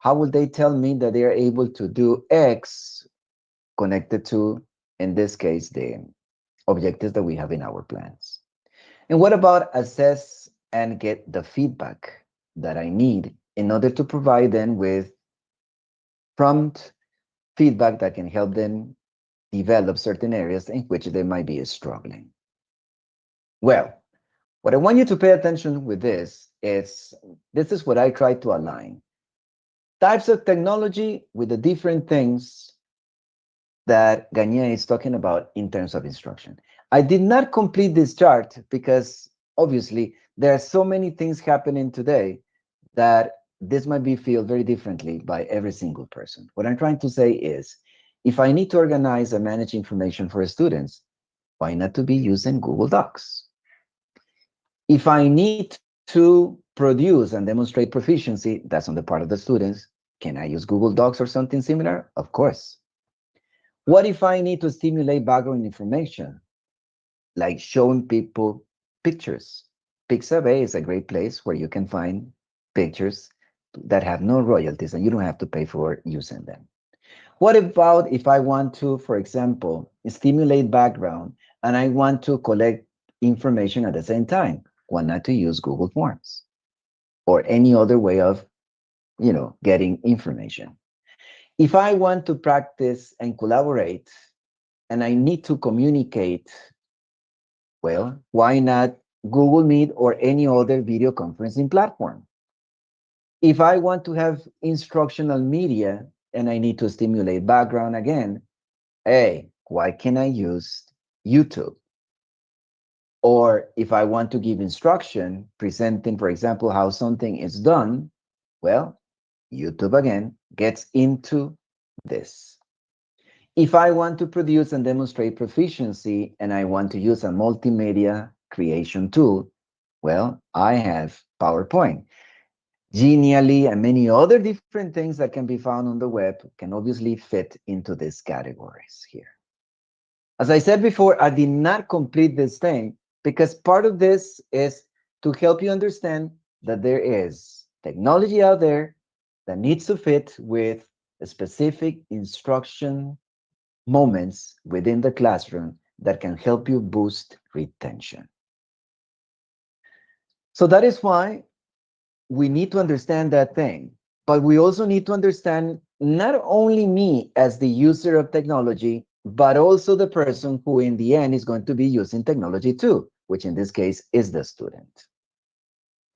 How will they tell me that they are able to do X connected to, in this case, the objectives that we have in our plans? And what about assess and get the feedback that I need in order to provide them with prompt feedback that can help them develop certain areas in which they might be struggling? Well, what I want you to pay attention with this is what I try to align. Types of technology with the different things that Gagne is talking about in terms of instruction. I did not complete this chart because obviously there are so many things happening today that this might be feel very differently by every single person. What I'm trying to say is, if I need to organize and manage information for students, why not to be using Google Docs? If I need to produce and demonstrate proficiency, that's on the part of the students, can I use Google Docs or something similar? Of course. What if I need to stimulate background information, like showing people pictures? Pixabay is a great place where you can find pictures that have no royalties and you don't have to pay for using them. What about if I want to, for example, stimulate background and I want to collect information at the same time? Why not to use Google Forms or any other way of, getting information? If I want to practice and collaborate and I need to communicate, well, why not Google Meet or any other video conferencing platform. If I want to have instructional media and I need to stimulate background again, hey, why can I use YouTube? Or if I want to give instruction, presenting, for example, how something is done, well, YouTube again gets into this. If I want to produce and demonstrate proficiency and I want to use a multimedia creation tool, well, I have PowerPoint. Genially and many other different things that can be found on the web can obviously fit into these categories here. As I said before, I did not complete this thing because part of this is to help you understand that there is technology out there that needs to fit with specific instruction moments within the classroom that can help you boost retention. So that is why we need to understand that thing, but we also need to understand not only me as the user of technology, but also the person who in the end is going to be using technology too, which in this case is the student.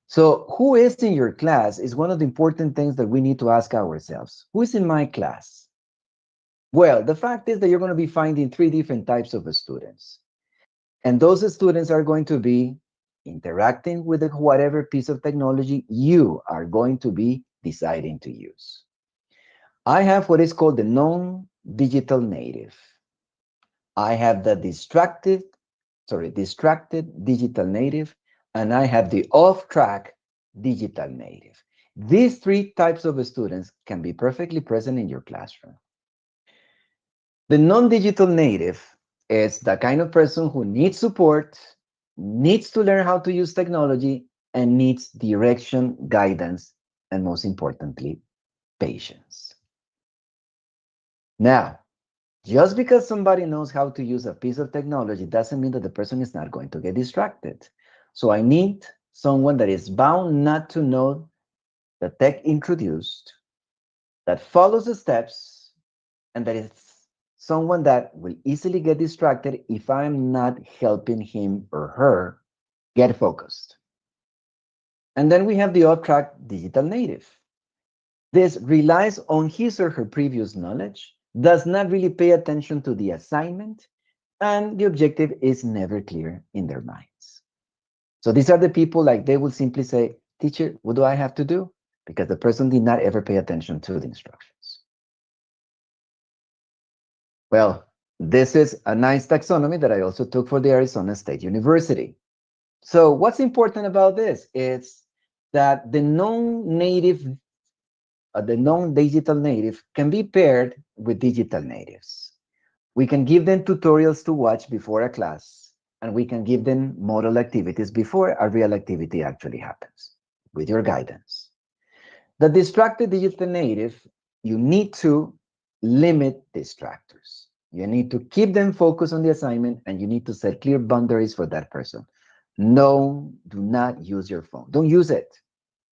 So who is in your class is one of the important things that we need to ask ourselves. Who is in my class? Well, the fact is that you're going to be finding 3 different types of students. And those students are going to be interacting with whatever piece of technology you are going to be deciding to use. I have what is called the non-digital native. I have the distracted digital native, and I have the off-track digital native. These 3 types of students can be perfectly present in your classroom. The non-digital native is the kind of person who needs support, needs to learn how to use technology, and needs direction, guidance, and most importantly, patience. Now, just because somebody knows how to use a piece of technology doesn't mean that the person is not going to get distracted. So I need someone that is bound not to know the tech introduced, that follows the steps, and that is someone that will easily get distracted if I'm not helping him or her get focused. And then we have the off-track digital native. This relies on his or her previous knowledge, does not really pay attention to the assignment, and the objective is never clear in their minds. So these are the people like they will simply say, teacher, what do I have to do? Because the person did not ever pay attention to the instructions. Well, this is a nice taxonomy that I also took for the Arizona State University. So what's important about this is that the non-digital native can be paired with digital natives. We can give them tutorials to watch before a class, and we can give them model activities before a real activity actually happens with your guidance. The distracted digital native, you need to limit distractors. You need to keep them focused on the assignment, and you need to set clear boundaries for that person. No, do not use your phone. Don't use it.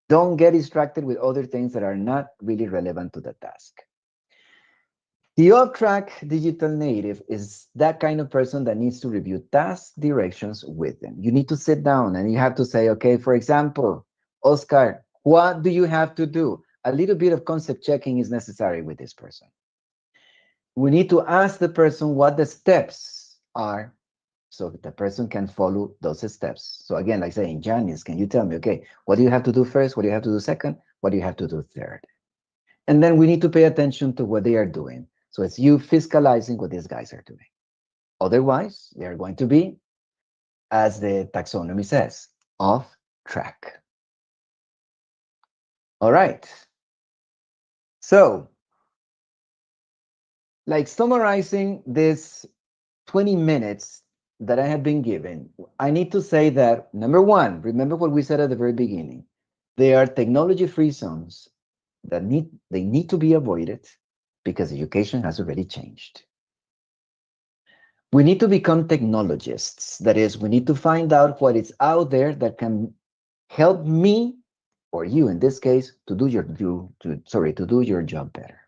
Don't get distracted with other things that are not really relevant to the task. The off-track digital native is that kind of person that needs to review task directions with them. You need to sit down and you have to say, okay, for example, Oscar, what do you have to do? A little bit of concept checking is necessary with this person. We need to ask the person what the steps are so that the person can follow those steps. So again, like saying, Janice, can you tell me, okay, what do you have to do first? What do you have to do second? What do you have to do third? And then we need to pay attention to what they are doing. So it's you fiscalizing what these guys are doing. Otherwise, they are going to be, as the taxonomy says, off track. All right. So, like summarizing this 20 minutes that I have been given, I need to say that, number one, remember what we said at the very beginning. There are technology-free zones that need to be avoided because education has already changed. We need to become technologists. That is, we need to find out what is out there that can help me, or you in this case, to do your job better.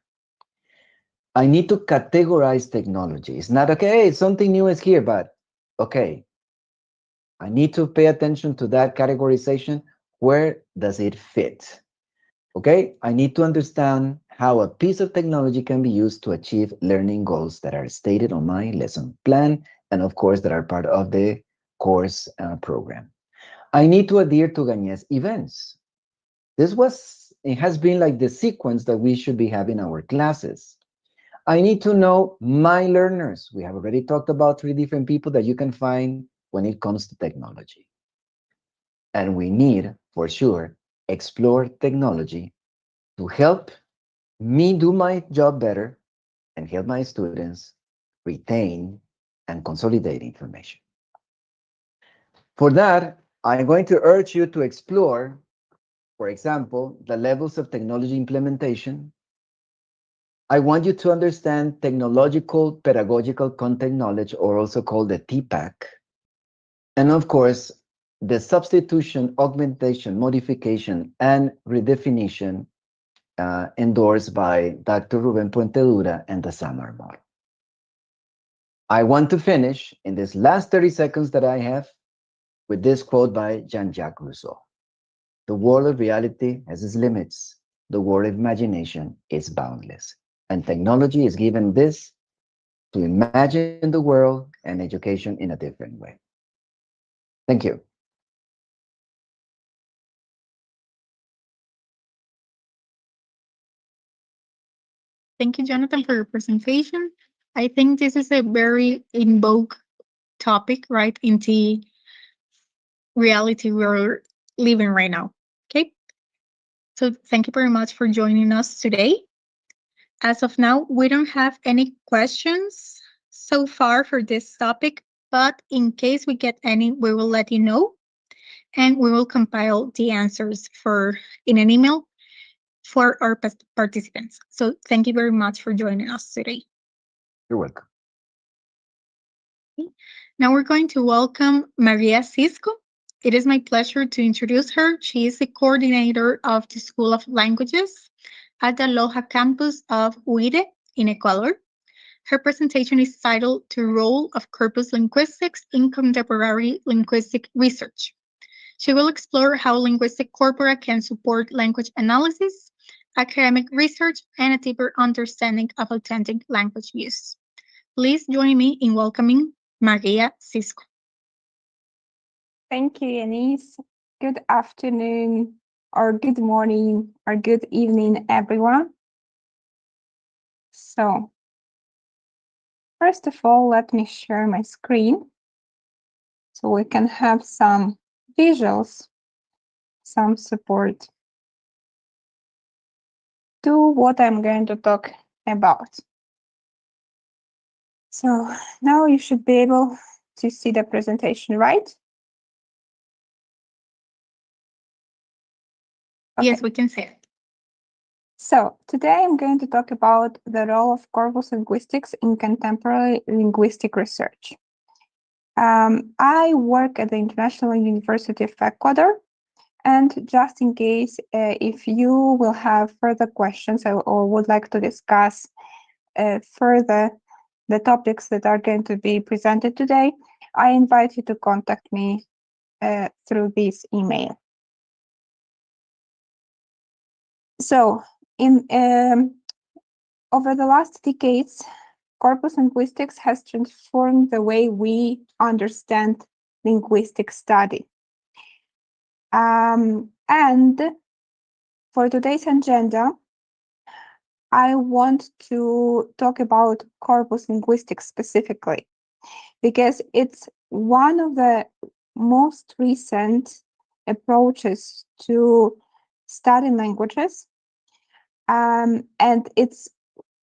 I need to categorize technology. It's not, okay, something new is here, but okay, I need to pay attention to that categorization. Where does it fit? Okay, I need to understand how a piece of technology can be used to achieve learning goals that are stated on my lesson plan, and of course, that are part of the course program. I need to adhere to Gagnès events. It has been like the sequence that we should be having our classes. I need to know my learners. We have already talked about 3 different people that you can find when it comes to technology. And we need, for sure, explore technology to help me do my job better and help my students retain and consolidate information. For that, I'm going to urge you to explore, for example, the levels of technology implementation. I want you to understand technological pedagogical content knowledge, or also called the TPAC. And of course, the substitution, augmentation, modification, and redefinition endorsed by Dr. Ruben Puentedura and the SAMR model. I want to finish in this last 30 seconds that I have with this quote by Jean-Jacques Rousseau. The world of reality has its limits. The world of imagination is boundless. And technology is given this to imagine the world and education in a different way. Thank you. Thank you, Jonathan, for your presentation. I think this is a very in vogue topic, right, in the reality we're living right now. Okay. So thank you very much for joining us today. As of now, we don't have any questions so far for this topic, but in case we get any, we will let you know, and we will compile the answers in an email for our participants. So thank you very much for joining us today. You're welcome. Now we're going to welcome Maria Cisco. It is my pleasure to introduce her. She is the coordinator of the School of Languages at the Loja campus of UIRE in Ecuador. Her presentation is titled The Role of Corpus Linguistics in Contemporary Linguistic Research. She will explore how linguistic corpora can support language analysis, academic research, and a deeper understanding of authentic language use. Please join me in welcoming Maria Cisco. Thank you, Yanis. Good afternoon, or good morning, or good evening, everyone. So, first of all, let me share my screen so we can have some visuals, some support to what I'm going to talk about. So now you should be able to see the presentation, right? Okay. Yes, we can see it. So today I'm going to talk about the role of corpus linguistics in contemporary linguistic research. I work at the International University of Ecuador, and just in case if you will have further questions or would like to discuss further the topics that are going to be presented today, I invite you to contact me through this email. So, over the last decades, corpus linguistics has transformed the way we understand linguistic study. And for today's agenda, I want to talk about corpus linguistics specifically, because it's one of the most recent approaches to studying languages. And it's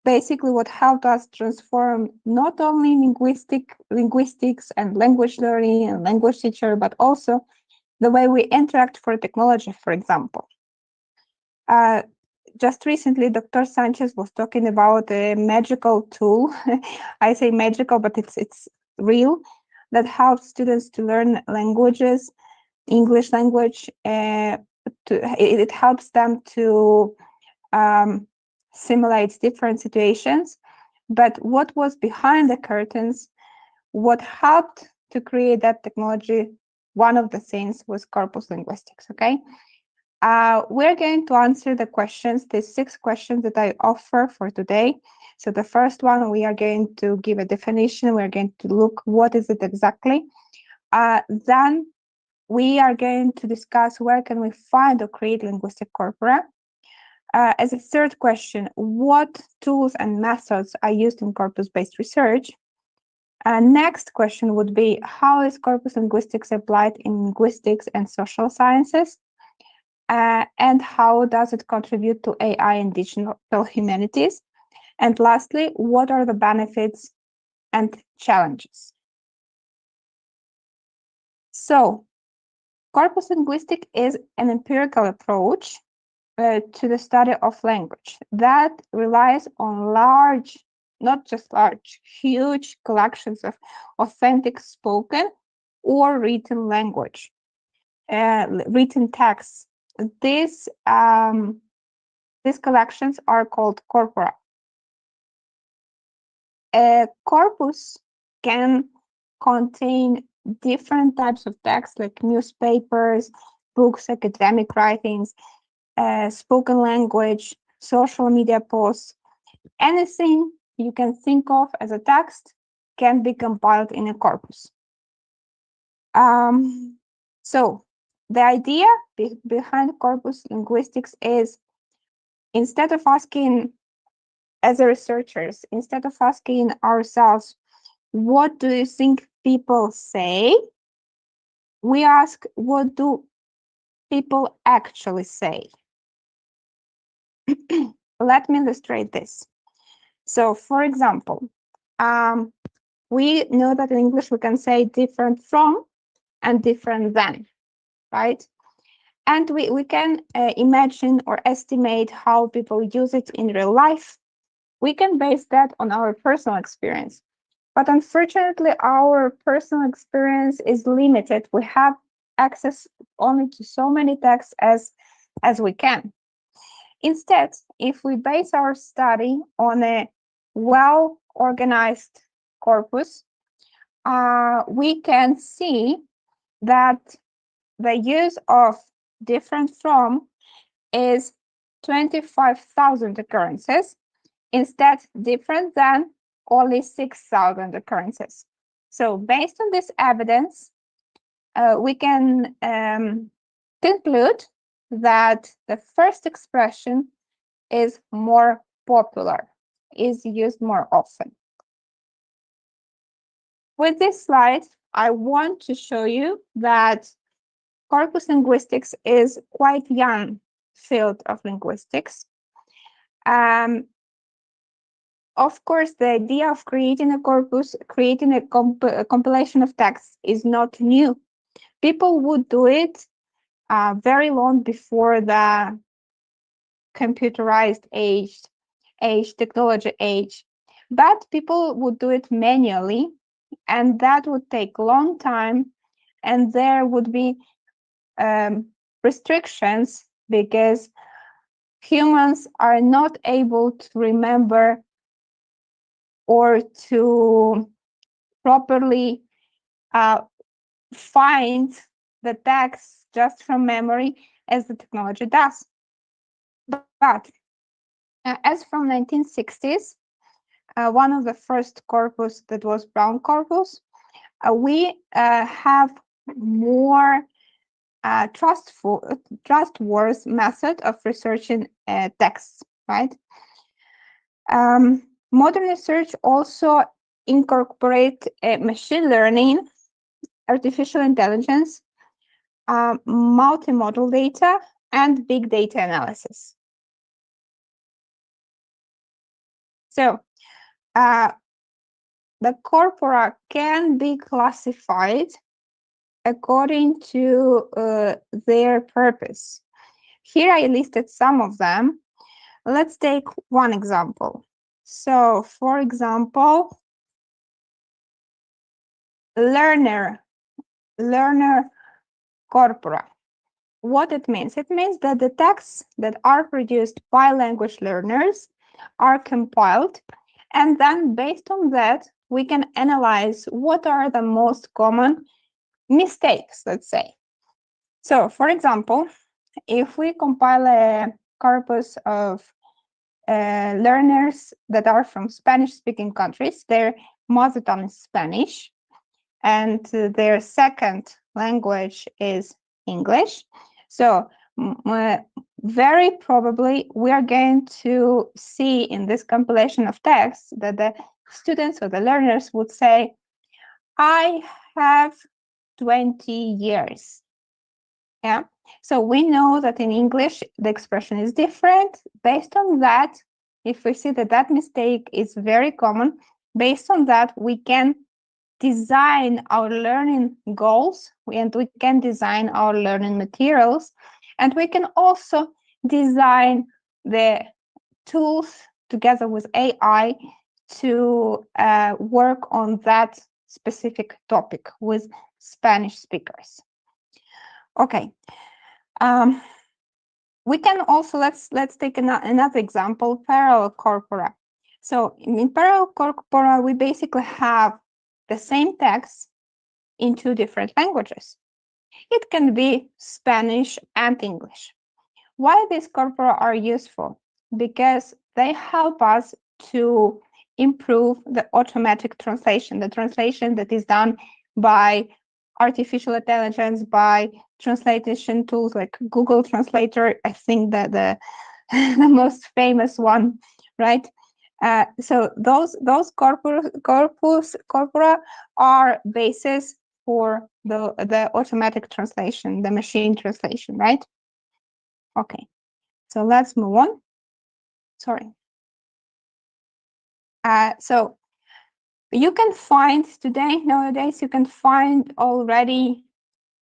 basically what helped us transform not only linguistics and language learning and language teacher, but also the way we interact for technology, for example. Just recently, Dr. Sanchez was talking about a magical tool. I say magical, but it's real, that helps students to learn languages, English language. It helps them to simulate different situations. But what was behind the curtains, what helped to create that technology one of the things with corpus linguistics, okay? We're going to answer the questions, the 6 questions that I offer for today. So the first one, we are going to give a definition. We're going to look what is it exactly. Then we are going to discuss where can we find or create linguistic corpora. As a third question, what tools and methods are used in corpus-based research? Next question would be, how is corpus linguistics applied in linguistics and social sciences? And how does it contribute to AI and digital humanities? And lastly, what are the benefits and challenges? So, corpus linguistic is an empirical approach to the study of language that relies on large, not just large, huge collections of authentic spoken or written language, written texts. These collections are called corpora. A corpus can contain different types of text, like newspapers, books, academic writings, spoken language, social media posts. Anything you can think of as a text can be compiled in a corpus. So the idea behind corpus linguistics is, instead of asking, as a researchers, instead of asking ourselves, what do you think people say? We ask, what do people actually say? Let me illustrate this. So, for example, we know that in English we can say different from and different than, right? And we can imagine or estimate how people use it in real life. We can base that on our personal experience. But unfortunately, our personal experience is limited. We have access only to so many texts as we can. Instead, if we base our study on a well-organized corpus, we can see that the use of different from is 25,000 occurrences, instead different than only 6,000 occurrences. So based on this evidence, we can conclude that the first expression is more popular, is used more often. With this slide, I want to show you that corpus linguistics is quite young field of linguistics. Of course, the idea of creating a corpus, creating a compilation of texts is not new. People would do it very long before the computerized age, technology age. But people would do it manually, and that would take a long time, and there would be restrictions because humans are not able to remember or to properly find the text just from memory as the technology does. But as from 1960s, one of the first corpus that was Brown corpus, we have more trustworthy method of researching texts, right? Modern research also incorporate machine learning, artificial intelligence, multimodal data, and big data analysis. So the corpora can be classified according to their purpose. Here I listed some of them. Let's take one example. So, for example, learner corpora. What it means? It means that the texts that are produced by language learners are compiled, and then based on that, we can analyze what are the most common mistakes, let's say. So, for example, if we compile a corpus of learners that are from Spanish-speaking countries, their mother tongue is Spanish, and their second language is English. So very probably we are going to see in this compilation of texts that the students or the learners would say, I have 20 years. Yeah. So we know that in English, the expression is different. Based on that, if we see that that mistake is very common, based on that, we can design our learning goals and we can design our learning materials. And we can also design the tools together with AI to work on that specific topic with Spanish speakers. Okay. We can also, let's take another example, parallel corpora. So in parallel corpora, we basically have the same text in two different languages. It can be Spanish and English. Why these corpora are useful? Because they help us to improve the automatic translation, the translation that is done by artificial intelligence, by translation tools like Google Translator. I think that the most famous one, right? So those corpora are basis for the automatic translation, the machine translation, right? Okay, so let's move on. Sorry. So you can find today, nowadays, you can find already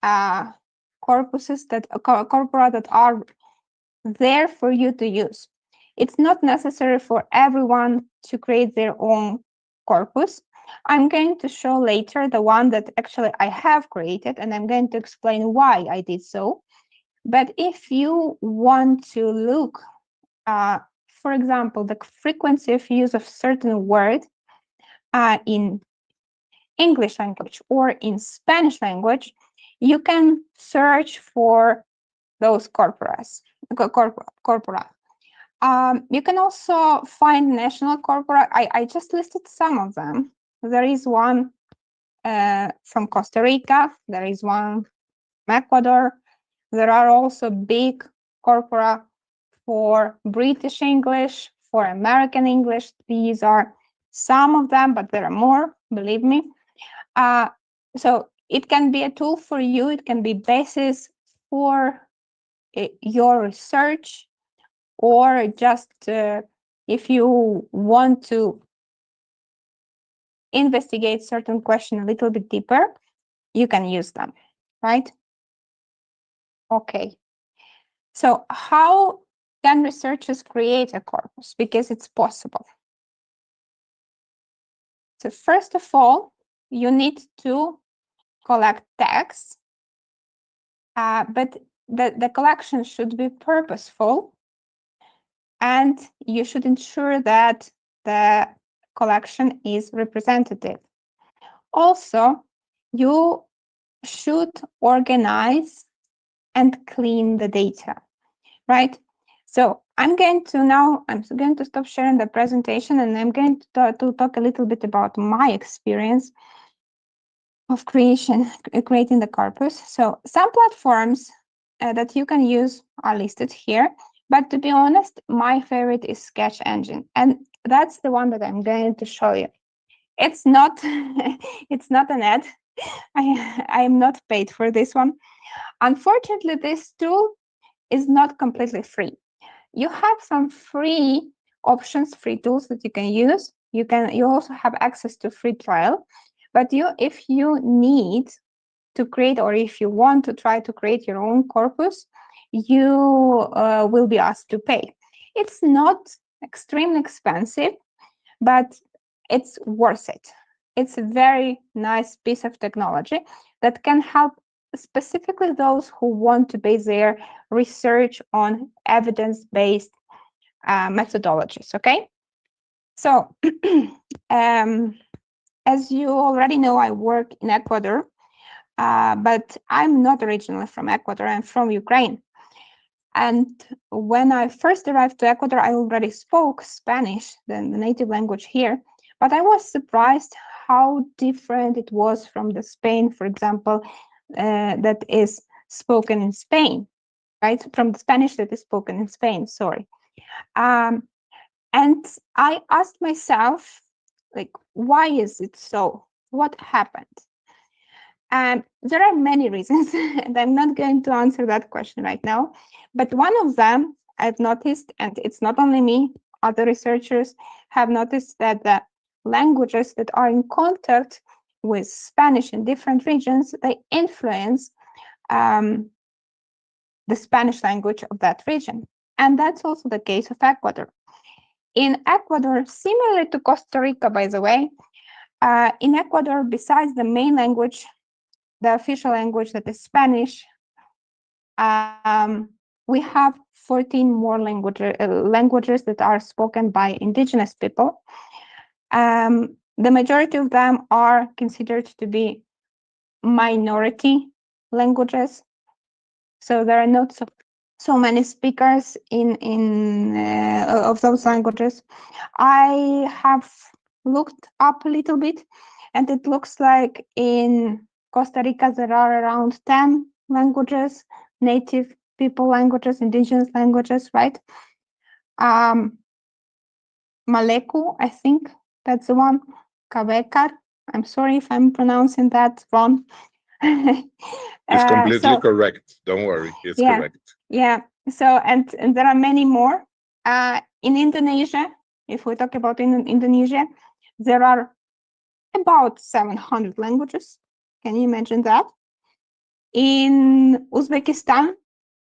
corpuses that corpora that are there for you to use. It's not necessary for everyone to create their own corpus. I'm going to show later the one that actually I have created, and I'm going to explain why I did so. But if you want to look, for example, the frequency of use of certain word in English language or in Spanish language, you can search for those corpora. You can also find national corpora. I just listed some of them. There is one from Costa Rica. There is one from Ecuador. There are also big corpora for British English, for American English. These are some of them, but there are more, believe me. So it can be a tool for you. It can be basis for your research, or just if you want to investigate certain question a little bit deeper, you can use them, right? Okay. So how can researchers create a corpus? Because it's possible. So first of all, you need to collect text, but the collection should be purposeful, and you should ensure that the collection is representative. Also, you should organize and clean the data, right? So I'm going to stop sharing the presentation, and I'm going to talk a little bit about my experience of creating the corpus. So some platforms that you can use are listed here, but to be honest, my favorite is Sketch Engine, and that's the one that I'm going to show you. It's not it's not an ad. I am not paid for this one. Unfortunately, this tool is not completely free. You have some free options, free tools that you can use. You also have access to free trial, but if you need to create, or if you want to try to create your own corpus, you will be asked to pay. It's not extremely expensive, but it's worth it. It's a very nice piece of technology that can help specifically those who want to base their research on evidence-based methodologies, okay? So, as you already know, I work in Ecuador. but I'm not originally from Ecuador. I'm from Ukraine. And when I first arrived to Ecuador, I already spoke Spanish, the native language here. But I was surprised how different it was from the Spain, for example, that is spoken in Spain, right? From the Spanish that is spoken in Spain, sorry. And I asked myself, like, why is it so? What happened? And there are many reasons, and I'm not going to answer that question right now. But one of them I've noticed, and it's not only me, other researchers have noticed that the languages that are in contact with Spanish in different regions, they influence the Spanish language of that region. And that's also the case of Ecuador. In Ecuador, similar to Costa Rica, by the way, in Ecuador, besides the main language, the official language that is Spanish, we have 14 more languages that are spoken by indigenous people. The majority of them are considered to be minority languages. So there are not so many speakers of those languages. I have looked up a little bit, and it looks like in Costa Rica there are around 10 languages, native people languages, indigenous languages, right? Maleku, I think that's the one. Cabekar. I'm sorry if I'm pronouncing that wrong. It's completely correct. Don't worry, it's yeah, correct. Yeah. So and there are many more. In Indonesia, if we talk about Indonesia, there are about 700 languages. Can you imagine that? In Uzbekistan,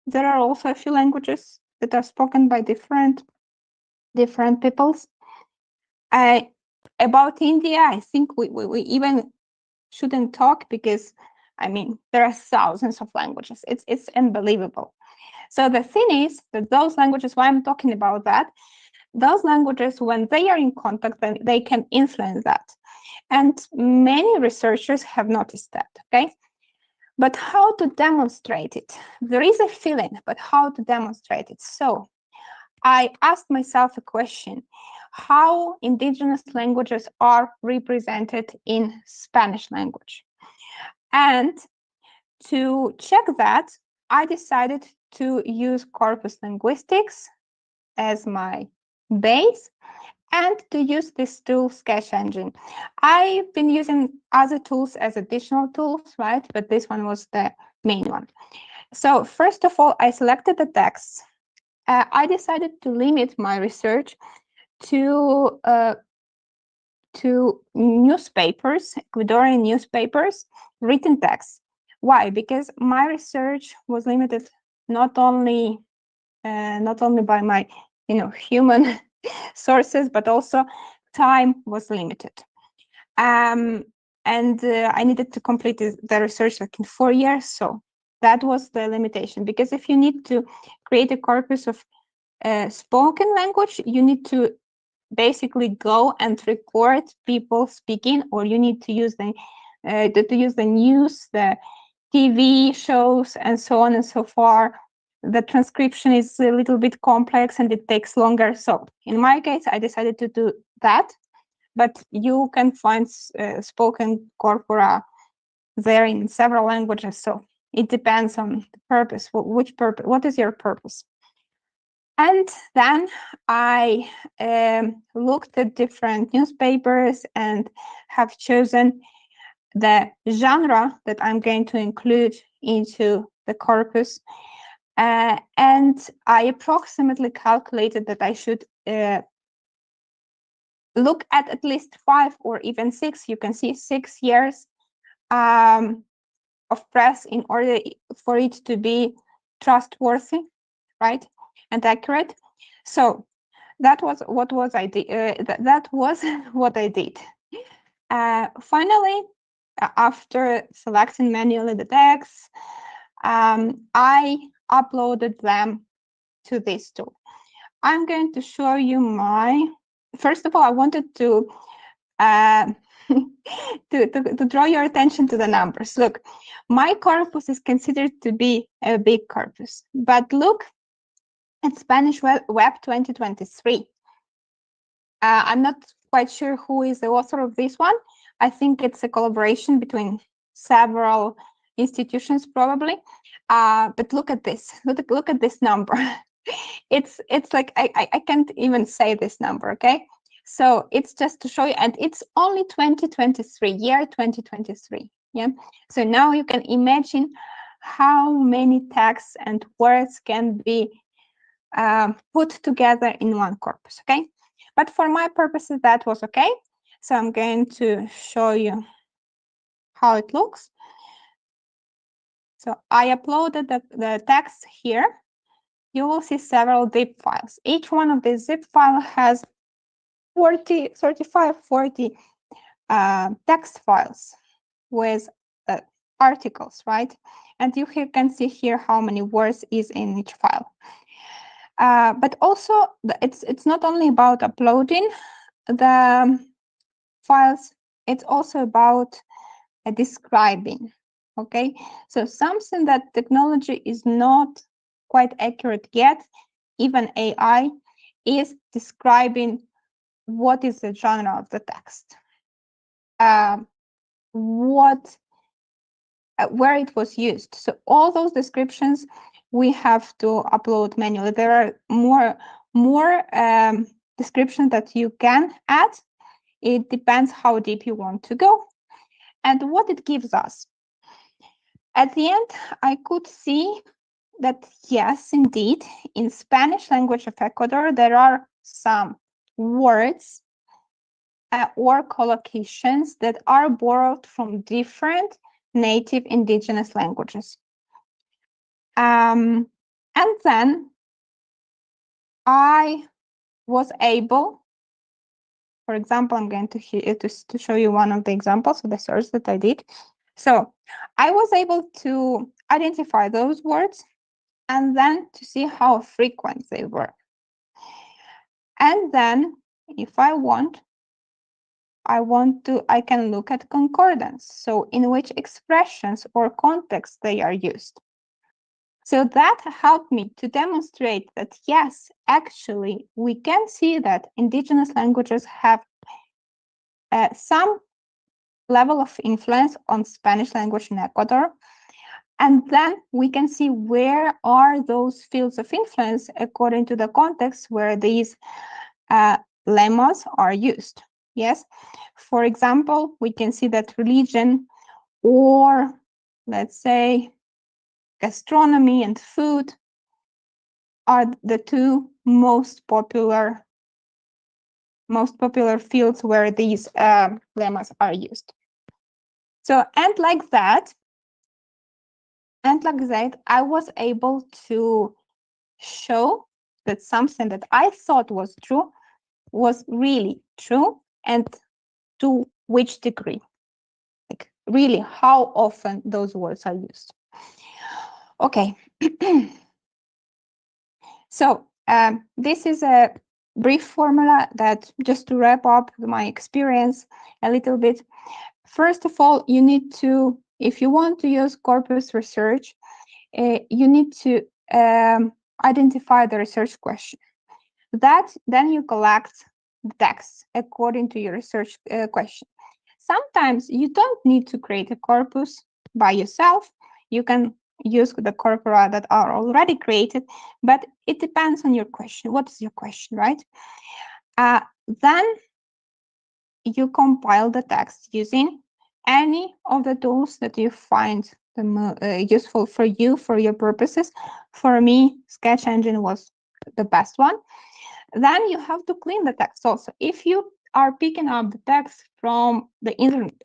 there are also a few languages that are spoken by different peoples. About India, I think we even shouldn't talk because, I mean, there are thousands of languages. It's unbelievable. So the thing is that those languages, why I'm talking about that, those languages, when they are in contact, then they can influence that. And many researchers have noticed that, okay? But how to demonstrate it? There is a feeling, but how to demonstrate it? So I asked myself a question: how indigenous languages are represented in Spanish language? And to check that, I decided to use corpus linguistics as my base and to use this tool, Sketch Engine. I've been using other tools as additional tools, right? But this one was the main one. So first of all, I selected the text. I decided to limit my research to newspapers, Ecuadorian newspapers, written text. Why? Because my research was limited not only by my human sources, but also time was limited. And I needed to complete the research like in 4 years. So that was the limitation, because if you need to create a corpus of spoken language, you need to basically go and record people speaking, or you need to use the news, the TV shows, and so on and so forth. The transcription is a little bit complex and it takes longer. So in my case, I decided to do that, but you can find spoken corpora there in several languages. So it depends on the purpose. Which purpose? What is your purpose? And then I looked at different newspapers and have chosen the genre that I'm going to include into the corpus. And I approximately calculated that I should look at least 5 or even 6, you can see 6 years of press in order for it to be trustworthy, right, and accurate. So that was what I did. That was what I did. Finally, after selecting manually the texts, I uploaded them to this tool. I'm going to show you first of all, I wanted to to draw your attention to the numbers. Look, my corpus is considered to be a big corpus, but look at Spanish Web 2023. I'm not quite sure who is the author of this one. I think it's a collaboration between several institutions, probably. But look at this. Look at this number. It's like I can't even say this number. Okay, so it's just to show you, and it's only 2023, year 2023. Yeah. So now you can imagine how many texts and words can be put together in one corpus. Okay. But for my purposes, that was okay. So I'm going to show you how it looks. So I uploaded the text here. You will see several zip files. Each one of these zip files has 35, 40 text files with articles, right? And you can see here how many words is in each file. But also, it's not only about uploading the files, it's also about describing. Okay, so something that technology is not quite accurate yet, even AI, is describing what is the genre of the text, where it was used. So all those descriptions we have to upload manually. There are more descriptions that you can add. It depends how deep you want to go and what it gives us. At the end, I could see that, yes, indeed, in Spanish language of Ecuador, there are some words or collocations that are borrowed from different native indigenous languages. And then I was able, for example, I'm going to show you one of the examples of the search that I did. So I was able to identify those words and then to see how frequent they were. And then if I can look at concordance. So in which expressions or contexts they are used. So that helped me to demonstrate that, yes, actually, we can see that indigenous languages have some level of influence on Spanish language in Ecuador. And then we can see where are those fields of influence according to the context where these lemmas are used. Yes, for example, we can see that religion, or let's say gastronomy and food, are the two most popular fields where these lemmas are used. So, and like that, I was able to show that something that I thought was true was really true, and to which degree, like really how often those words are used. Okay. So this is a brief formula that, just to wrap up my experience a little bit. First of all, you need to, if you want to use corpus research, you need to identify the research question. Then you collect the text according to your research question. Sometimes you don't need to create a corpus by yourself. You can use the corpora that are already created, but it depends on your question. What is your question, right? Then you compile the text using any of the tools that you find useful for you, for your purposes. For me, Sketch Engine was the best one. Then you have to clean the text also. If you are picking up the text from the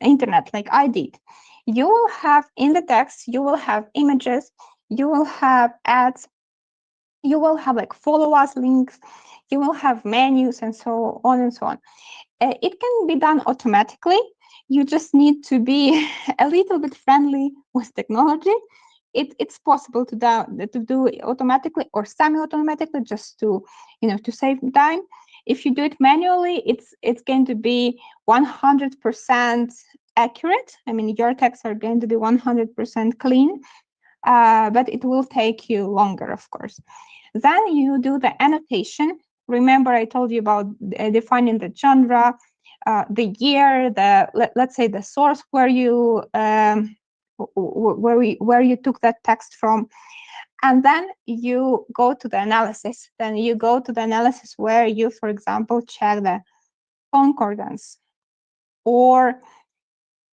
internet like I did, you will have in the text, you will have images, you will have ads, you will have like follow us links, you will have menus and so on and so on. It can be done automatically. You just need to be a little bit friendly with technology. It's possible to do it automatically or semi-automatically, just to, to save time. If you do it manually, it's going to be 100% accurate. I mean, your texts are going to be 100% clean, but it will take you longer, of course. Then you do the annotation. Remember, I told you about defining the genre, the year, let's say the source where you where you took that text from, and then you go to the analysis. Then you go to the analysis where you, for example, check the concordance, or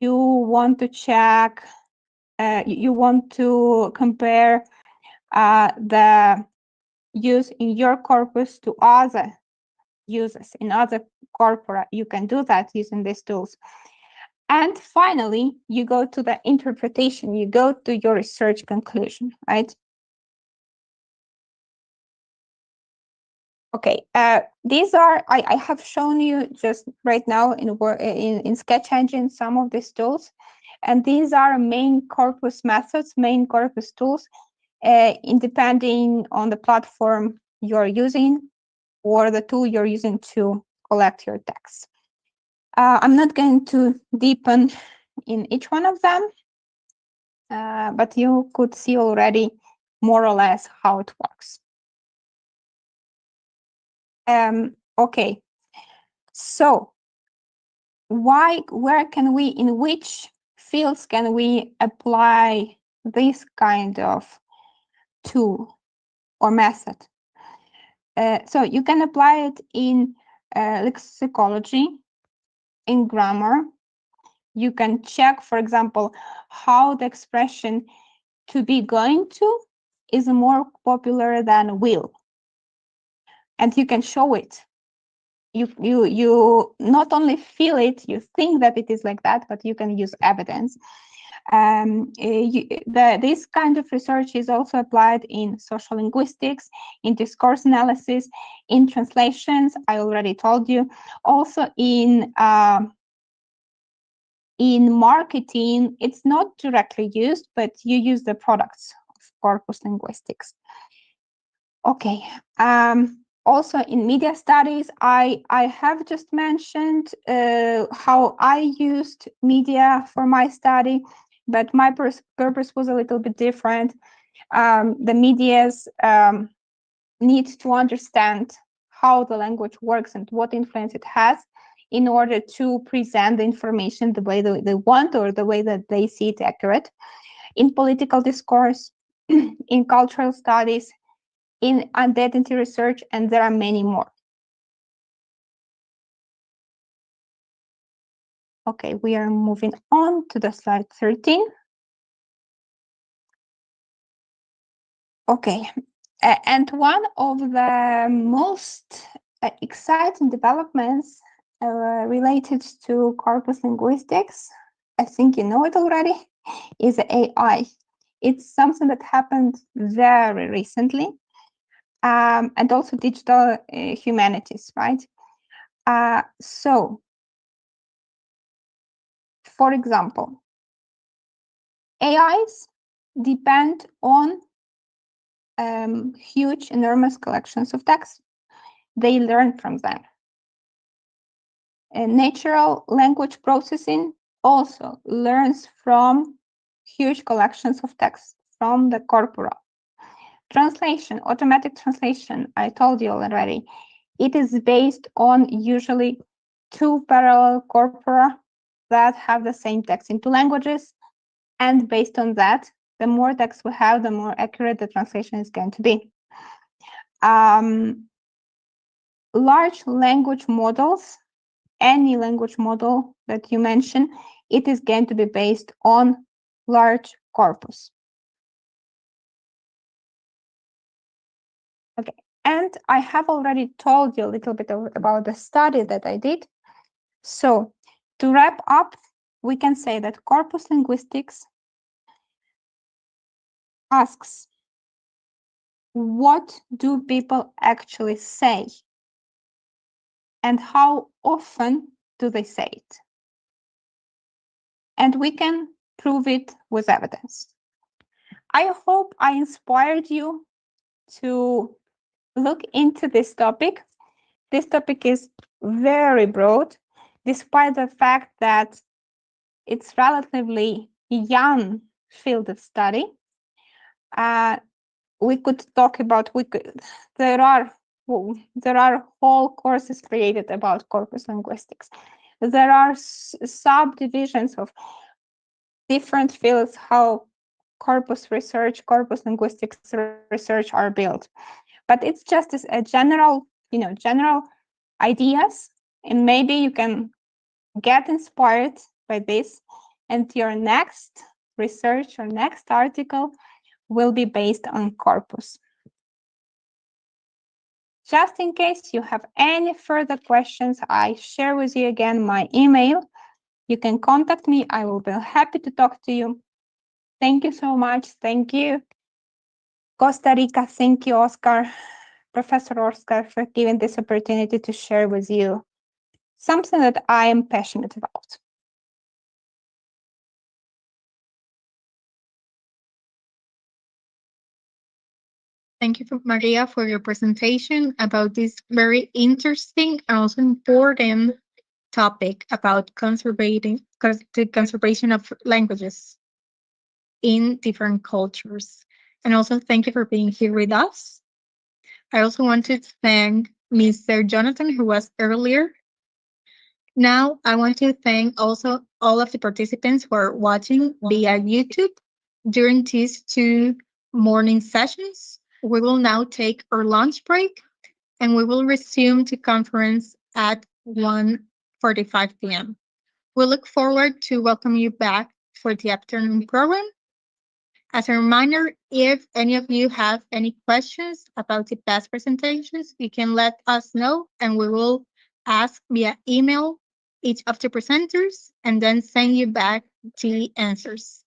you want to check, you want to compare the use in your corpus to other uses in other corpora. You can do that using these tools. And finally, you go to the interpretation, you go to your research conclusion, right? Okay, these are, I have shown you just right now in Sketch Engine some of these tools, and these are main corpus methods, main corpus tools, depending on the platform you're using or the tool you're using to collect your text. I'm not going to deepen in each one of them, but you could see already more or less how it works. Okay, so where can we, in which fields can we apply this kind of tool or method? So you can apply it in lexicology, in grammar. You can check, for example, how the expression "to be going to" is more popular than "will," and you can show it. You not only feel it, you think that it is like that, but you can use evidence. This kind of research is also applied in social linguistics, in discourse analysis, in translations. I already told you. Also in marketing, it's not directly used, but you use the products of corpus linguistics. Okay. Also in media studies, I have just mentioned how I used media for my study, but my purpose was a little bit different. The medias need to understand how the language works and what influence it has in order to present the information the way they want or the way that they see it accurate. In political discourse, in cultural studies, in identity research, and there are many more. Okay, we are moving on to the slide 13. Okay, and one of the most exciting developments related to corpus linguistics, I think you know it already, is AI. It's something that happened very recently, and also digital humanities, right? So, for example, AIs depend on huge, enormous collections of text. They learn from them. And natural language processing also learns from huge collections of text from the corpora. Translation, automatic translation, I told you already, it is based on usually two parallel corpora that have the same text in two languages. And based on that, the more text we have, the more accurate the translation is going to be. Large language models, any language model that you mention, it is going to be based on large corpus. Okay, and I have already told you a little bit about the study that I did. So to wrap up, we can say that corpus linguistics asks, what do people actually say? And how often do they say it? And we can prove it with evidence. I hope I inspired you to look into this topic, this topic is very broad, despite the fact that it's relatively young field of study. We could talk about, there are whole courses created about corpus linguistics. There are subdivisions of different fields, how corpus research, corpus linguistics research are built. But it's just as a general ideas, and maybe you can get inspired by this, and your next research or next article will be based on corpus. Just in case you have any further questions, I share with you again my email. You can contact me. I will be happy to talk to you. Thank you so much. Thank you, Costa Rica. Thank you, Oscar, Professor Oscar, for giving this opportunity to share with you something that I am passionate about. Thank you, Maria, for your presentation about this very interesting and also important topic about the conservation of languages in different cultures. And also thank you for being here with us. I also want to thank Mr. Jonathan, who was earlier. Now, I want to thank also all of the participants who are watching via YouTube during these 2 morning sessions. We will now take our lunch break and we will resume the conference at 1:45 p.m. We look forward to welcome you back for the afternoon program. As a reminder, if any of you have any questions about the past presentations, you can let us know and we will ask via email each of the presenters and then send you back the answers.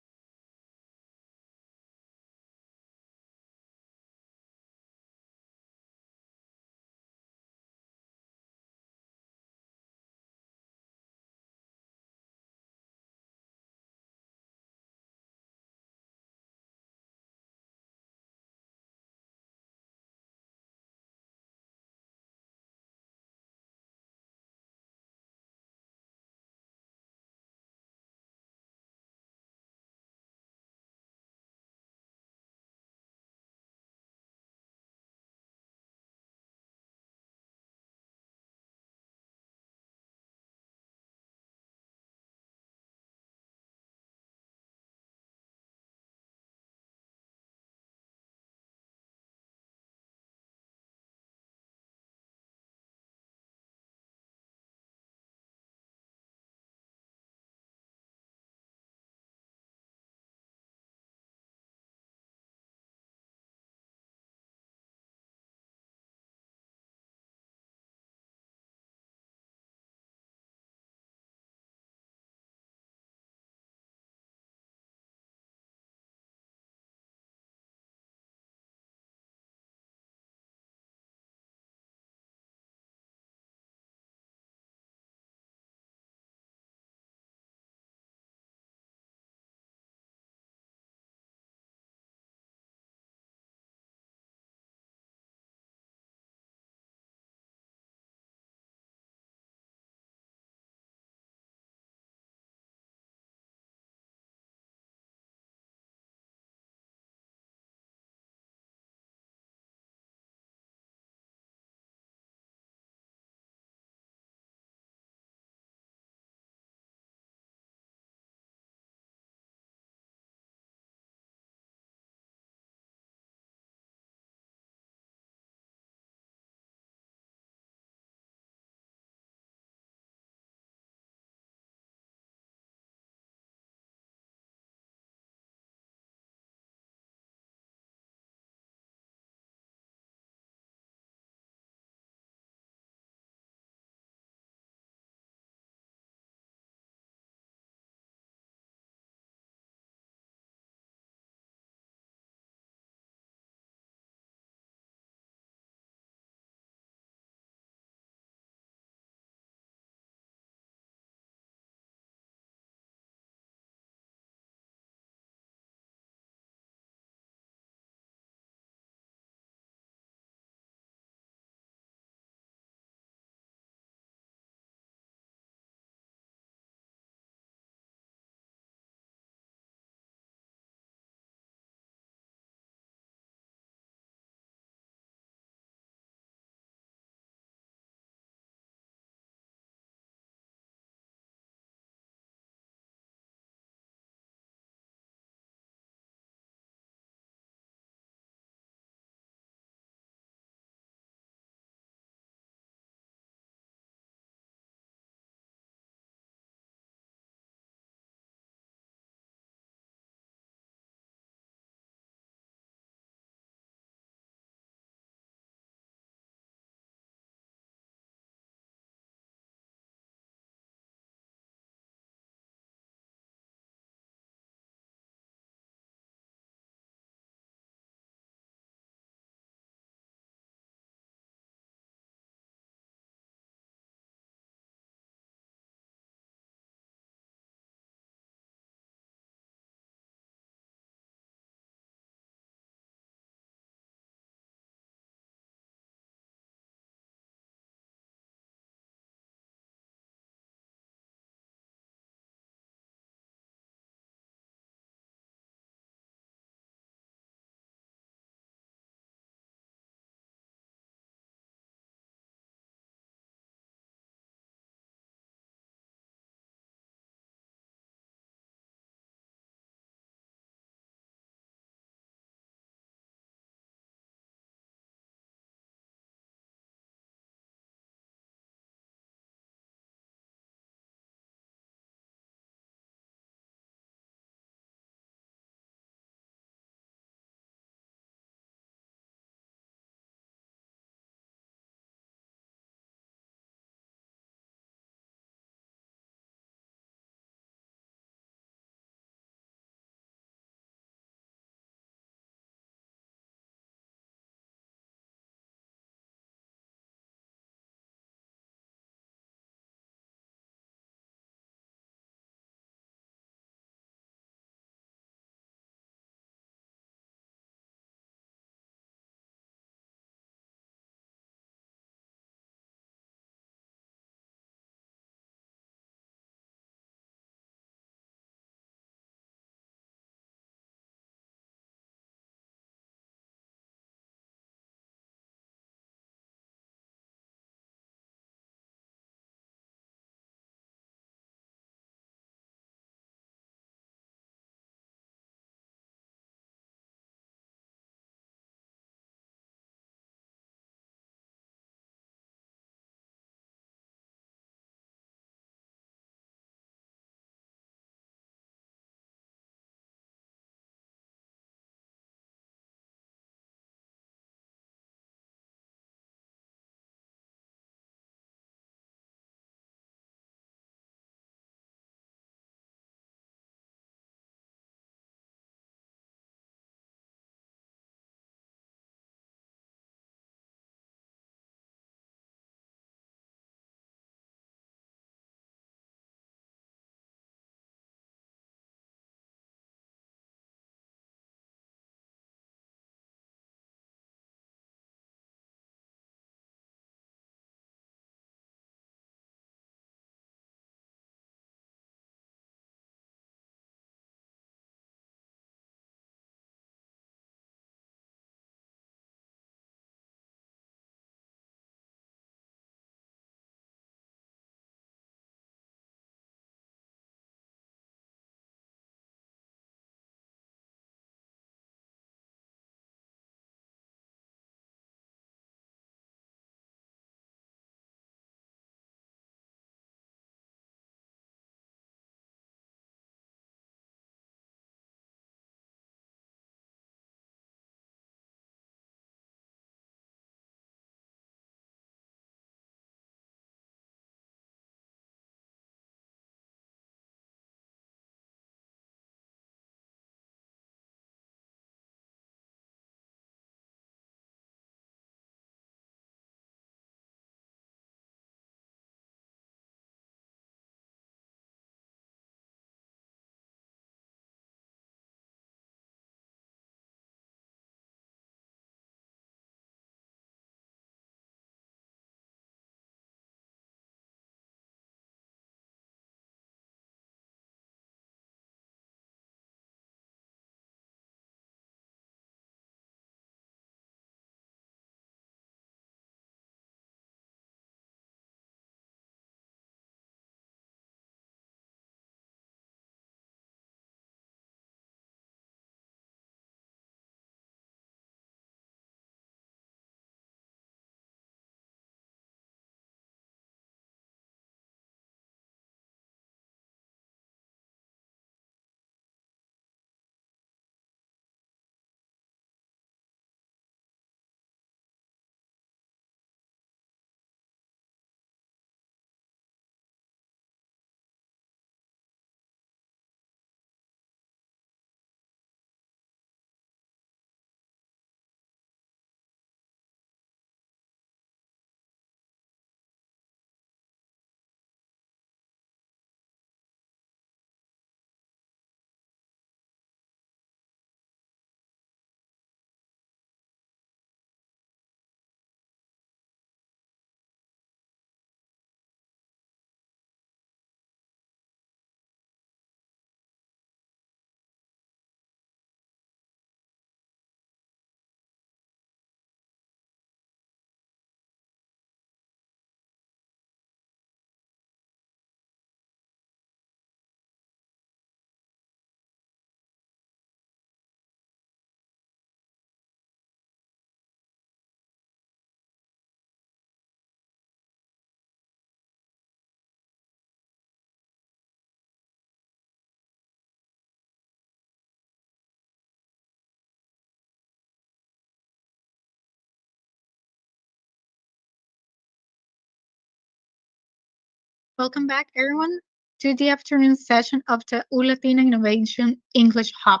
Welcome back, everyone, to the afternoon session of the Latina Innovation English Hub.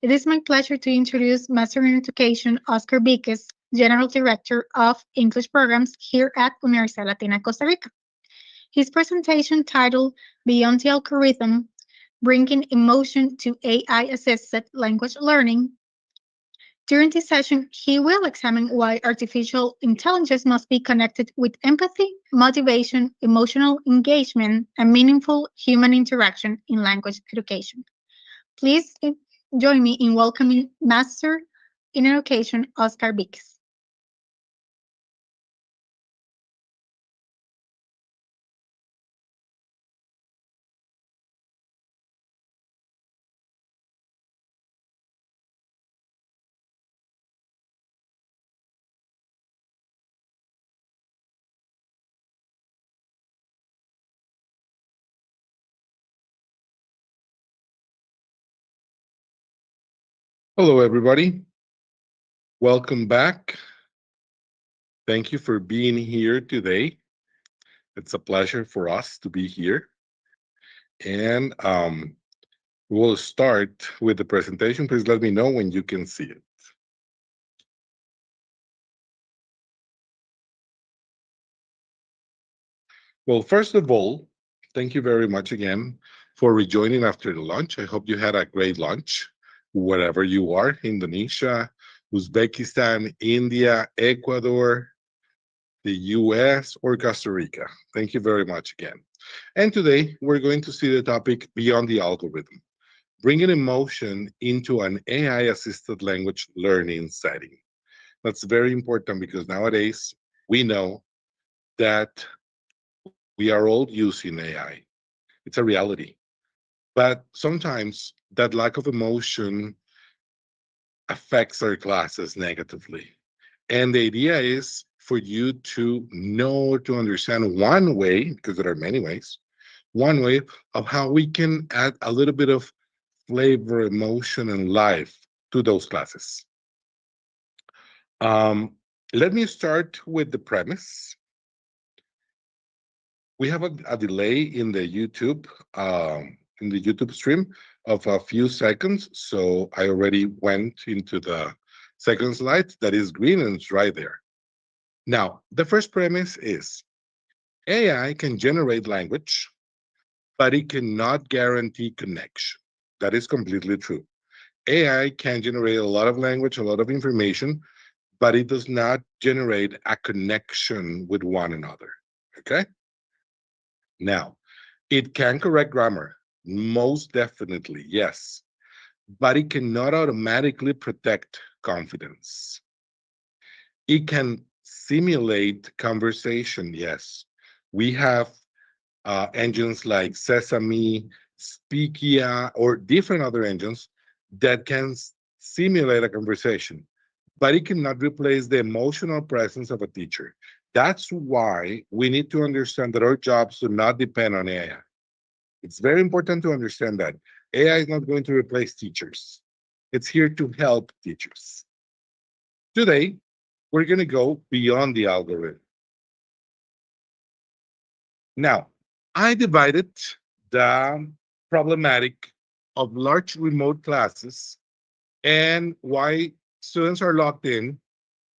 It is my pleasure to introduce Master in Education Oscar Viquez, General Director of English Programs here at Universidad Latina Costa Rica. His presentation titled Beyond the Algorithm, Bringing Emotion to AI-Assisted Language Learning. During this session, he will examine why artificial intelligence must be connected with empathy, motivation, emotional engagement, and meaningful human interaction in language education. Please join me in welcoming Master in Education, Oscar Viquez. Hello, everybody. Welcome back. Thank you for being here today. It's a pleasure for us to be here. And we'll start with the presentation. Please let me know when you can see it. Well, first of all, thank you very much again for rejoining after the lunch. I hope you had a great lunch, wherever you are, Indonesia, Uzbekistan, India, Ecuador, the US, or Costa Rica. Thank you very much again. And today we're going to see the topic Beyond the Algorithm, bringing emotion into an AI-assisted language learning setting. That's very important because nowadays we know that we are all using AI. It's a reality. But sometimes that lack of emotion affects our classes negatively. And the idea is for you to know, to understand one way, because there are many ways, one way of how we can add a little bit of flavor, emotion, and life to those classes. Let me start with the premise. We have a delay in the YouTube stream of a few seconds. So I already went into the second slide that is green and it's right there. Now, the first premise is AI can generate language, but it cannot guarantee connection. That is completely true. AI can generate a lot of language, a lot of information, but it does not generate a connection with one another. Okay? Now, it can correct grammar, most definitely, yes, but it cannot automatically protect confidence. It can simulate conversation, yes. We have engines like Sesame, Speakia, or different other engines that can simulate a conversation, but it cannot replace the emotional presence of a teacher. That's why we need to understand that our jobs do not depend on AI. It's very important to understand that AI is not going to replace teachers. It's here to help teachers. Today, we're going to go beyond the algorithm. Now, I divided the problematic of large remote classes and why students are locked in,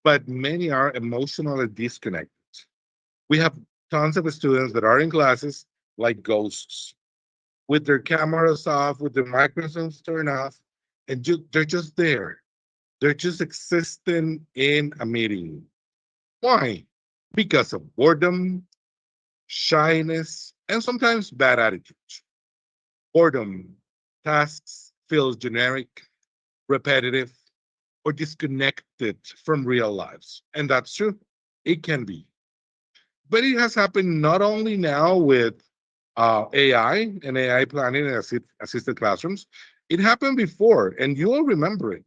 but many are emotionally disconnected. We have tons of students that are in classes like ghosts, with their cameras off, with their microphones turned off, and they're just there. They're just existing in a meeting. Why? Because of boredom, shyness, and sometimes bad attitudes. Boredom, tasks feel generic, repetitive, or disconnected from real lives. And that's true. It can be. But it has happened not only now with AI and AI planning and assisted classrooms, it happened before, and you'll remember it.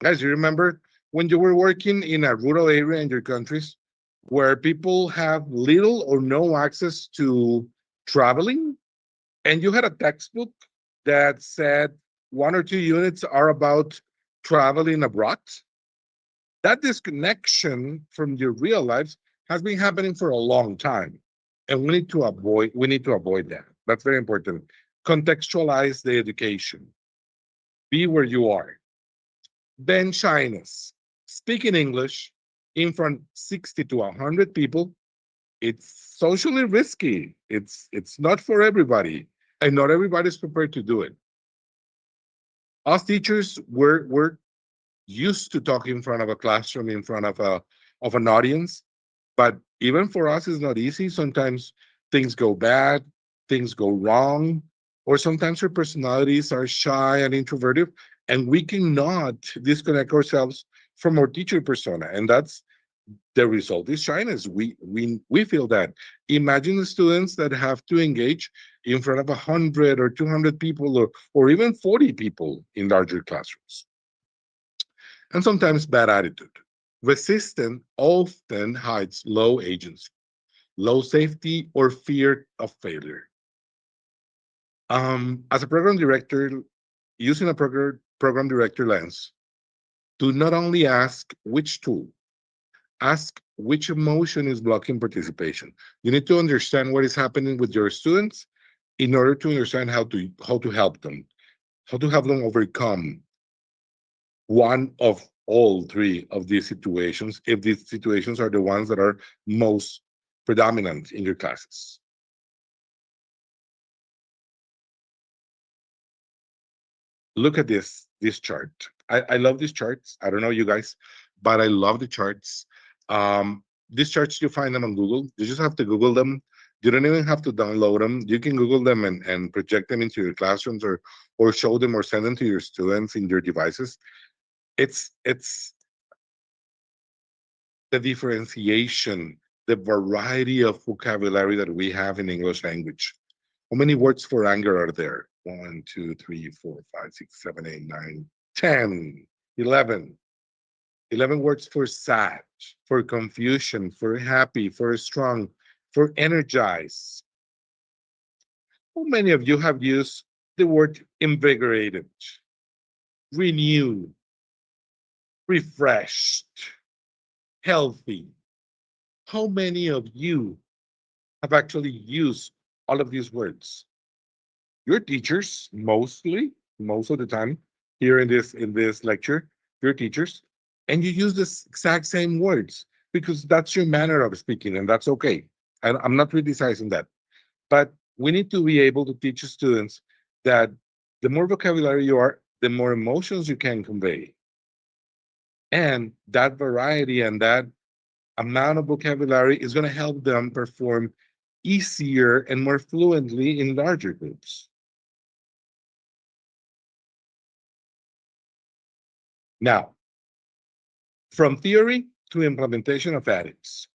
Guys, you remember when you were working in a rural area in your countries where people have little or no access to traveling, and you had a textbook that said 1 or 2 units are about traveling abroad? That disconnection from your real lives has been happening for a long time. And we need to avoid that. That's very important. Contextualize the education. Be where you are. Then shyness. Speaking English in front 60 to 100 people, it's socially risky. It's not for everybody, and not everybody's prepared to do it. Us teachers, we're used to talk in front of a classroom, in front of an audience, but even for us, it's not easy. Sometimes things go bad, things go wrong, or sometimes our personalities are shy and introverted, and we cannot disconnect ourselves from our teacher persona, and that's the result is shyness. We feel that. Imagine the students that have to engage in front of 100 or 200 people, or even 40 people in larger classrooms. And sometimes bad attitude. Resistance often hides low agency, low safety, or fear of failure. As a program director, using a program director lens, do not only ask which tool, ask which emotion is blocking participation. You need to understand what is happening with your students in order to understand how to help them, how to have them overcome one of all three of these situations, if these situations are the ones that are most predominant in your classes. Look at this chart. I love these charts. I don't know you guys, but I love the charts. These charts, you find them on Google. You just have to Google them. You don't even have to download them. You can Google them and project them into your classrooms, or show them or send them to your students in your devices. It's the differentiation, the variety of vocabulary that we have in English language. How many words for anger are there? 1, 2, 3, 4, 5, 6, 7, 8, 9, 10, 11. 11 words for sad, for confusion, for happy, for strong, for energize. How many of you have used the word invigorated, renewed, refreshed, healthy? How many of you have actually used all of these words? Your teachers, most of the time, here in this lecture, your teachers, and you use the exact same words because that's your manner of speaking, and that's okay. And I'm not criticizing that, but we need to be able to teach students that the more vocabulary you are, the more emotions you can convey, and that variety and that amount of vocabulary is going to help them perform easier and more fluently in larger groups. Now, from theory to implementation of ethics,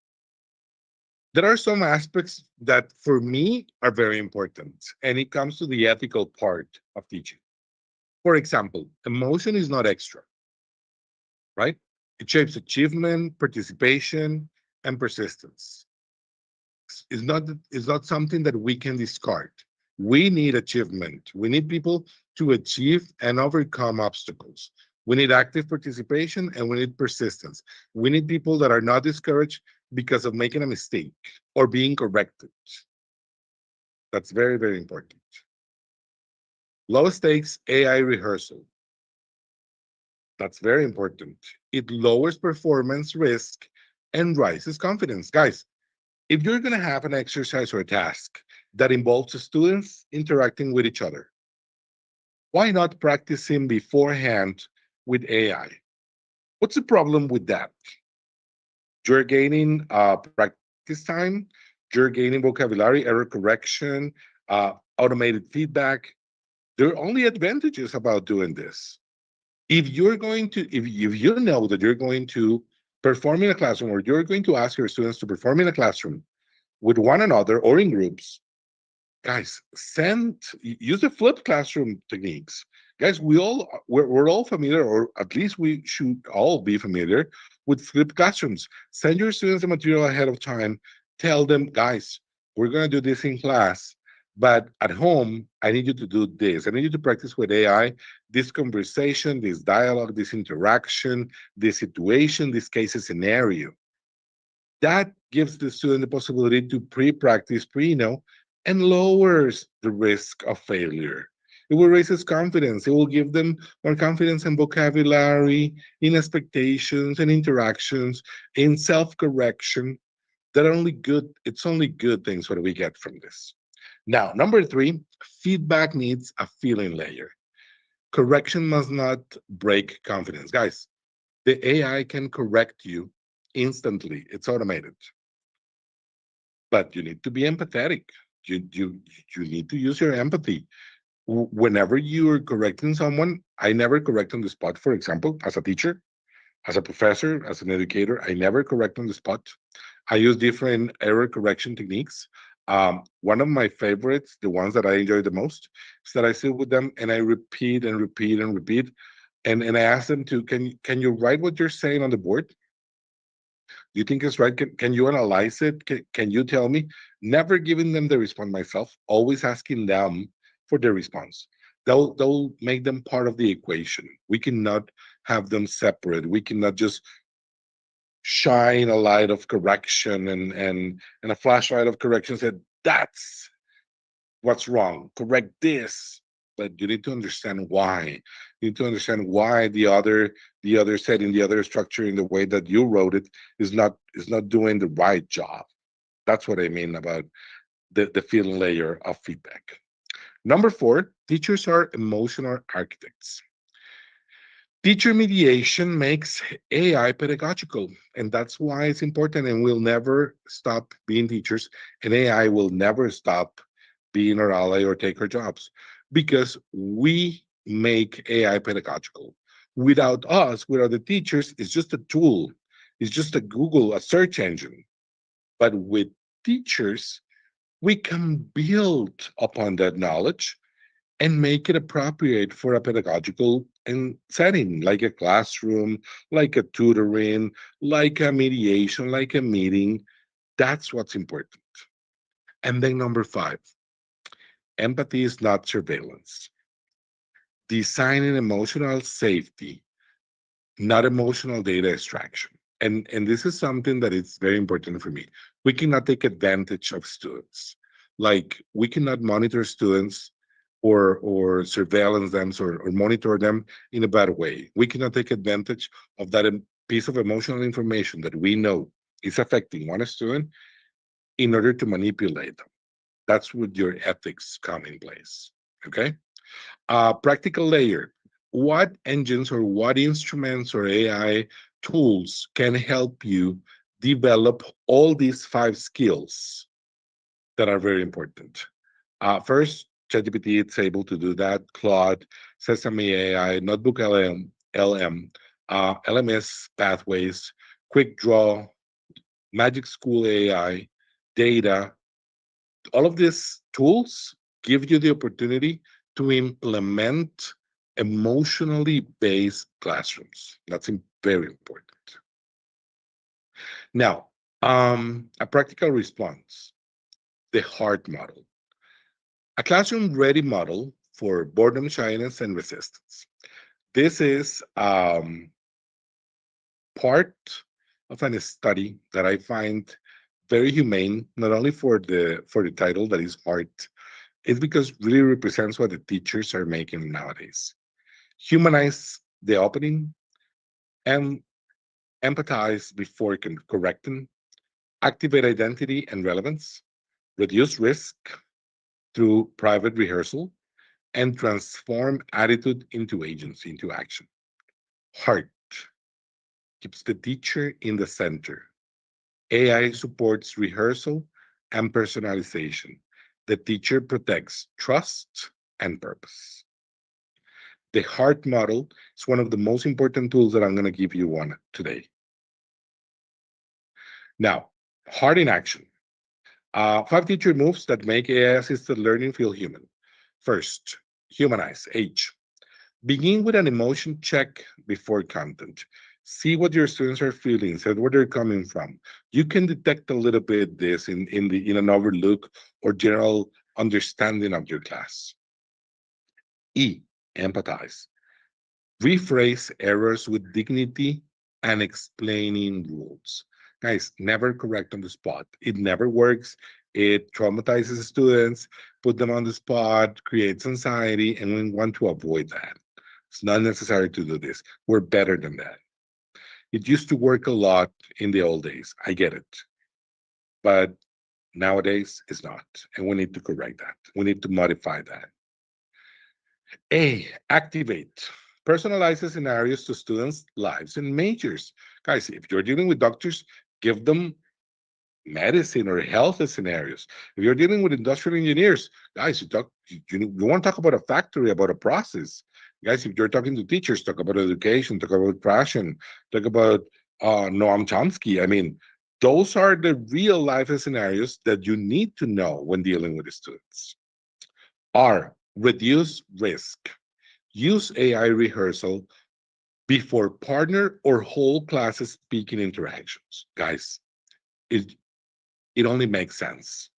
there are some aspects that for me are very important, and it comes to the ethical part of teaching. For example, emotion is not extra, right? It shapes achievement, participation, and persistence. It's not something that we can discard. We need achievement. We need people to achieve and overcome obstacles. We need active participation, and we need persistence. We need people that are not discouraged because of making a mistake or being corrected. That's very, very important. Low stakes AI rehearsal. That's very important. It lowers performance risk and raises confidence. Guys, if you're going to have an exercise or a task that involves the students interacting with each other, why not practicing beforehand with AI? What's the problem with that? You're gaining practice time, you're gaining vocabulary, error correction, automated feedback. There are only advantages about doing this. If you know that you're going to perform in a classroom, or you're going to ask your students to perform in a classroom with one another or in groups, guys, use the flipped classroom techniques. Guys, we're all familiar, or at least we should all be familiar with flipped classrooms. Send your students the material ahead of time. Tell them, guys, we're going to do this in class, but at home, I need you to do this. I need you to practice with AI this conversation, this dialogue, this interaction, this situation, this case scenario. That gives the student the possibility to pre-practice, pre-know, and lowers the risk of failure. It will raise his confidence. It will give them more confidence in vocabulary, in expectations and interactions, in self-correction. That only good, it's only good things what we get from this. Now, number three, feedback needs a feeling layer. Correction must not break confidence. Guys, the AI can correct you instantly. It's automated. But you need to be empathetic. You need to use your empathy. Whenever you are correcting someone, I never correct on the spot, for example, as a teacher, as a professor, as an educator, I never correct on the spot. I use different error correction techniques. One of my favorites, the ones that I enjoy the most, is that I sit with them and I repeat and repeat and repeat. And I ask them to, can you write what you're saying on the board? Do you think it's right? Can you analyze it? Can you tell me? Never giving them the response myself, always asking them for the response. They'll make them part of the equation. We cannot have them separate. We cannot just shine a light of correction and a flashlight of correction said that's what's wrong, correct this. But you need to understand why. You need to understand why the other setting, the other structure in the way that you wrote it is not doing the right job. That's what I mean about the feeling layer of feedback. Number four, teachers are emotional architects. Teacher mediation makes AI pedagogical, and that's why it's important. And we'll never stop being teachers, and AI will never stop being our ally or take our jobs because we make AI pedagogical. Without us, without the teachers, it's just a tool, it's just a Google, a search engine. But with teachers, we can build upon that knowledge and make it appropriate for a pedagogical and setting, like a classroom, like a tutoring, like a mediation, like a meeting. That's what's important. And then number five, empathy is not surveillance. Designing emotional safety, not emotional data extraction. And this is something that is very important for me. We cannot take advantage of students. Like we cannot monitor students or surveillance them or monitor them in a bad way. We cannot take advantage of that piece of emotional information that we know is affecting one student in order to manipulate them. That's where your ethics come in place. Okay. Practical layer. What engines or what instruments or AI tools can help you develop all these five skills that are very important? First, ChatGPT it's able to do that. Claude, Sesame AI, Notebook LM, LMS pathways, Quick Draw, Magic School AI, Data. All of these tools give you the opportunity to implement emotionally based classrooms. That's very important. Now, a practical response, the HEART model. A classroom ready model for boredom, shyness, and resistance. This is part of a study that I find very humane, not only for the title that is heart, it's because really represents what the teachers are making nowadays. Humanize the opening and empathize before correcting, activate identity and relevance, reduce risk through private rehearsal, and transform attitude into agency, into action. Heart keeps the teacher in the center. AI supports rehearsal and personalization. The teacher protects trust and purpose. The HEART model is one of the most important tools that I'm going to give you one today. Now, HEART in action. Five teacher moves that make AI assisted learning feel human. First, humanize, H. Begin with an emotion check before content. See what your students are feeling, see where they're coming from. You can detect a little bit this in an overlook or general understanding of your class. E, empathize. Rephrase errors with dignity and explaining rules. Guys, never correct on the spot. It never works. It traumatizes students, put them on the spot, creates anxiety, and we want to avoid that. It's not necessary to do this. We're better than that. It used to work a lot in the old days. I get it. But nowadays, it's not. And we need to correct that. We need to modify that. A, activate. Personalize the scenarios to students' lives and majors. Guys, if you're dealing with doctors, give them medicine or health scenarios. If you're dealing with industrial engineers, guys, you want to talk about a factory, about a process. Guys, if you're talking to teachers, talk about education, talk about fashion, talk about Noam Chomsky. I mean, those are the real life scenarios that you need to know when dealing with the students. R, reduce risk. Use AI rehearsal before partner or whole classes speaking interactions. Guys, it only makes sense.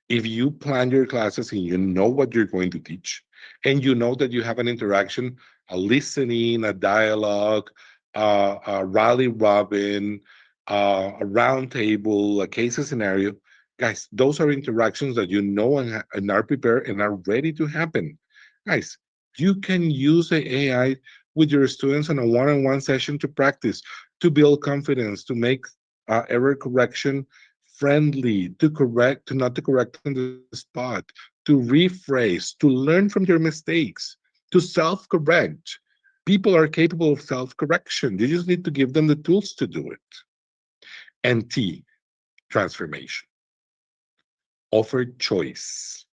If you plan your classes and you know what you're going to teach, and you know that you have an interaction, a listening, a dialogue, a rally robin, a round table, a case scenario, guys, those are interactions that you know and are prepared and are ready to happen. Guys, you can use the AI with your students on a one-on-one session to practice, to build confidence, to make error correction friendly, to not to correct on the spot, to rephrase, to learn from your mistakes, to self-correct. People are capable of self-correction. You just need to give them the tools to do it. And T, transformation. Offer choice.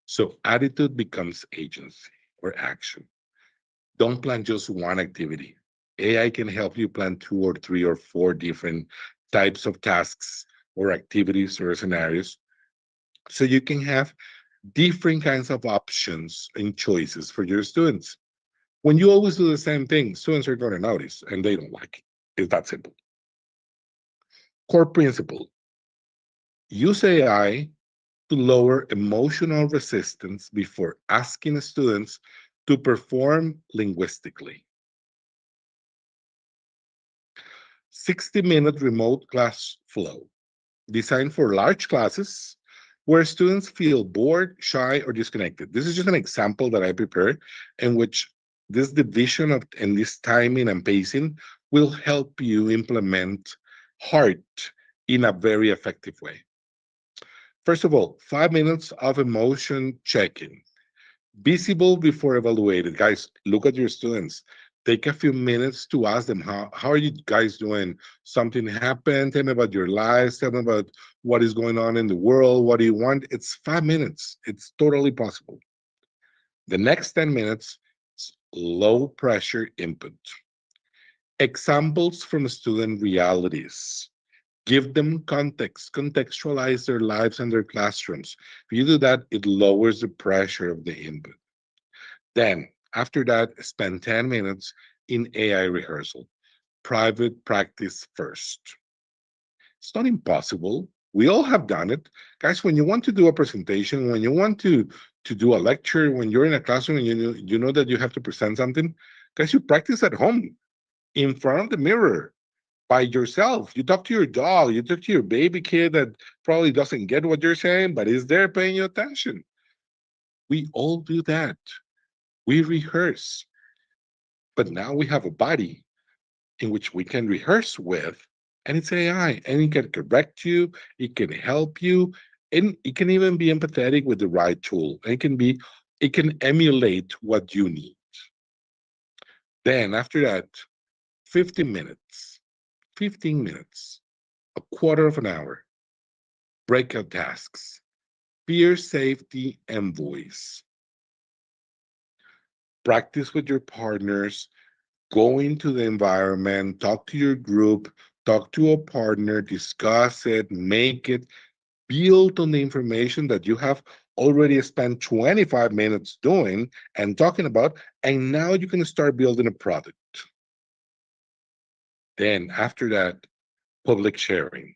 So attitude becomes agency or action. Don't plan just one activity. AI can help you plan two or three or four different types of tasks or activities or scenarios so you can have different kinds of options and choices for your students. When you always do the same thing, students are going to notice and they don't like it. It's that simple. Core principle: use AI to lower emotional resistance before asking students to perform linguistically. 60-minute remote class flow, designed for large classes where students feel bored, shy, or disconnected. This is just an example that I prepared in which this division of and this timing and pacing will help you implement heart in a very effective way. First of all, 5 minutes of emotion checking. Visible before evaluated. Guys, look at your students. Take a few minutes to ask them, how are you guys doing? Something happened? Tell me about your lives. Tell me about what is going on in the world. What do you want? It's 5 minutes. It's totally possible. The next 10 minutes, low pressure input. Examples from student realities. Give them context, contextualize their lives and their classrooms. If you do that, it lowers the pressure of the input. Then, after that, spend 10 minutes in AI rehearsal. Private practice first. It's not impossible. We all have done it. Guys, when you want to do a presentation, when you want to do a lecture, when you're in a classroom and you know that you have to present something, guys, you practice at home in front of the mirror by yourself. You talk to your dog, you talk to your baby kid that probably doesn't get what you're saying, but is there paying you attention. We all do that. We rehearse. But now we have a body in which we can rehearse with, and it's AI, and it can correct you, it can help you, and it can even be empathetic with the right tool. It can emulate what you need. Then after that, 15 minutes, 15 minutes, a quarter of an hour, breakout tasks, peer safety and voice. Practice with your partners, go into the environment, talk to your group, talk to a partner, discuss it, make it, build on the information that you have already spent 25 minutes doing and talking about, and now you can start building a product. Then after that, public sharing.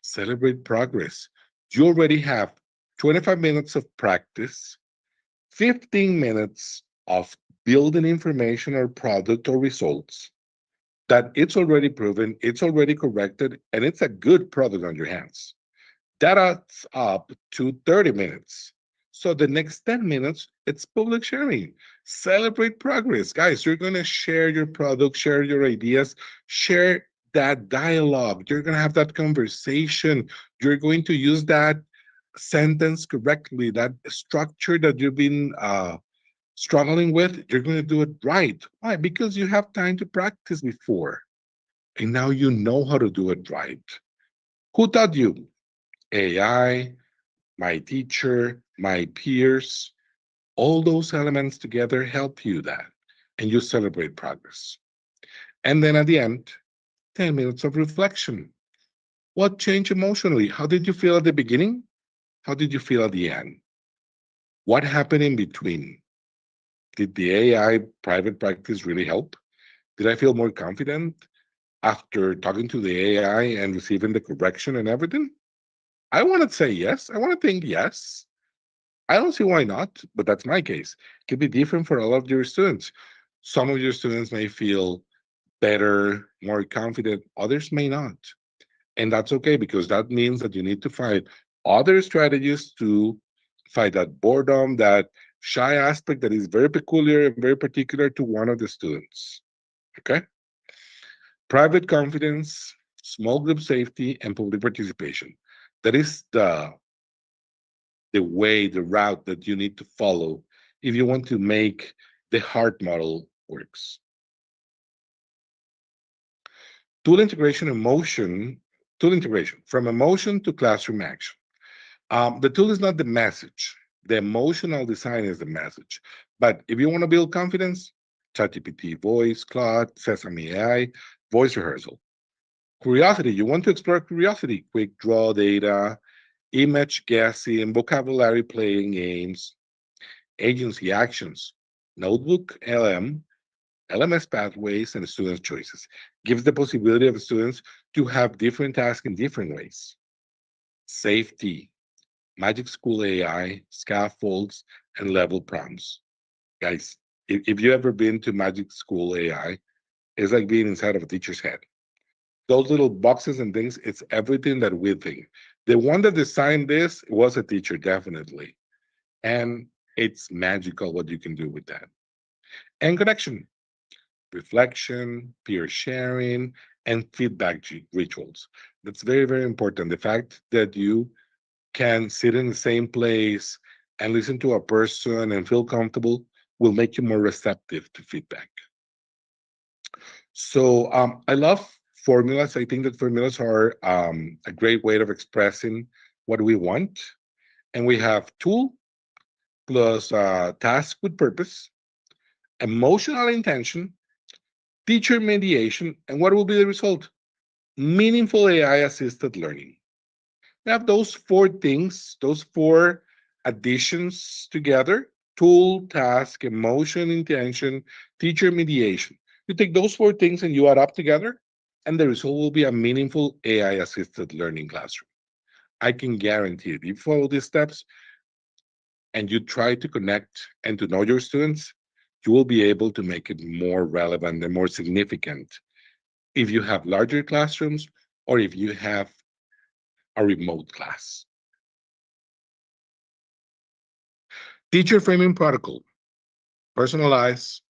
Celebrate progress. You already have 25 minutes of practice, 15 minutes of building information or product or results. that it's already proven, it's already corrected, and it's a good product on your hands. That adds up to 30 minutes. So the next 10 minutes, it's public sharing. Celebrate progress. Guys, you're going to share your product, share your ideas, share that dialogue. You're going to have that conversation. You're going to use that sentence correctly, that structure that you've been struggling with. You're going to do it right. Why? Because you have time to practice before. And now you know how to do it right. Who taught you? AI, my teacher, my peers, all those elements together help you that. And you celebrate progress. And then at the end, 10 minutes of reflection. What changed emotionally? How did you feel at the beginning? How did you feel at the end? What happened in between? Did the AI private practice really help? Did I feel more confident after talking to the AI and receiving the correction and everything? I want to say yes. I want to think yes. I don't see why not, but that's my case. It could be different for all of your students. Some of your students may feel better, more confident, others may not. And that's okay because that means that you need to find other strategies to fight that boredom, that shy aspect that is very peculiar and very particular to one of the students. Okay? Private confidence, small group safety, and public participation. That is the way, the route that you need to follow if you want to make the heart model works. Tool integration emotion, tool integration from emotion to classroom action. The tool is not the message. The emotional design is the message. But if you want to build confidence, ChatGPT voice, Claude, Sesame AI, voice rehearsal. Curiosity, you want to explore curiosity, quick draw data, image guessing, vocabulary playing games, agency actions, notebook, LMS pathways, and students' choices. Gives the possibility of students to have different tasks in different ways. Safety, Magic School AI, scaffolds, and level prompts. Guys, if you ever been to Magic School AI, it's like being inside of a teacher's head. Those little boxes and things, it's everything that we think. The one that designed this was a teacher, definitely. And it's magical what you can do with that. And connection, reflection, peer sharing, and feedback rituals. That's very, very important. The fact that you can sit in the same place and listen to a person and feel comfortable will make you more receptive to feedback. So I love formulas. I think that formulas are a great way of expressing what we want. And we have tool plus task with purpose, emotional intention, teacher mediation, and what will be the result? Meaningful AI assisted learning. We have those four things, those four additions together: tool, task, emotion, intention, teacher mediation. You take those four things and you add up together, and the result will be a meaningful AI assisted learning classroom. I can guarantee it. If you follow these steps and you try to connect and to know your students, you will be able to make it more relevant and more significant if you have larger classrooms or if you have a remote class. Teacher framing protocol: personalize,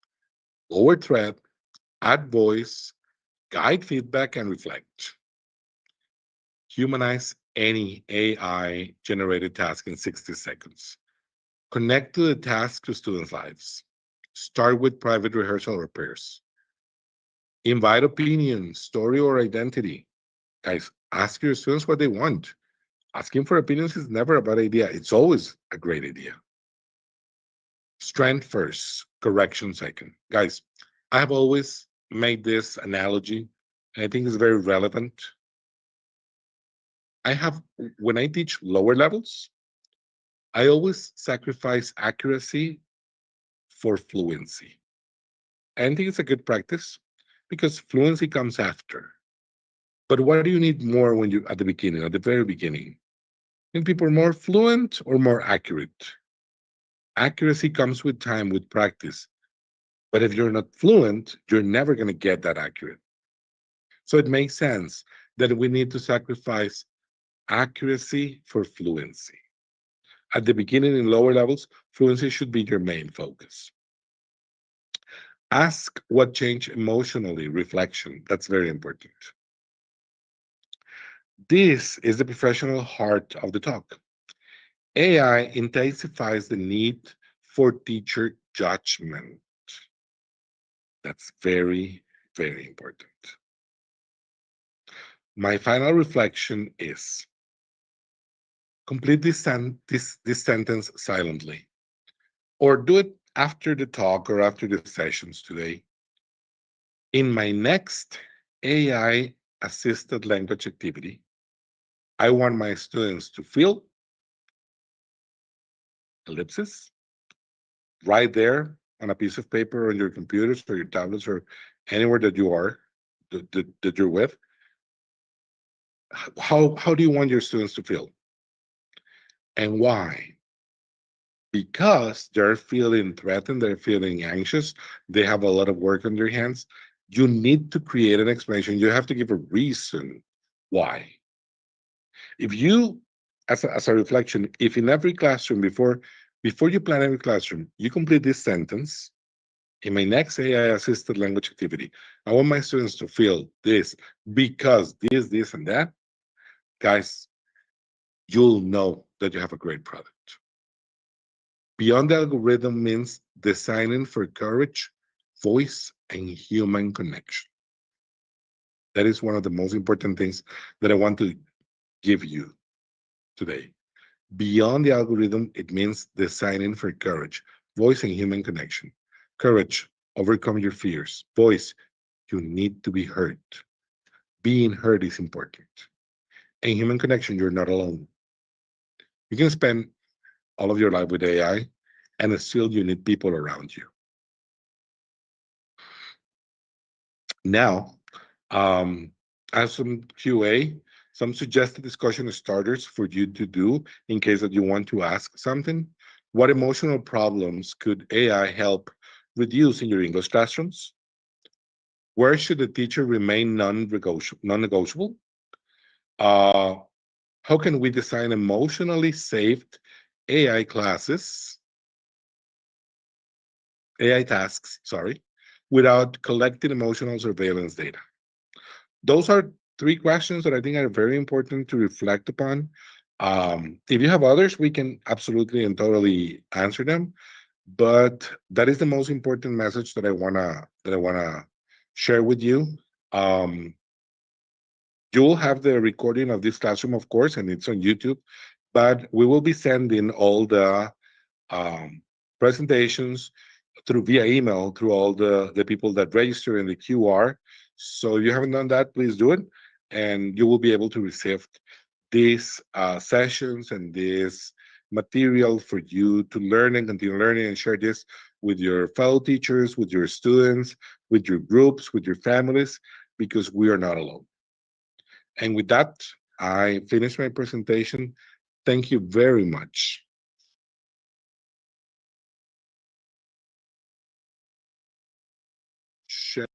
lower threat, add voice, guide feedback, and reflect. Humanize any AI generated task in 60 seconds. Connect to the task to students' lives. Start with private rehearsal or pairs. Invite opinion, story, or identity. Guys, ask your students what they want. Asking for opinions is never a bad idea. It's always a great idea. Strength first, correction second. Guys, I have always made this analogy, and I think it's very relevant. When I teach lower levels, I always sacrifice accuracy for fluency. I think it's a good practice because fluency comes after. But what do you need more when you at the beginning, at the very beginning? You need people more fluent or more accurate? Accuracy comes with time, with practice. But if you're not fluent, you're never going to get that accurate. So it makes sense that we need to sacrifice accuracy for fluency. At the beginning, in lower levels, fluency should be your main focus. Ask what changed emotionally, reflection. That's very important. This is the professional heart of the talk. AI intensifies the need for teacher judgment. That's very, very important. My final reflection is complete this sentence silently, or do it after the talk or after the sessions today. In my next AI assisted language activity, I want my students to feel ellipsis right there on a piece of paper on your computers or your tablets or anywhere that you are, that you're with. How do you want your students to feel and why? Because they're feeling threatened, they're feeling anxious, they have a lot of work on their hands. You need to create an explanation. You have to give a reason why. If you, as a reflection, if in every classroom, before you plan every classroom, you complete this sentence, in my next AI assisted language activity, I want my students to feel this because this, and that. Guys, you'll know that you have a great product. Beyond the algorithm means designing for courage, voice, and human connection. That is one of the most important things that I want to give you today. Beyond the algorithm, it means designing for courage, voice, and human connection. Courage, overcome your fears. Voice, you need to be heard. Being heard is important. And human connection, you're not alone. You can spend all of your life with AI, and still you need people around you. Now, I have some QA, some suggested discussion starters for you to do in case that you want to ask something. What emotional problems could AI help reduce in your English classrooms? Where should the teacher remain non-negotiable? Uh, how can we design emotionally safe AI classes, AI tasks, sorry, without collecting emotional surveillance data? Those are three questions that I think are very important to reflect upon. If you have others, we can absolutely and totally answer them. But that is the most important message that I wanna share with you. Um, you will have the recording of this classroom, of course, and it's on YouTube. But we will be sending all the um, presentations through via email through all the people that register in the QR. So if you haven't done that, please do it, and you will be able to receive these sessions and this material for you to learn and continue learning and share this with your fellow teachers, with your students, with your groups, with your families, because we are not alone. And with that, I finish my presentation. Thank you very much. Share.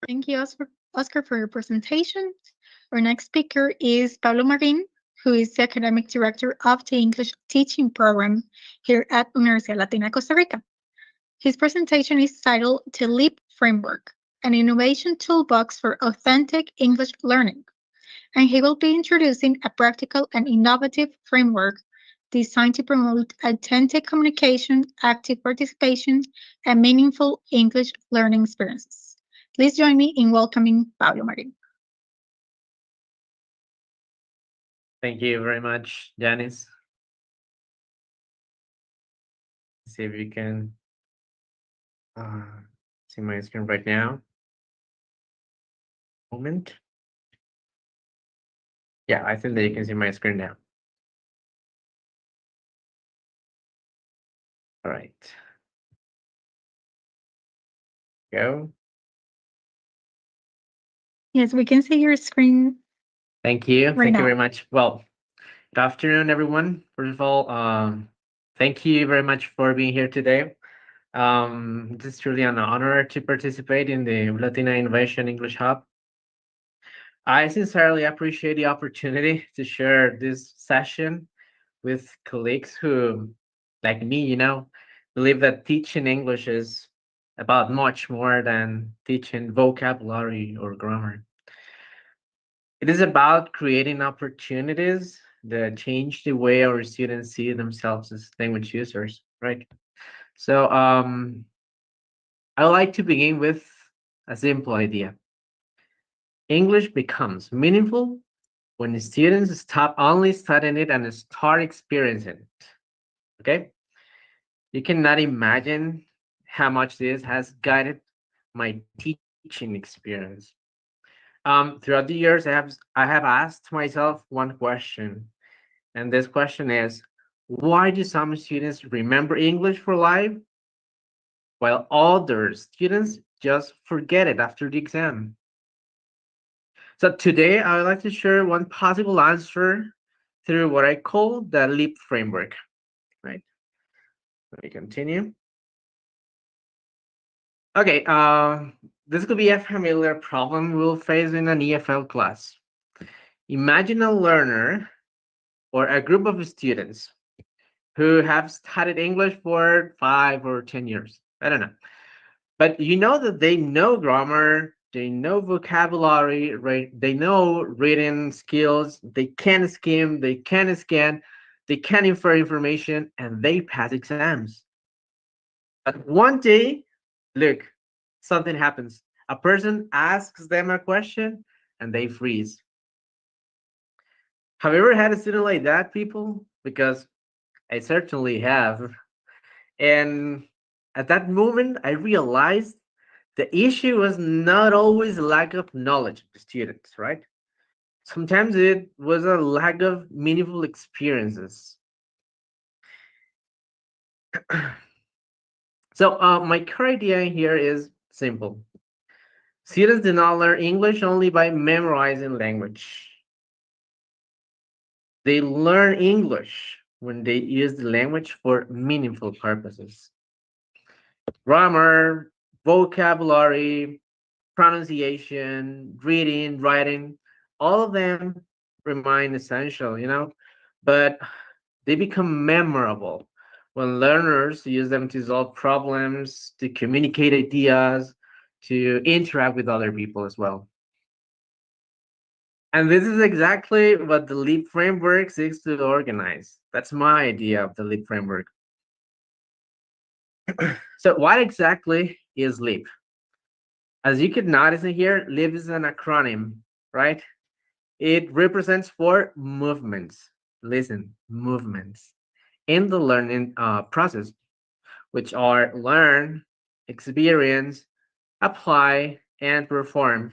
Thank you, Oscar, for your presentation. Our next speaker is Pablo Marin, who is the Academic Director of the English Teaching Program here at Universidad Latina Costa Rica. His presentation is titled The LEAP Framework, an innovation toolbox for authentic English learning. And he will be introducing a practical and innovative framework designed to promote authentic communication, active participation, and meaningful English learning experiences. Please join me in welcoming Pablo Marin. Thank you very much, Janice. See if you can see my screen right now. Moment. Yeah, I think that you can see my screen now. All right. Go. Yes, we can see your screen Thank you. right Thank you now. very much. Well, good afternoon, everyone. First of all, thank you very much for being here today. It's truly an honor to participate in the Latina Innovation English Hub. I sincerely appreciate the opportunity to share this session with colleagues who, like me, believe that teaching English is about much more than teaching vocabulary or grammar. It is about creating opportunities that change the way our students see themselves as language users, right? So, I would like to begin with a simple idea. English becomes meaningful when the students stop only studying it and start experiencing it. Okay? You cannot imagine how much this has guided my teaching experience. Throughout the years, I have asked myself one question, and this question is, why do some students remember English for life while other students just forget it after the exam? So today, I would like to share one possible answer through what I call the LEAP framework. Right? Let me continue. Okay, this could be a familiar problem we'll face in an EFL class. Imagine a learner or a group of students who have studied English for 5 or 10 years. I don't know. But you know that they know grammar, they know vocabulary, right? They know reading skills, they can skim, they can scan, they can infer information, and they pass exams. But one day, look, something happens. A person asks them a question and they freeze. Have you ever had a student like that, people? Because I certainly have. And at that moment, I realized the issue was not always lack of knowledge of the students, right? Sometimes it was a lack of meaningful experiences. So my core idea here is simple. Students do not learn English only by memorizing language. They learn English when they use the language for meaningful purposes. Grammar, vocabulary, pronunciation, reading, writing, all of them remain essential, but they become memorable when learners use them to solve problems, to communicate ideas, to interact with other people as well. And this is exactly what the LEAP framework seeks to organize. That's my idea of the LEAP framework. So what exactly is LEAP? As you could notice in here, LEAP is an acronym, right? It represents 4 movements. Listen, movements in the learning process, which are learn, experience, apply, and perform.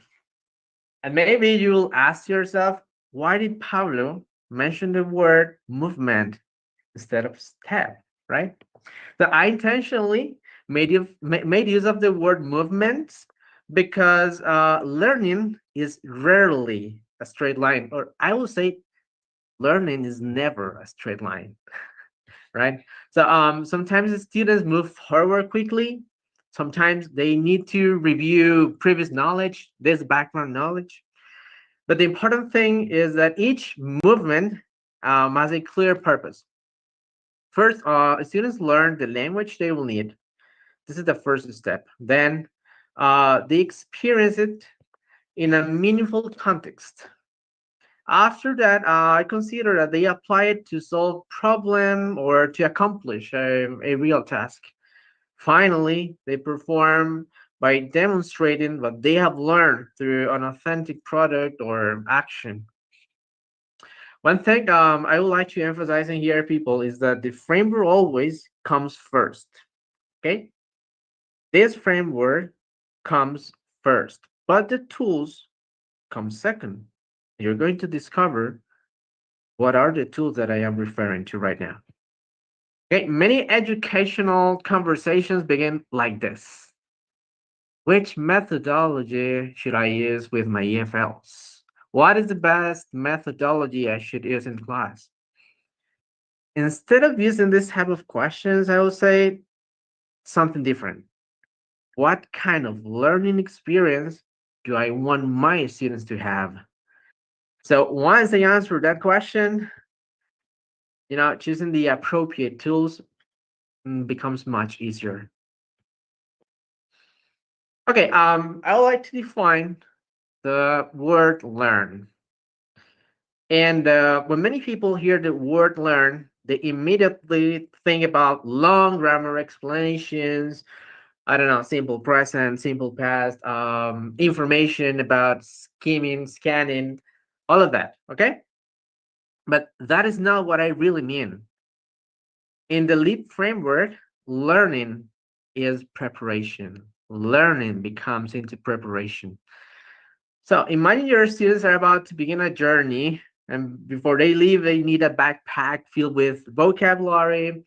And maybe you'll ask yourself, why did Pablo mention the word movement instead of step, right? So I intentionally made use of the word movements because learning is rarely a straight line, or I will say learning is never a straight line, right? So sometimes the students move forward quickly. Sometimes they need to review previous knowledge, this background knowledge. But the important thing is that each movement has a clear purpose. First, students learn the language they will need. This is the first step. Then they experience it in a meaningful context. After that, I consider that they apply it to solve problem or to accomplish a real task. Finally, they perform by demonstrating what they have learned through an authentic product or action. One thing I would like to emphasize in here, people, is that the framework always comes first. Okay? This framework comes first, but the tools come second. You're going to discover what are the tools that I am referring to right now. Okay, many educational conversations begin like this. Which methodology should I use with my EFLs? What is the best methodology I should use in class? Instead of using this type of questions, I will say something different. What kind of learning experience do I want my students to have? So once they answer that question, choosing the appropriate tools becomes much easier. Okay, I would like to define the word learn. And when many people hear the word learn, they immediately think about long grammar explanations, I don't know, simple present, simple past, information about skimming, scanning, all of that, okay? But that is not what I really mean. In the LEAP framework, learning is preparation. Learning becomes into preparation. So imagine your students are about to begin a journey, and before they leave, they need a backpack filled with vocabulary,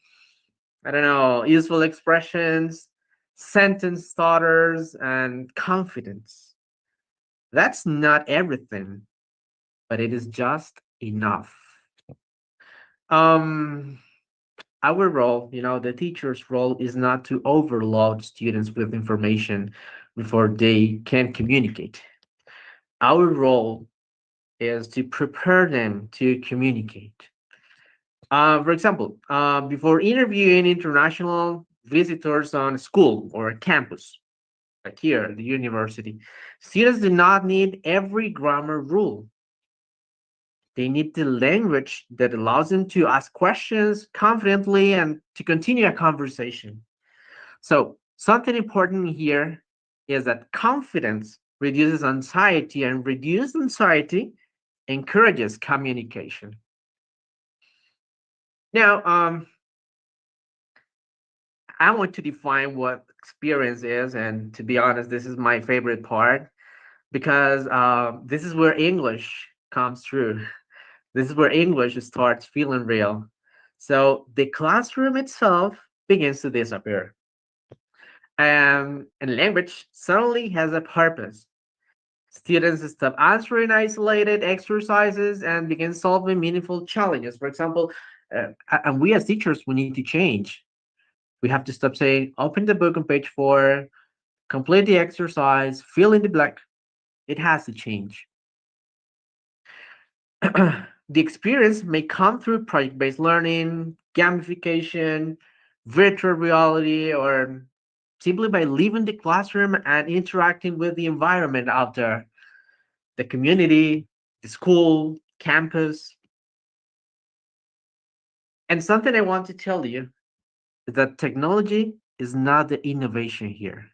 I don't know, useful expressions, sentence starters, and confidence. That's not everything, but it is just enough. Um, our role, the teacher's role is not to overload students with information before they can communicate. Our role is to prepare them to communicate. For example, before interviewing international visitors on a school or a campus, like here at the university, students do not need every grammar rule. They need the language that allows them to ask questions confidently and to continue a conversation. So, something important here is that confidence reduces anxiety, and reduced anxiety encourages communication. Now, I want to define what experience is, and to be honest, this is my favorite part because this is where English comes through. This is where English starts feeling real. So the classroom itself begins to disappear. And language suddenly has a purpose. Students stop answering isolated exercises and begin solving meaningful challenges. For example, and we as teachers, we need to change. We have to stop saying, open the book on page 4, complete the exercise, fill in the blank. It has to change. The experience may come through project-based learning, gamification, virtual reality, or simply by leaving the classroom and interacting with the environment out there, the community, the school, campus. And something I want to tell you is that technology is not the innovation here,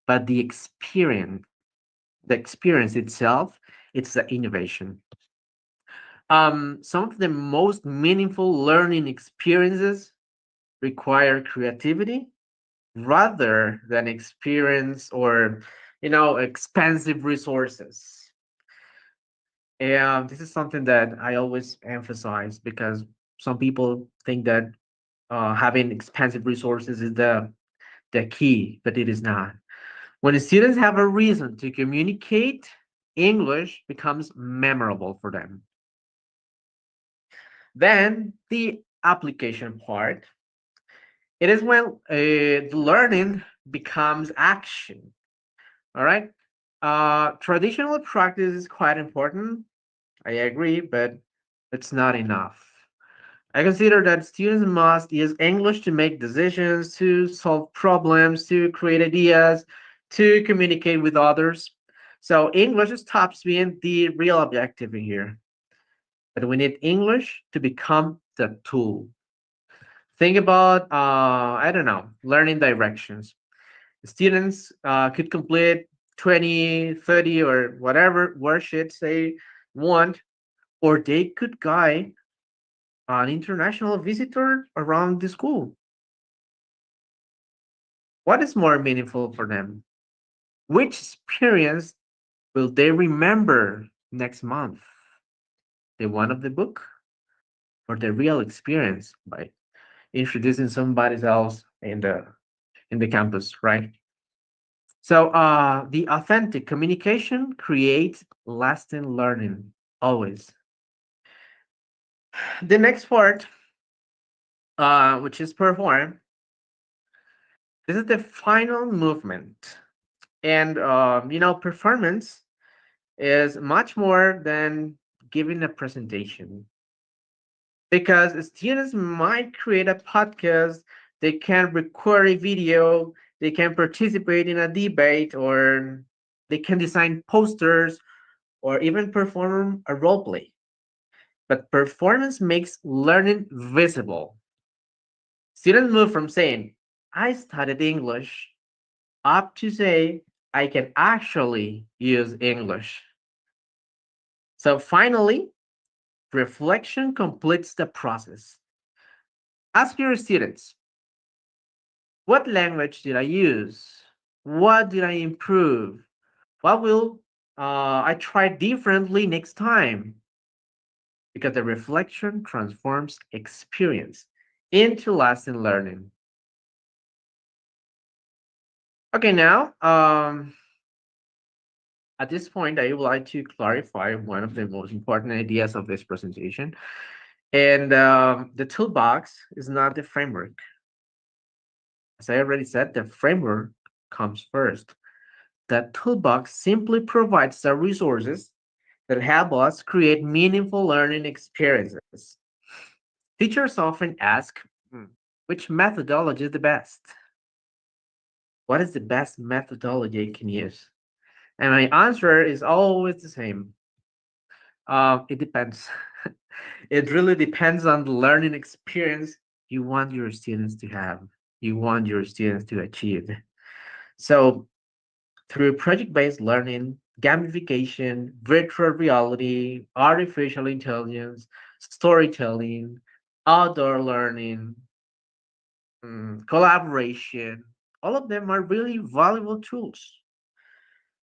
but the experience itself, it's the innovation. Some of the most meaningful learning experiences require creativity rather than experience or expensive resources. And this is something that I always emphasize because some people think that having expensive resources is the key, but it is not. When the students have a reason to communicate, English becomes memorable for them. Then the application part. It is when the learning becomes action. All right. Traditional practice is quite important. I agree, but it's not enough. I consider that students must use English to make decisions, to solve problems, to create ideas, to communicate with others. So English stops being the real objective in here. But we need English to become the tool. Think about, I don't know, learning directions. Students could complete 20, 30, or whatever worksheets they want, or they could guide an international visitor around the school. What is more meaningful for them? Which experience will they remember next month? The one of the book or the real experience by introducing somebody else in the campus, right? So the authentic communication creates lasting learning always. The next part, which is perform, this is the final movement. And performance is much more than giving a presentation, because students might create a podcast, they can record a video, they can participate in a debate, or they can design posters, or even perform a role play. But performance makes learning visible. Students move from saying, I studied English, up to say, I can actually use English. So finally, reflection completes the process. Ask your students, what language did I use? What did I improve? What will I try differently next time? Because the reflection transforms experience into lasting learning. Okay, now, at this point, I would like to clarify one of the most important ideas of this presentation. And the toolbox is not the framework. As I already said, the framework comes first. The toolbox simply provides the resources that help us create meaningful learning experiences. Teachers often ask, which methodology is the best? What is the best methodology I can use? And my answer is always the same. It depends. It really depends on the learning experience you want your students to have, you want your students to achieve. So, through project based learning, gamification, virtual reality, artificial intelligence, storytelling, outdoor learning, collaboration, all of them are really valuable tools.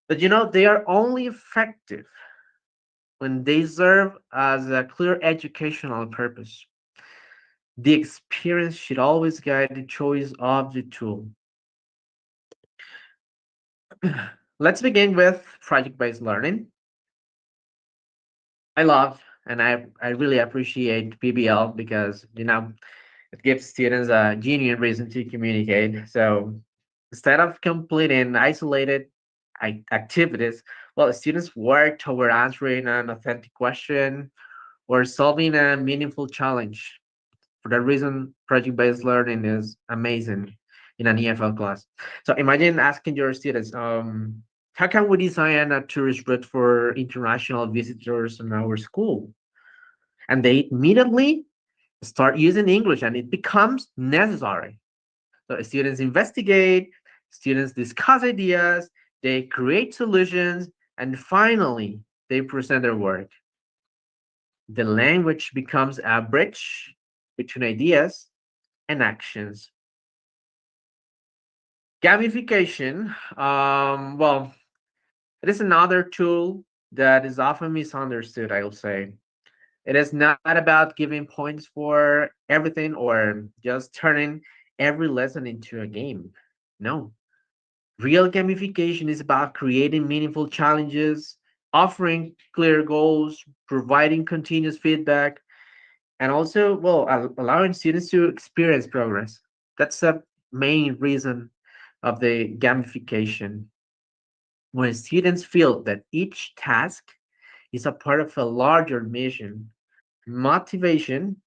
But they are only effective when they serve as a clear educational purpose. The experience should always guide the choice of the tool. Let's begin with project-based learning. I love and I really appreciate PBL because it gives students a genuine reason to communicate. So instead of completing isolated activities, well, students work toward answering an authentic question or solving a meaningful challenge. For that reason, project-based learning is amazing in an EFL class. So imagine asking your students, how can we design a tourist route for international visitors in our school? And they immediately start using English and it becomes necessary. So students investigate, students discuss ideas, they create solutions, and finally, they present their work. The language becomes a bridge between ideas and actions. Gamification, well, it is another tool that is often misunderstood, I will say. It is not about giving points for everything or just turning every lesson into a game. No. Real gamification is about creating meaningful challenges, offering clear goals, providing continuous feedback, and also, well, allowing students to experience progress. That's the main reason of the gamification. When students feel that each task is a part of a larger mission, motivation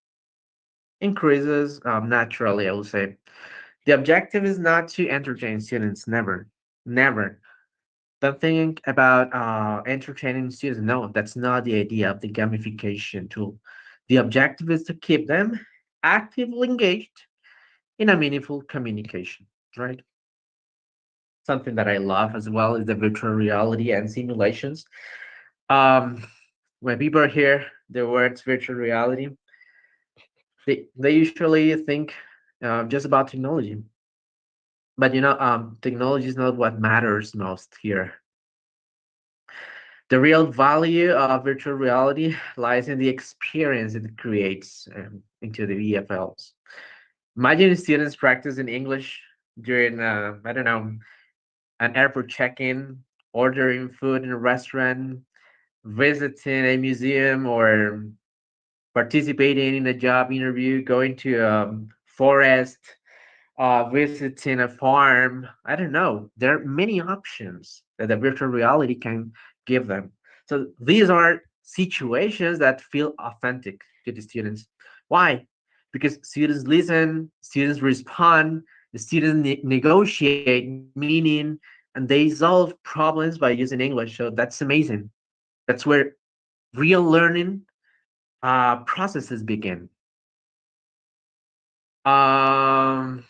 increases naturally, I would say. The objective is not to entertain students, never, never. Don't think about entertaining students. No, that's not the idea of the gamification tool. The objective is to keep them actively engaged in a meaningful communication, right? Something that I love as well is the virtual reality and simulations. Um, when people hear the words virtual reality, they usually think just about technology. But technology is not what matters most here. The real value of virtual reality lies in the experience it creates into the VFLs. Imagine students practicing English during, I don't know, an airport check-in, ordering food in a restaurant, visiting a museum, or participating in a job interview, going to a forest, visiting a farm. I don't know. There are many options that the virtual reality can give them. So these are situations that feel authentic to the students. Why? Because students listen, students respond, the students negotiate meaning, and they solve problems by using English. So that's amazing. That's where real learning processes begin. Um,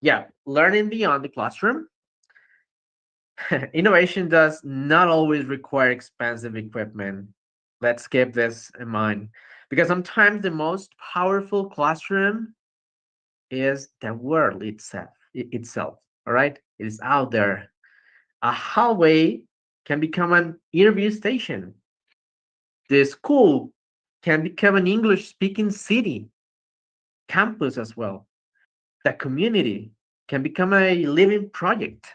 yeah, learning beyond the classroom. Innovation does not always require expensive equipment. Let's keep this in mind because sometimes the most powerful classroom is the world itself. All right, it is out there. A hallway can become an interview station. The school can become an English speaking city, campus as well. The community can become a living project.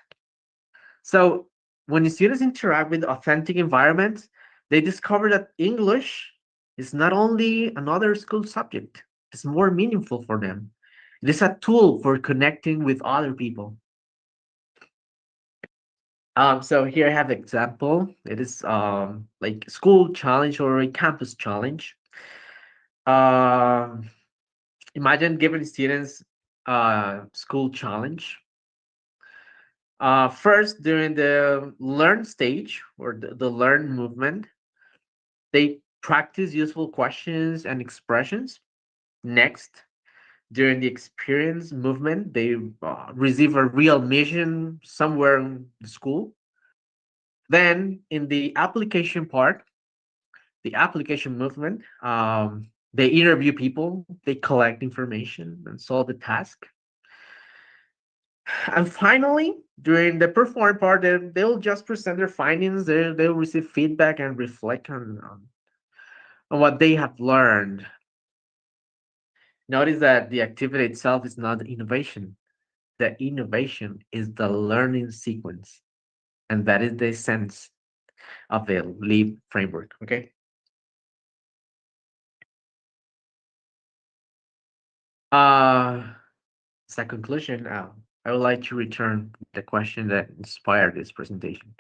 So when the students interact with authentic environments, they discover that English is not only another school subject, it's more meaningful for them. It is a tool for connecting with other people. So here I have an example. It is like school challenge or a campus challenge. Um, Imagine giving students a school challenge. First, during the learn stage or the learn movement, they practice useful questions and expressions. Next, during the experience movement, they receive a real mission somewhere in the school. Then, in the application part, the application movement, they interview people, they collect information and solve the task. And finally, during the perform part, they'll just present their findings. They'll receive feedback and reflect on what they have learned. Notice that the activity itself is not the innovation. The innovation is the learning sequence, and that is the sense of the LEAP framework. Okay. As a conclusion, I would like to return the question that inspired this presentation.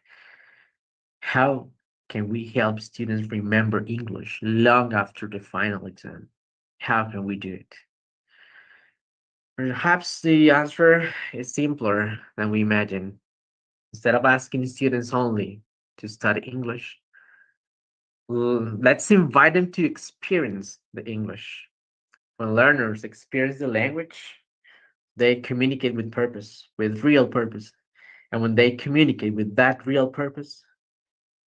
How can we help students remember English long after the final exam? How can we do it? Perhaps the answer is simpler than we imagine. Instead of asking students only to study English, let's invite them to experience the English. When learners experience the language, they communicate with purpose, with real purpose. And when they communicate with that real purpose,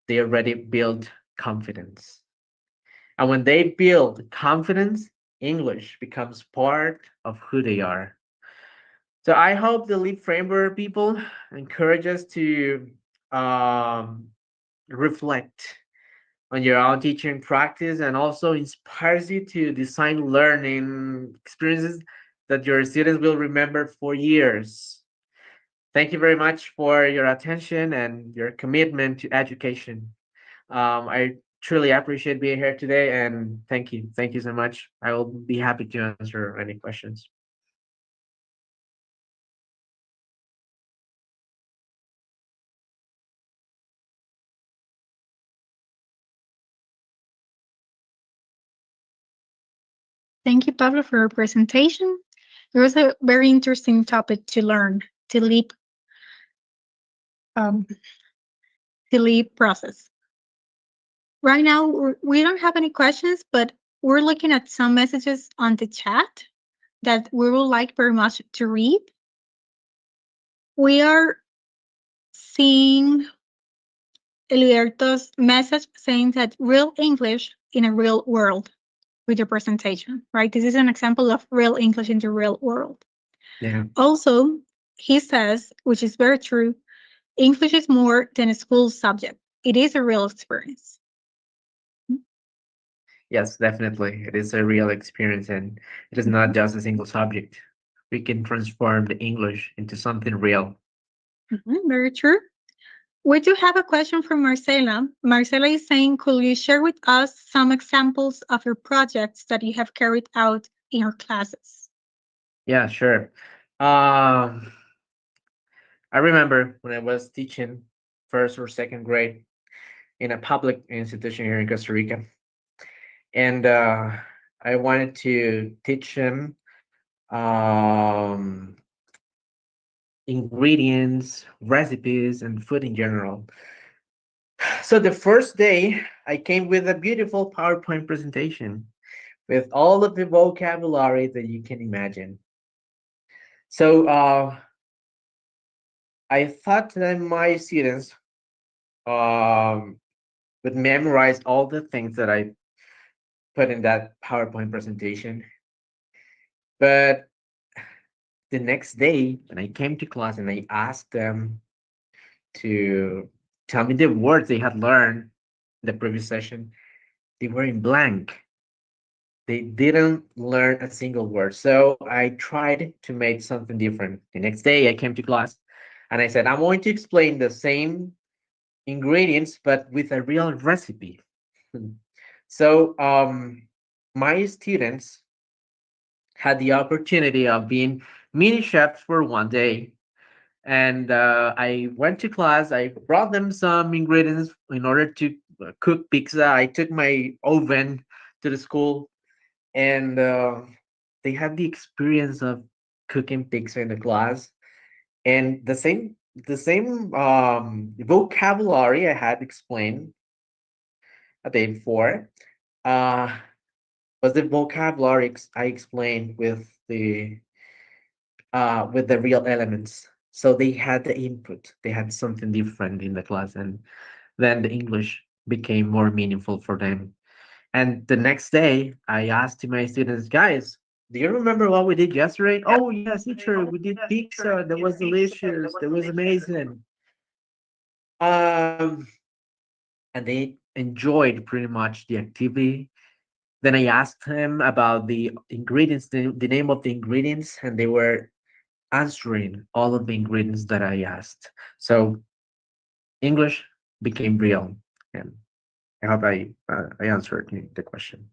they already build confidence. And when they build confidence, English becomes part of who they are. So I hope the Leap Framework people encourage us to um, reflect on your own teaching practice and also inspires you to design learning experiences that your students will remember for years. Thank you very much for your attention and your commitment to education. I truly appreciate being here today and thank you. Thank you so much. I will be happy to answer any questions. Thank you, Pablo, for your presentation. It was a very interesting topic to learn, to leap, um, the leap process. Right now, we don't have any questions, but we're looking at some messages on the chat that we would like very much to read. We are seeing Eliberto's message saying that real English in a real world with your presentation, right? This is an example of real English in the real world. Yeah. Also, he says, which is very true, English is more than a school subject. It is a real experience. Yes, definitely. It is a real experience and it is not just a single subject. We can transform the English into something real. Very true. We do have a question from Marcela. Marcela is saying, could you share with us some examples of your projects that you have carried out in your classes? Yeah, sure. I remember when I was teaching first or second grade in a public institution here in Costa Rica, and I wanted to teach them ingredients, recipes, and food in general. So the first day, I came with a beautiful PowerPoint presentation with all of the vocabulary that you can imagine. So I thought that my students would memorize all the things that I put in that PowerPoint presentation. But the next day, when I came to class and I asked them to tell me the words they had learned in the previous session, they were in blank. They didn't learn a single word. So I tried to make something different. The next day, I came to class and I said, I'm going to explain the same ingredients, but with a real recipe. So my students had the opportunity of being mini chefs for one day. And I went to class. I brought them some ingredients in order to cook pizza. I took my oven to the school, and they had the experience of cooking pizza in the class. And the same vocabulary I had explained a day before uh, was the vocabulary I explained with the real elements. So they had the input. They had something different in the class, and then the English became more meaningful for them. And the next day, I asked to my students, guys, do you remember what we did yesterday? Oh yes, teacher, we did pizza. That was delicious. That was amazing. Um, and they enjoyed pretty much the activity. Then I asked them about the ingredients, the name of the ingredients, and they were answering all of the ingredients that I asked. So English became real, and I hope I answered the question.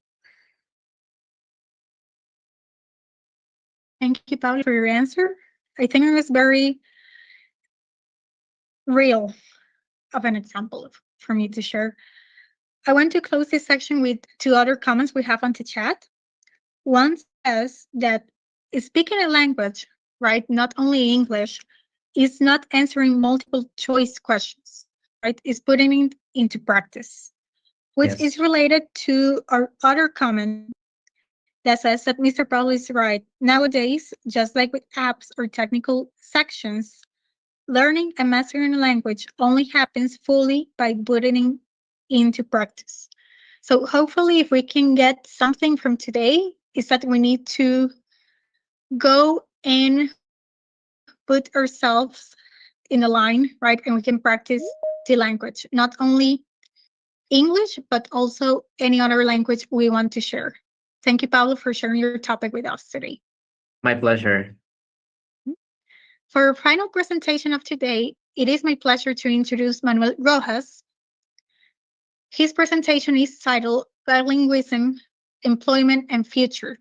Thank you, Pablo, for your answer. I think it was very real of an example for me to share. I want to close this section with two other comments we have on the chat. One says that speaking a language, right, not only English, is not answering multiple choice questions, right? It's putting it into practice, which Yes. is related to our other comment that says that Mr. Pablo is right. Nowadays, just like with apps or technical sections, learning and mastering a language only happens fully by putting it into practice. So hopefully, if we can get something from today, is that we need to go and put ourselves in a line, right? And we can practice the language, not only English, but also any other language we want to share. Thank you, Pablo, for sharing your topic with us today. My pleasure. For our final presentation of today, it is my pleasure to introduce Manuel Rojas. His presentation is titled Bilingualism, Employment and Future.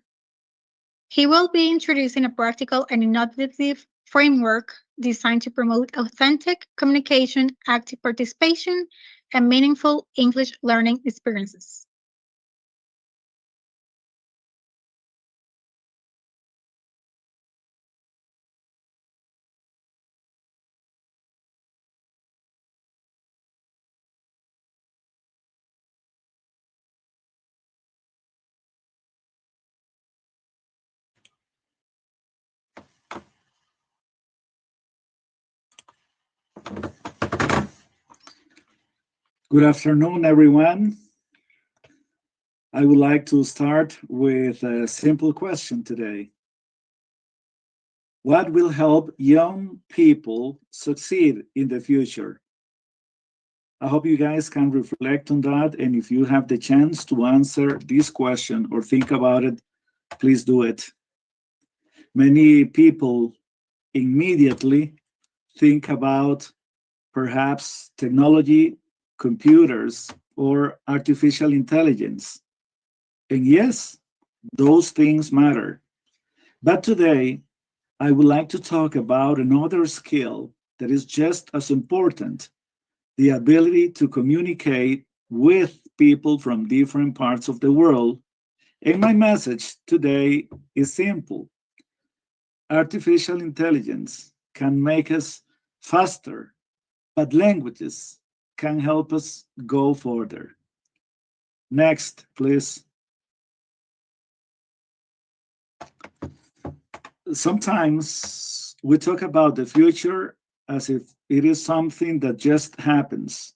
He will be introducing a practical and innovative framework designed to promote authentic communication, active participation, and meaningful English learning experiences. Good afternoon, everyone. I would like to start with a simple question today. What will help young people succeed in the future? I hope you guys can reflect on that, and if you have the chance to answer this question or think about it, please do it. Many people immediately think about perhaps technology, computers, or artificial intelligence. And yes, those things matter. But today, I would like to talk about another skill that is just as important, the ability to communicate with people from different parts of the world. And my message today is simple. Artificial intelligence can make us faster, but languages can help us go further. Next, please. Sometimes we talk about the future as if it is something that just happens.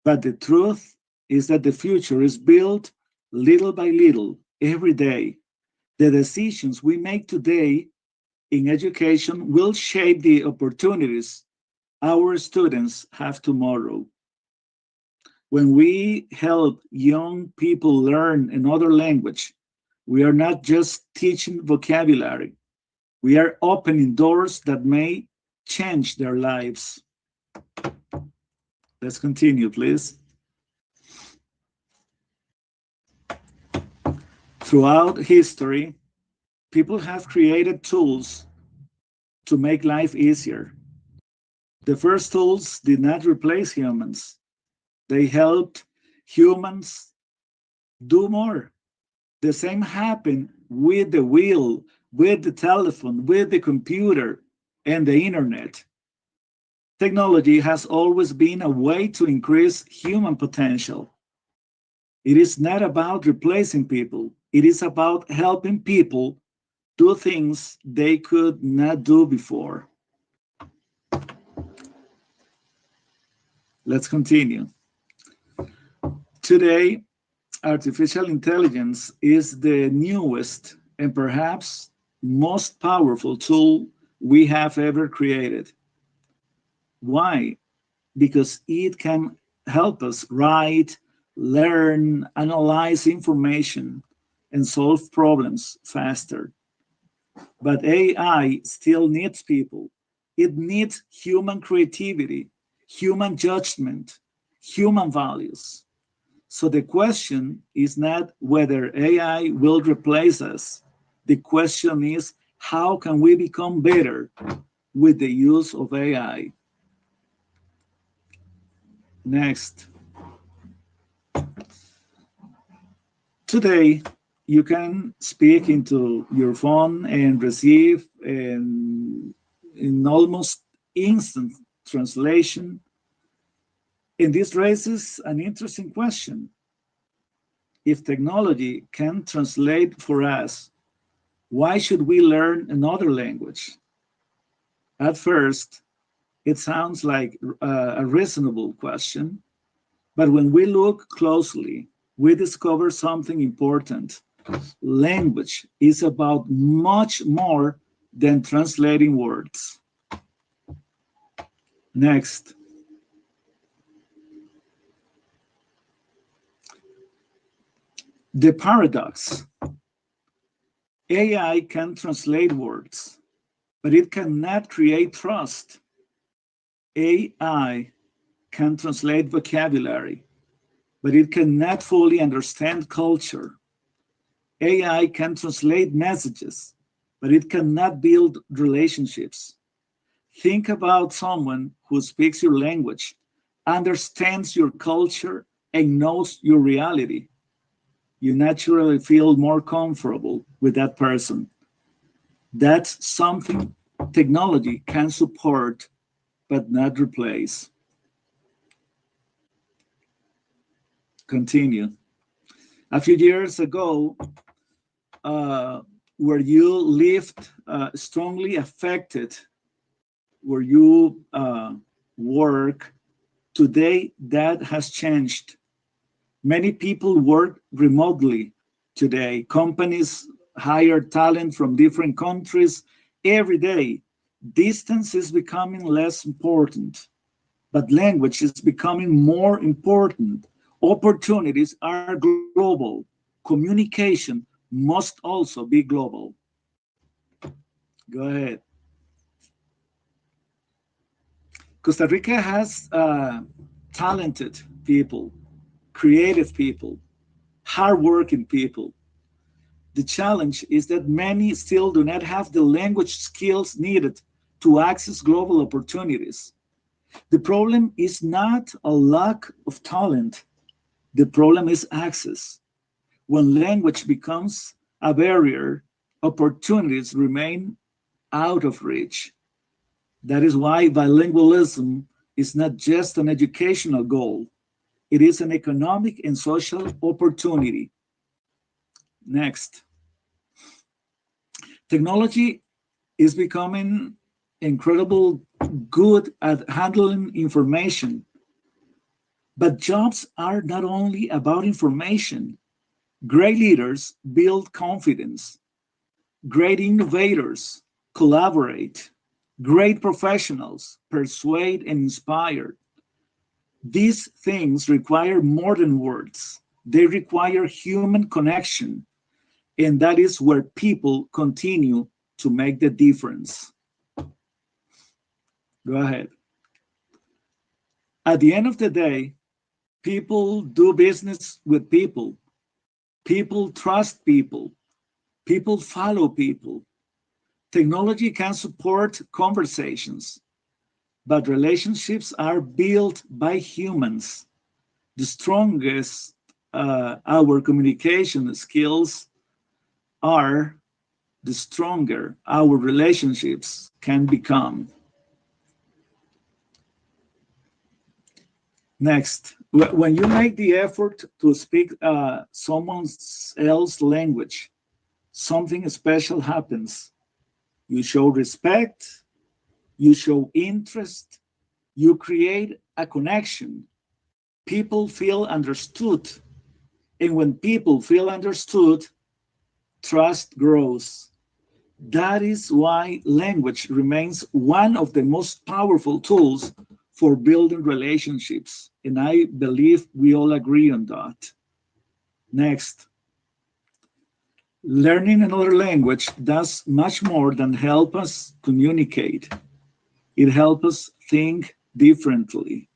But the truth is that the future is built little by little, every day. The decisions we make today in education will shape the opportunities our students have tomorrow. When we help young people learn another language, we are not just teaching vocabulary, we are opening doors that may change their lives. Let's continue, please. Throughout history, people have created tools to make life easier. The first tools did not replace humans. They helped humans do more. The same happened with the wheel, with the telephone, with the computer, and the internet. Technology has always been a way to increase human potential. It is not about replacing people. It is about helping people do things they could not do before. Let's continue. Today, artificial intelligence is the newest and perhaps most powerful tool we have ever created. Why? Because it can help us write, learn, analyze information, and solve problems faster. But AI still needs people. It needs human creativity, human judgment, human values. So the question is not whether AI will replace us. The question is, how can we become better with the use of AI? Next. Today, you can speak into your phone and receive in almost instant translation. And this raises an interesting question. If technology can translate for us, why should we learn another language? At first, it sounds like a reasonable question, but when we look closely, we discover something important. Language is about much more than translating words. Next. The paradox. AI can translate words, but it cannot create trust. AI can translate vocabulary, but it cannot fully understand culture. AI can translate messages, but it cannot build relationships. Think about someone who speaks your language, understands your culture, and knows your reality. You naturally feel more comfortable with that person. That's something technology can support, but not replace. Continue. A few years ago, where you lived strongly affected where you work, today that has changed. Many people work remotely today. Companies hire talent from different countries every day. Distance is becoming less important, but language is becoming more important. Opportunities are global. Communication must also be global. Go ahead. Costa Rica has talented people, creative people, hardworking people. The challenge is that many still do not have the language skills needed to access global opportunities. The problem is not a lack of talent. The problem is access. When language becomes a barrier, opportunities remain out of reach. That is why bilingualism is not just an educational goal. It is an economic and social opportunity. Next. Technology is becoming incredibly good at handling information. But jobs are not only about information. Great leaders build confidence. Great innovators collaborate. Great professionals persuade and inspire. These things require more than words. They require human connection. And that is where people continue to make the difference. Go ahead. At the end of the day, people do business with people. People trust people. People follow people. Technology can support conversations, but relationships are built by humans. The strongest our communication skills are, the stronger our relationships can become. Next, when you make the effort to speak someone else's language, something special happens. You show respect, you show interest, you create a connection. People feel understood. And when people feel understood, trust grows. That is why language remains one of the most powerful tools for building relationships. And I believe we all agree on that. Next. Learning another language does much more than help us communicate. It helps us think differently.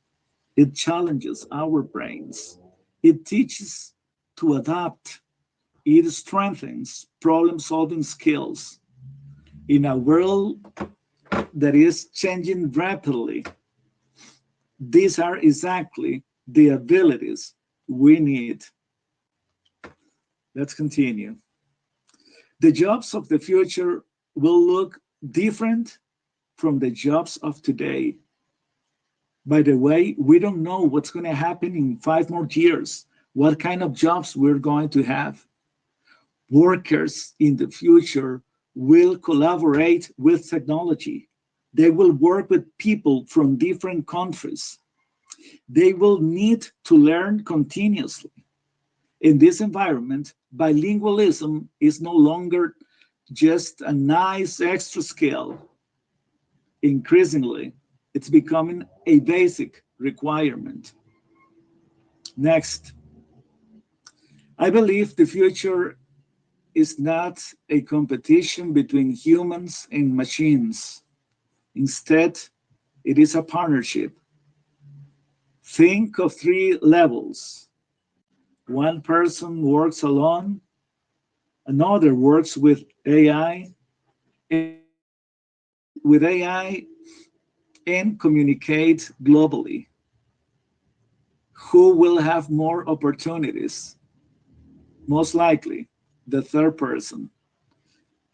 It challenges our brains. It teaches to adapt. It strengthens problem-solving skills. In a world that is changing rapidly, these are exactly the abilities we need. Let's continue. The jobs of the future will look different from the jobs of today. By the way, we don't know what's going to happen in 5 more years, what kind of jobs we're going to have. Workers in the future will collaborate with technology. They will work with people from different countries. They will need to learn continuously. In this environment, bilingualism is no longer just a nice extra skill. Increasingly, it's becoming a basic requirement. Next, I believe the future is not a competition between humans and machines. Instead, it is a partnership. Think of 3 levels. One person works alone, another works with AI, and communicate globally. Who will have more opportunities? Most likely, the third person.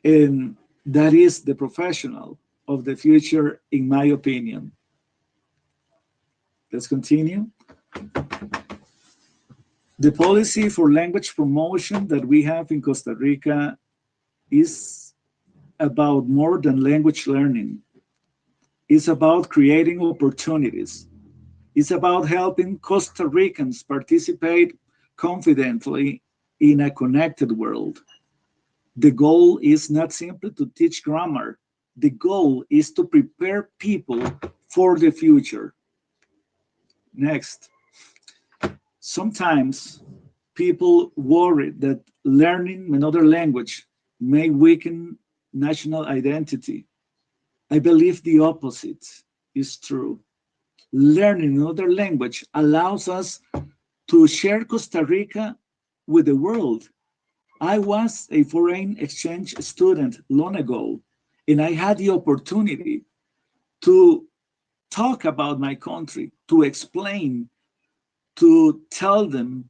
And that is the professional of the future, in my opinion. Let's continue. The policy for language promotion that we have in Costa Rica is about more than language learning. It's about creating opportunities. It's about helping Costa Ricans participate confidently in a connected world. The goal is not simply to teach grammar. The goal is to prepare people for the future. Next. Sometimes people worry that learning another language may weaken national identity. I believe the opposite is true. learning another language allows us to share Costa Rica with the world. I was a foreign exchange student long ago, and I had the opportunity to talk about my country, to explain, to tell them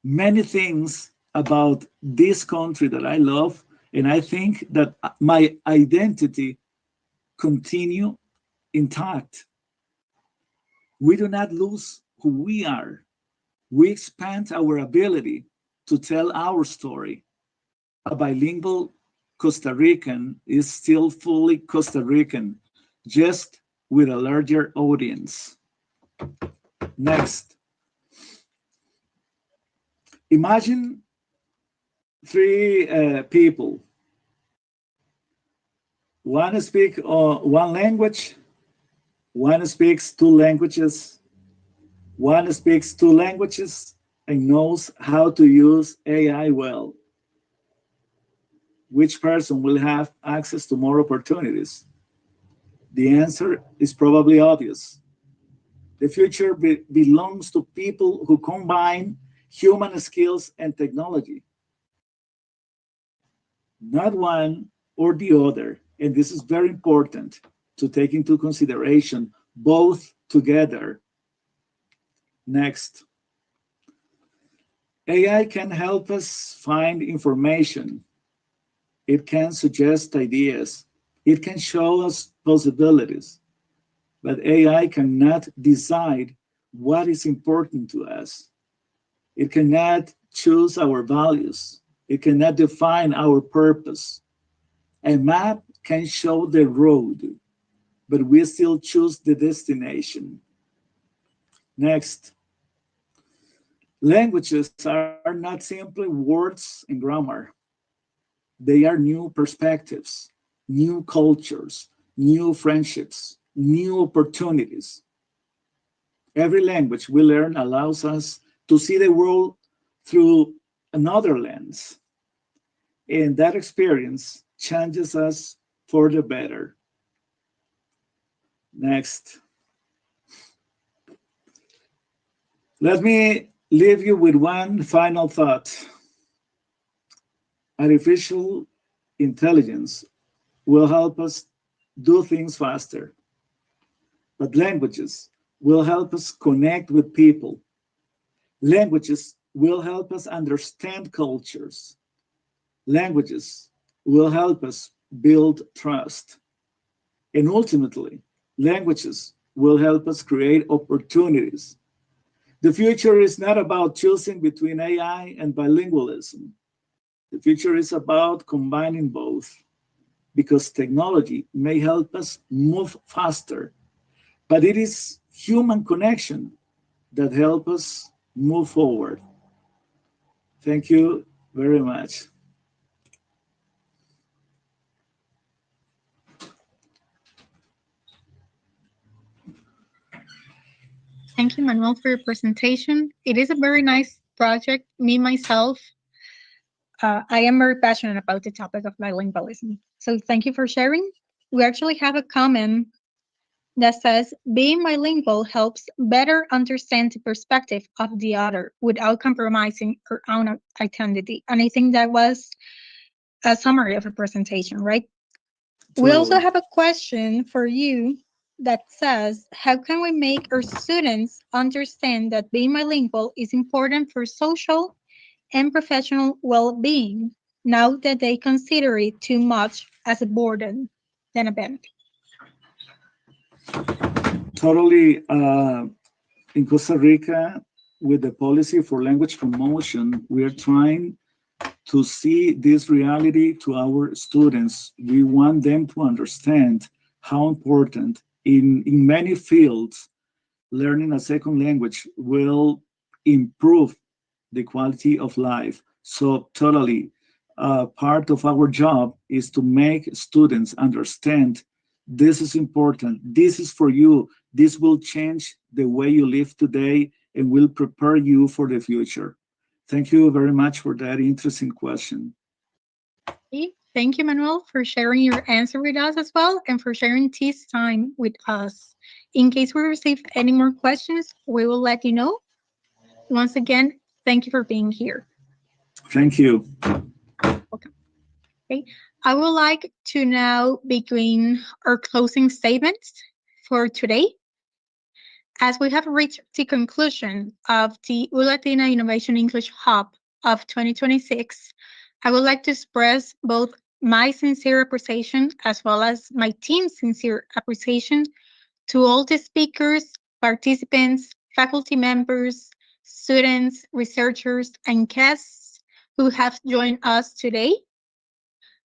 many things about this country that I love. And I think that my identity continue intact. We do not lose who we are. We expand our ability to tell our story. A bilingual Costa Rican is still fully Costa Rican, just with a larger audience. Next. Imagine three people. One speaks one language, one speaks two languages, one speaks two languages and knows how to use AI well. Which person will have access to more opportunities? The answer is probably obvious. The future belongs to people who combine human skills and technology. Not one or the other. And this is very important to take into consideration, both together. Next. AI can help us find information. It can suggest ideas. It can show us possibilities. But AI cannot decide what is important to us. It cannot choose our values. It cannot define our purpose. A map can show the road, but we still choose the destination. Next. Languages are not simply words and grammar. They are new perspectives, new cultures, new friendships, new opportunities. Every language we learn allows us to see the world through another lens. And that experience changes us for the better. Next. Let me leave you with one final thought. Artificial intelligence will help us do things faster, but languages will help us connect with people. Languages will help us understand cultures. Languages will help us build trust. And ultimately, languages will help us create opportunities. The future is not about choosing between AI and bilingualism. The future is about combining both, because technology may help us move faster, but it is human connection that helps us move forward. Thank you very much. Thank you, Manuel, for your presentation. It is a very nice project. Me, myself, I am very passionate about the topic of bilingualism. So thank you for sharing. We actually have a comment that says, being bilingual helps better understand the perspective of the other without compromising our own identity. And I think that was a summary of a presentation, right? We also have a question for you that says, how can we make our students understand that being bilingual is important for social and professional well-being now that they consider it too much as a burden than a benefit? Totally. In Costa Rica, with the policy for language promotion, we are trying to see this reality to our students. We want them to understand how important in many fields, learning a second language will improve the quality of life. So totally, part of our job is to make students understand this is important, this is for you, this will change the way you live today and will prepare you for the future. Thank you very much for that interesting question. Thank you, Manuel, for sharing your answer with us as well and for sharing this time with us. In case we receive any more questions, we will let you know. Once again, thank you for being here. Thank you. Okay, I would like to now begin our closing statements for today. As we have reached the conclusion of the ULatina Innovation English Hub of 2026, I would like to express both my sincere appreciation as well as my team's sincere appreciation to all the speakers, participants, faculty members, students, researchers, and guests who have joined us today.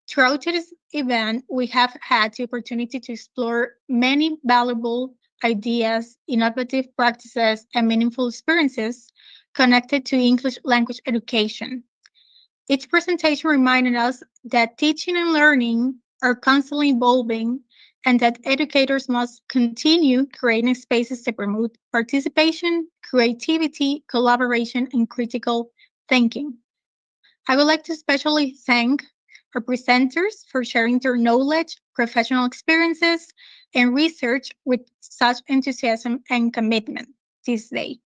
Throughout this event, we have had the opportunity to explore many valuable ideas, innovative practices, and meaningful experiences connected to English language education. Each presentation reminded us that teaching and learning are constantly evolving and that educators must continue creating spaces to promote participation, creativity, collaboration, and critical thinking. I would like to especially thank our presenters for sharing their knowledge, professional experiences, and research with such enthusiasm and commitment this day.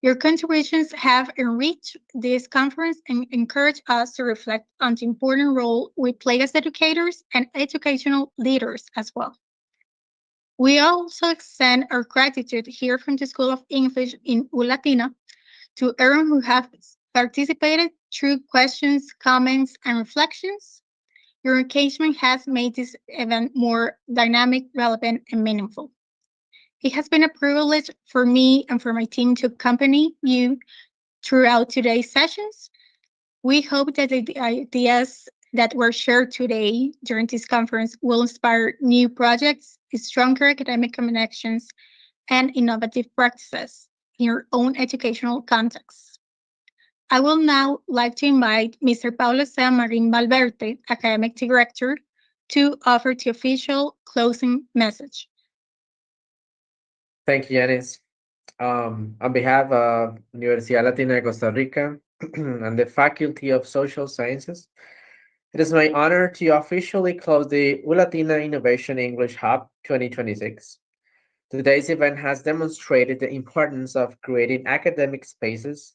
Your contributions have enriched this conference and encouraged us to reflect on the important role we play as educators and educational leaders as well. We also extend our gratitude here from the School of English in ULatina to everyone who have participated through questions, comments, and reflections. Your engagement has made this event more dynamic, relevant, and meaningful. It has been a privilege for me and for my team to accompany you throughout today's sessions. We hope that the ideas that were shared today during this conference will inspire new projects, stronger academic connections, and innovative practices in your own educational context. I will now like to invite Mr. Paulo C. Marin Valverde, Academic Director, to offer the official closing message. Thank you, Yanis. On behalf of Universidad Latina de Costa Rica and the Faculty of Social Sciences, it is my honor to officially close the ULatina Innovation English Hub 2026. Today's event has demonstrated the importance of creating academic spaces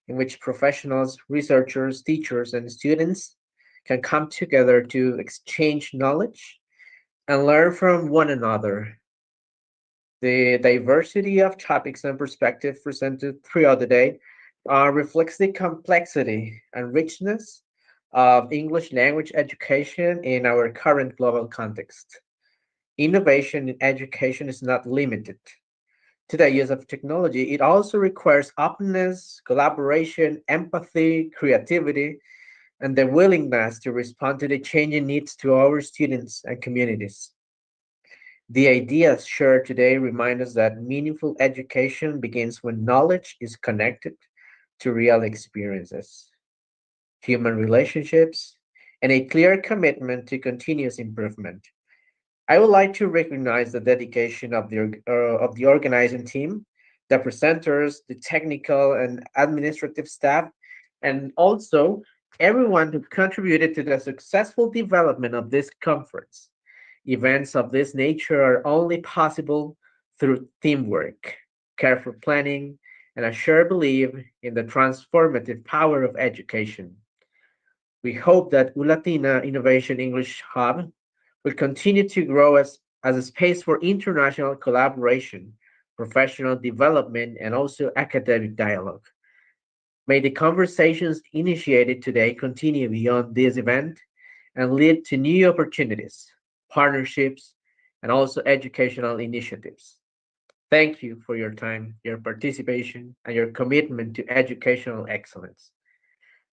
in which professionals, researchers, teachers, and students can come together to exchange knowledge and learn from one another. The diversity of topics and perspectives presented throughout the day reflects the complexity and richness of English language education in our current global context. Innovation in education is not limited to the use of technology. It also requires openness, collaboration, empathy, creativity, and the willingness to respond to the changing needs to our students and communities. The ideas shared today remind us that meaningful education begins when knowledge is connected to real experiences, human relationships, and a clear commitment to continuous improvement. I would like to recognize the dedication of the organizing team, the presenters, the technical and administrative staff, and also everyone who contributed to the successful development of this conference. Events of this nature are only possible through teamwork, careful planning, and a shared belief in the transformative power of education. We hope that ULatina Innovation English Hub will continue to grow as a space for international collaboration, professional development, and also academic dialogue. May the conversations initiated today continue beyond this event and lead to new opportunities, partnerships, and also educational initiatives. Thank you for your time, your participation, and your commitment to educational excellence.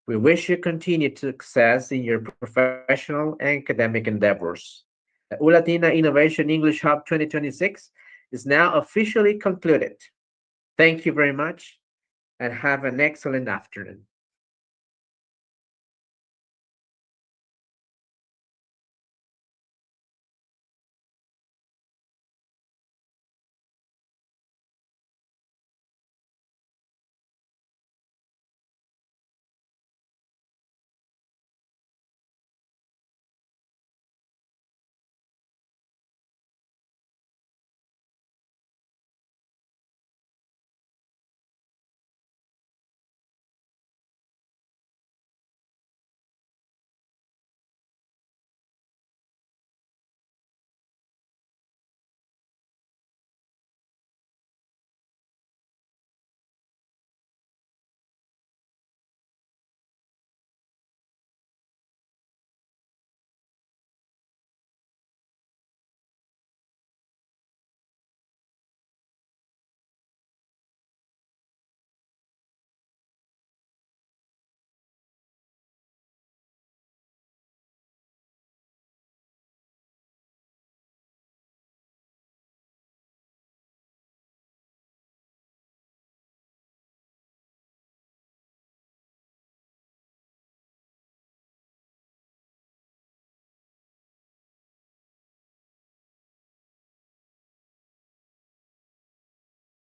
We wish you continued success in your professional and academic endeavors. The ULatina Innovation English Hub 2026 is now officially concluded. Thank you very much and have an excellent afternoon.